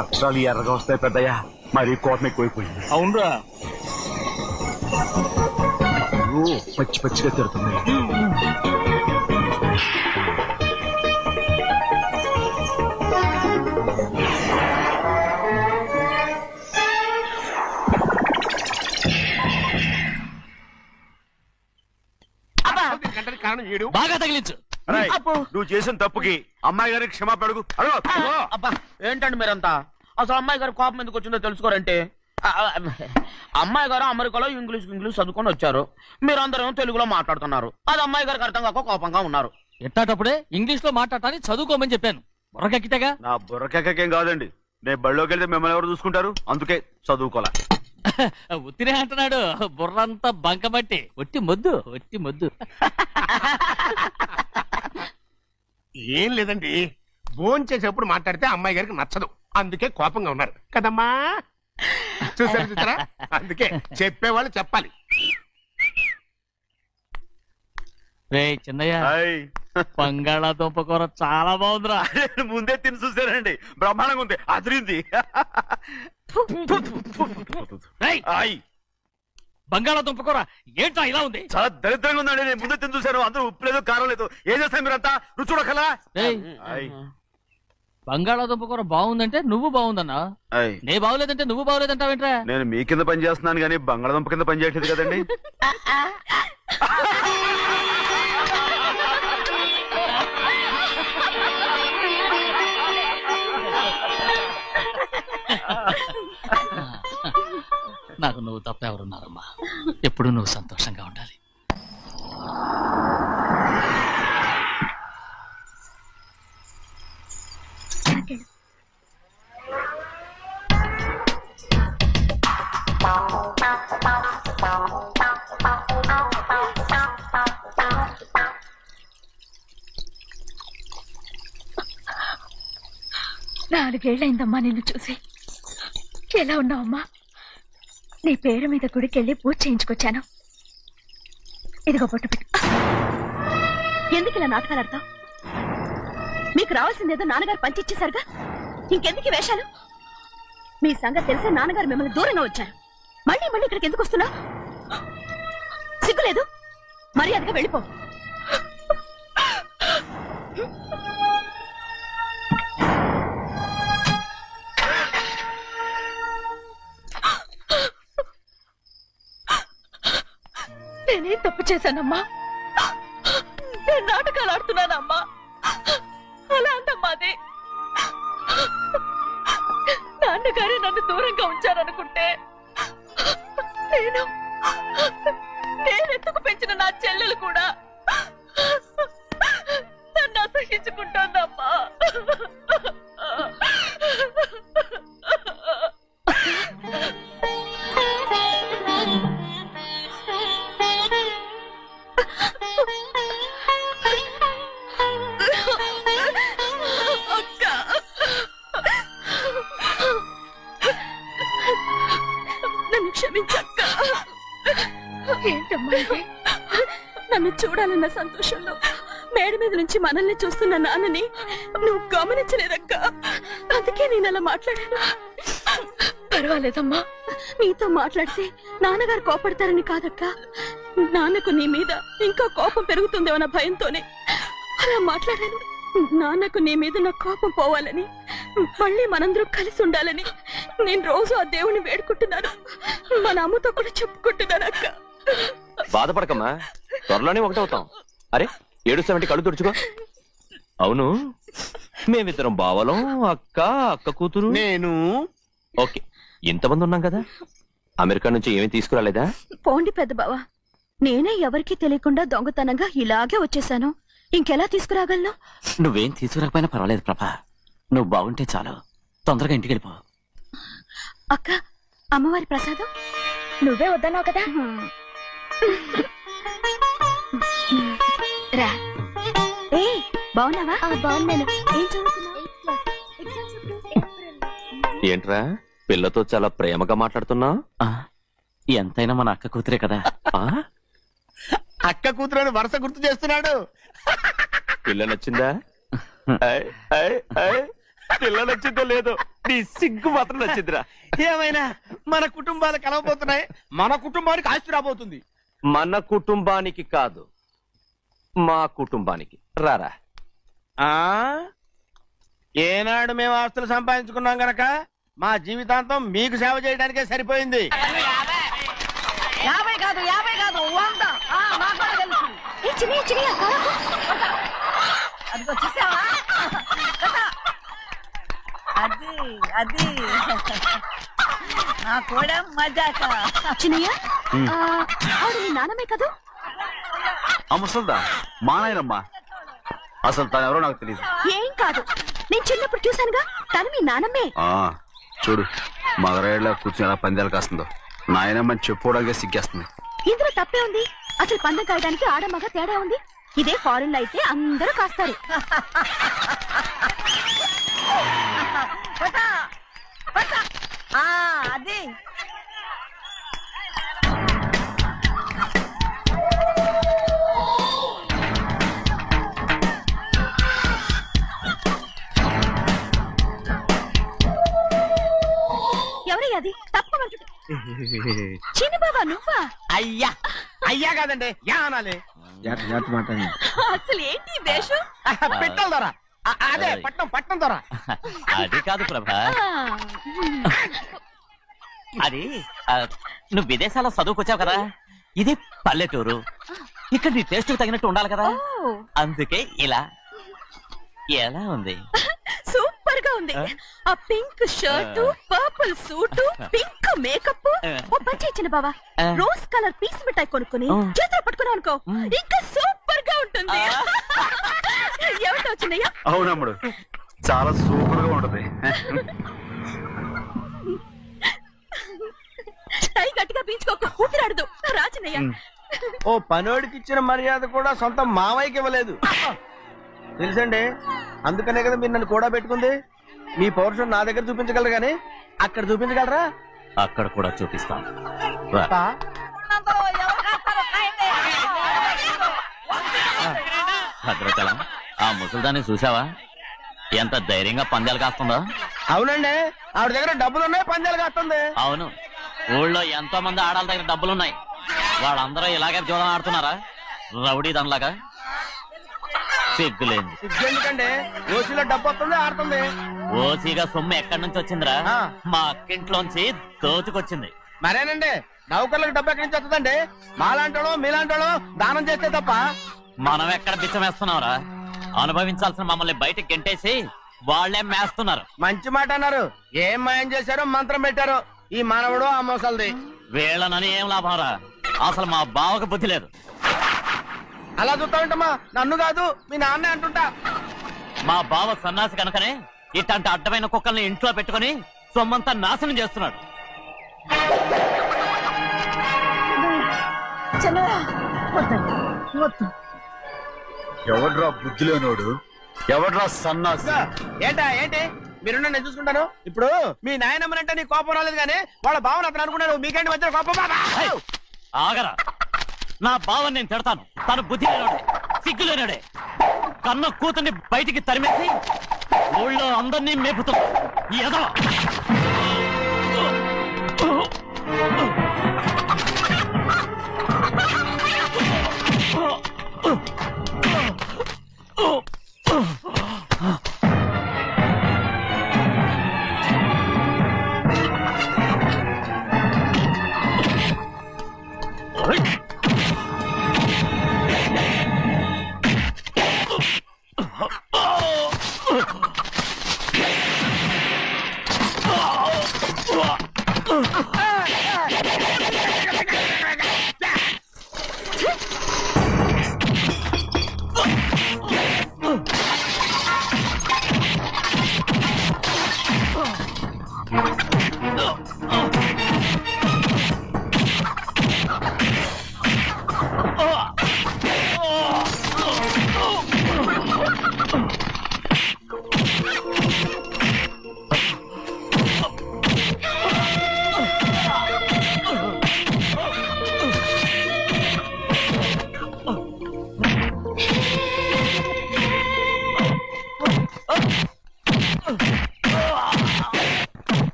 అక్షరాలు ఎర్రగా వస్తాయి పెద్దయ్యా. మరి కోపం ఎక్కువైపోయింది. అవునరా? పచ్చి పచ్చిగా తిడుతుంది. బాగా తగిలించు. నువ్వు చేసిన తప్పుకి అమ్మాయి గారికి క్షమాపణ అడుగు. అబ్బా ఏంటండి మీరంతా? అసలు అమ్మాయి గారు కోపం ఎందుకు వచ్చిందో తెలుసుకోరంటే, అమ్మాయి గారు అమెరికాలో ఇంగ్లీష్ చదువుకొని వచ్చారు. మీరందరూ తెలుగులో మాట్లాడుతున్నారు. అది అమ్మాయి గారికి అర్థం కాక కోపంగా ఉన్నారు. ఎట్టాటప్పుడే ఇంగ్లీష్ లో మాట్లాడటానికి చదువుకోమని చెప్పాను. బుర్రకెక్కితేగా? నా బుర్రకెక్కకేం కాదండి. నేను బళ్ళోకి వెళ్తే మిమ్మల్ని ఎవరు చూసుకుంటారు? అందుకే చదువుకోలే. ఉత్తినే అంటున్నాడు. బుర్రంతా బంకబట్టి ఒట్టి మొద్దు. ఏం లేదండి, భోజనం చేసేప్పుడు మాట్లాడితే అమ్మాయి గారికి నచ్చదు. అందుకే కోపంగా ఉన్నారు కదమ్మా. చూసారా? అందుకే చెప్పేవాళ్ళు చెప్పాలి. రే చిన్నయ్య, బంగాళాదుంప కూర చాలా బాగుందిరా. ముందే తిని చూసానండి, బ్రహ్మాండంగా ఉంది, అదిరింది. బంగాళాదుంప కూర ఏంటా ఇలా ఉంది? చాలా దరిద్రంగా ఉందండి. నేను ముందే తిని చూశాను. అందరూ ఉప్పు లేదు, కారం లేదు. ఏం చేస్తాను మీరంతా? రుచి చూడకలా. బంగాళాదుంప కూర బాగుందంటే నువ్వు బాగుందన్నా, నే బాగులేదంటే నువ్వు బాగులేదంటావేంట్రా? నేను మీ కింద పని చేస్తున్నాను కానీ బంగాళాదుంప కింద పని చేయట్లేదు కదండి. నాకు నువ్వు తప్ప ఎవరున్నారమ్మా? ఎప్పుడు నువ్వు సంతోషంగా ఉండాలి. నాలుగేళ్లైందమ్మా నిన్ను చూసి. ఎలా ఉన్నావమ్మా? నీ పేరు మీద గుడికెళ్ళి పూజ చేయించుకొచ్చాను. ఇదిగో బొట్టు పెట్టు. ఎందుకు ఇలా నాటకాలు ఆడతావు? మీకు రావాల్సిందేదో నాన్నగారు పంచిచ్చేశారుగా. ఇంకెందుకు వేషాలు? మీ సంగతి తెలిసే నాన్నగారు మిమ్మల్ని దూరంగా వచ్చారు. మళ్ళీ మళ్ళీ ఇక్కడికి ఎందుకు వస్తున్నా? సిగ్గులేదు? మర్యాదగా వెళ్ళిపో. నేనేం తప్పు చేశానమ్మా? నేను నాటకాలు ఆడుతున్నానమ్మా. అలా అంటమ్మా. అదే నాన్నగారే నన్ను దూరంగా ఉంచారనుకుంటే నేనెందుకు పెంచిన నా చెల్లెలు కూడా నన్ను అసహించుకుంటోందమ్మా. నన్ను క్షమించక్క. ఏంటమ్మా నన్ను చూడాలన్న సంతోషంలో మేడ మీద నుంచి మనల్ని చూస్తున్న నాన్నని నువ్వు గమనించలేదక్క. అందుకే నేను అలా మాట్లాడాను. పర్వాలేదమ్మా, నీతో మాట్లాడితే నాన్నగారు కోపడతారని కాదక్క. నాన్నకు నీ మీద ఇంకా కోపం పెరుగుతుందేమన్న భయంతోనే అలా మాట్లాడాను. నాన్నకు నీ మీద నా కోపం పోవాలని, మళ్ళీ మనందరూ కలిసి ఉండాలని నేను రోజు ఆ దేవుని వేడుకుంటున్నాను. మన అమ్మతో కూడా చెప్పుకుంటున్నాను అక్క. బాధపడకమ్మా, త్వరలోనే ఒకటవుతాం. అరే ఏడుస్తామంటే కళ్ళు తుడుచుకో. అవును, మేమిద్దరం బావలం, అక్క కూతురు, నేను. ఓకే, ఇంతమంది ఉన్నాం కదా. అమెరికా నుంచి ఏమీ తీసుకురాలేదా? పోండి పెద్ద బావ, నేనే ఎవరికీ తెలియకుండా దొంగతనంగా ఇలాగే వచ్చేసాను. ఇంకెలా తీసుకురాగలను? నువ్వేం తీసుకురాకపోయినా పర్వాలేదు ప్రభా, నువ్వు బాగుంటే చాలు. తొందరగా ఇంటికి వెళ్ళిపో. అక్క, అమ్మవారి ప్రసాదం నువ్వే వద్దన్నావు కదా. రా. ఏ బాగున్నావా? బాగున్నాను. ఏం చదువుతున్నావు? ఏంట్రా పిల్లతో చాలా ప్రేమగా మాట్లాడుతున్నావు? ఎంతైనా మన అక్క కూతురే కదా. అక్క కూతురని వరుస గుర్తు చేస్తున్నాడు. పిల్ల నచ్చిందా? పిల్ల నచ్చిందో లేదో, నీ సిగ్గు మాత్రం నచ్చిందిరా. ఏమైనా మన కుటుంబాలు కలవబోతున్నాయి. మన కుటుంబానికి ఆస్తి రాబోతుంది. మన కుటుంబానికి కాదు, మా కుటుంబానికి. రారా. ఏనాడు మేము ఆస్తులు సంపాదించుకున్నాం గనక మా జీవితాంతం మీకు సేవ చేయడానికే సరిపోయింది. 50 కాదు 100. అదిగో చూసావా? అది నా కూడా మజాక. చిన్నయ్య, ఆవిడ నీ నాన్నమే కదా? ముసల్దా మా నాయనమ్మా. అసలు తను ఎవరో నాకు తెలియదు. ఏం కాదు, నేను చిన్నప్పుడు చూశానుగా. తను మీ నాన్నమ్మే. చూడు మగరాయిలా కూర్చుని ఎలా పందాలు కాస్తుందో. నాయనమ్మని చెప్పుకోవడానికి సిగ్గేస్తుంది. ఇందులో తప్పే ఉంది? అసలు పందెం కాయడానికి ఆడమగ తేడా ఉంది. ఇదే ఫారెన్ లో అయితే అందరూ కాస్తారు. అది ఎవరయ్యా అది? తప్పమంటు చిన్న బాబా నువ్వా? అయ్యా అయ్యా కాదండి, యా అనాలి. అసలు ఏంటి వేషం? పెట్టాల ద్వారా. అదే పట్నం ద్వారా. అది కాదు ప్రభా, అది నువ్వు విదేశాల్లో చదువుకొచ్చావు కదా. ఇది పల్లెటూరు, ఇక్కడ నీ టేస్ట్ తగినట్టు ఉండాలి కదా. అందుకే ఇలా. ఎలా ఉంది? సూపర్ గా ఉంది. ఆ pink shirt, purple suit, pink makeup. ఓ పచ్చి ఇచ్చిన బావా, రోజ్ కలర్ పీస్ మిఠాయి కొనుక్కుని చేతులు పట్టుకున్నావు అనుకో, ఇంకా సూపర్ గా ఉంటుంది. ఎవరితో వచ్చిందయ్యా? అవునమ్ముడు, చాలా సూపర్ గా ఉంటది. టై గట్టిగా పీంచుకోకు, ఊపిరాడదు. రాజనయ్య, ఓ పనోడికి ఇచ్చిన మర్యాద కూడా సొంత మావయ్యకి ఇవ్వలేదు తెలుసండి. అందుకనే కదా మీరు నన్ను కూడా పెట్టుకుంది. మీ పౌరుషం నా దగ్గర చూపించగలరు గానీ అక్కడ చూపించగలరా? అక్కడ కూడా చూపిస్తాం. భద్రచలం, ఆ ముసల్దాన్ని చూసావా? ఎంత ధైర్యంగా పందాలు కాస్తుందో. అవునండి, ఆవిడ దగ్గర డబ్బులు ఉన్నాయి, పందాలు కాస్తుంది. అవును, ఊళ్ళో ఎంతో మంది ఆడాళ్ళ దగ్గర డబ్బులున్నాయి. వాళ్ళందరూ ఇలాగే జోదం ఆడుతున్నారా రౌడీ దానిలాగా? సిగ్గులేదు. ఎందుకండి ఓసీలో డబ్బు వస్తుంది, ఆడుతుంది. ఓసీగా సొమ్ము ఎక్కడి నుంచి వచ్చిందిరా? మా అక్కింట్లోంచి దోచుకొచ్చింది. మరేనండి, నౌకర్లకు డబ్బు ఎక్కడి నుంచి వస్తుందండి? మాలాంటోళ్ళు మీలాంటోళ్ళు దానం చేస్తే తప్ప. మనం ఎక్కడ బిచ్చమేస్తున్నావురా? అనుభవించాల్సిన మమ్మల్ని బయటకు గెంటేసి వాళ్లే మేస్తున్నారు. మంచి మాట అన్నారు. ఏం మాయం చేశారో, మంత్రం పెట్టారో ఈ మానవుడు ఆ మోసల్ది. వీళ్ళనని ఏం లాభంరా? అసలు మా బావకు బుద్ధి లేదు. అలా చూస్తా ఉంటామా? నన్ను కాదు, మీ నాన్నే అంటుంటా. మా బావ సన్నాసి కనుకనే ఇట్లాంటి అడ్డమైన కుక్కల్ని ఇంట్లో పెట్టుకుని సొమ్మంతా నాశనం చేస్తున్నాడు. ఎవడ్రా బుద్ధిలోనోడు? ఎవడ్రా సన్నాసి? ఏంటి మీరు నేను చూసుకుంటాను. ఇప్పుడు మీ నాయనమ్మనంటే నీ కోపం రాలేదు కానీ వాళ్ళ బావని అతను అనుకున్నాడు. మీకేంటి మధ్య కోపం? ఆగరా, నా బావని నేను తిడతాను. తను బుద్ధి లేనాడే, సిగ్గు లేనాడే. కన్న కూతుర్ని బయటికి తరిమేసి ఊళ్ళో అందరినీ మేపుతున్నా. ఏదో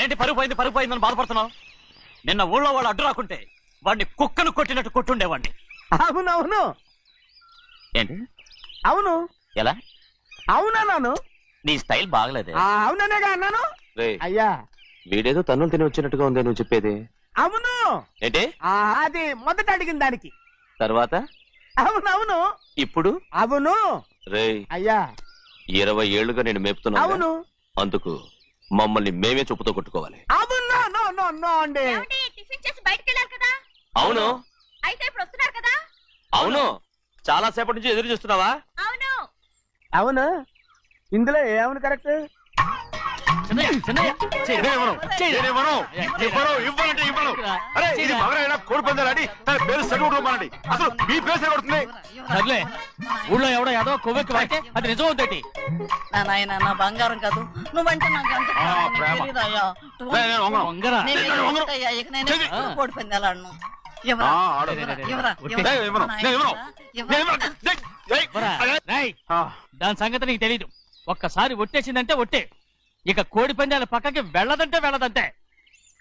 ఏంటి పరుగు పోయిందని బాధపడుతున్నావు? నిన్న ఊళ్ళో వాళ్ళు అడ్డు రాకుంటే వాడిని కుక్కను కొట్టినట్టు కొట్టుండేవాడిని. అవునవును. ఏంటి? అవును. ఎలా? అవునన్నాను. నీ స్టైల్ బాగలేదే. అవుననేగా అన్నాను. అయ్యా, వీడేదో తన్నులు తిని వచ్చినట్టుగా ఉంది నువ్వు చెప్పేది. అవును. ఏంటి? అది మొదట అడిగిన దానికి తర్వాత అవునవును. ఇప్పుడు అవును. రే అయ్యా, 20 ఏళ్లుగా నేను మేపుతున్నా. అవును. అందుకు మమ్మల్ని మేమే చెప్పుతో కొట్టుకోవాలి. అవును. అండి టిఫిన్ చేసి బయటికి వెళ్ళారు కదా? అవును. అయితే ఇప్పుడు వస్తున్నారు కదా? అవును. చాలా సేపటి నుంచి ఎదురు చూస్తున్నావా? అవును. అవును. ఇందులో ఏమను కరెక్ట్? కోడి పందాలని తన పేరు సరిగొట్టుకోమనండి. అసలు మీ పేరు సరిగొడుతుంది. సర్లే, ఊళ్ళో ఎవడో ఏదో కొవ్వెక్కి వాడితే అది నిజం అవుతాయి. నా బంగారం కాదు నువ్వంటే నాకు కోడి పందాలను దాని సంగతి నీకు తెలీదు. ఒక్కసారి ఒట్టేసిందంటే ఒట్టే. ఇక కోడి పందాల పక్కకి వెళ్ళదంటే వెళ్ళదంతే.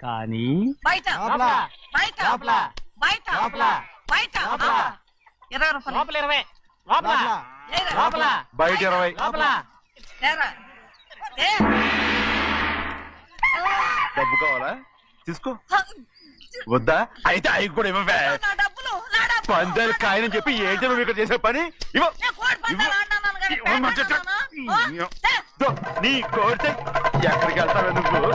కానీ బయట 20 డబ్బు కావాలా? తీసుకో. వద్దా? అయితే అవి కూడా ఇవ్వవే. పందాలు కాయని చెప్పి ఏంటి నువ్వు ఇక్కడ చేసే పని? నీ కోరితే ఎక్కడికి వెళ్తావే నువ్వు?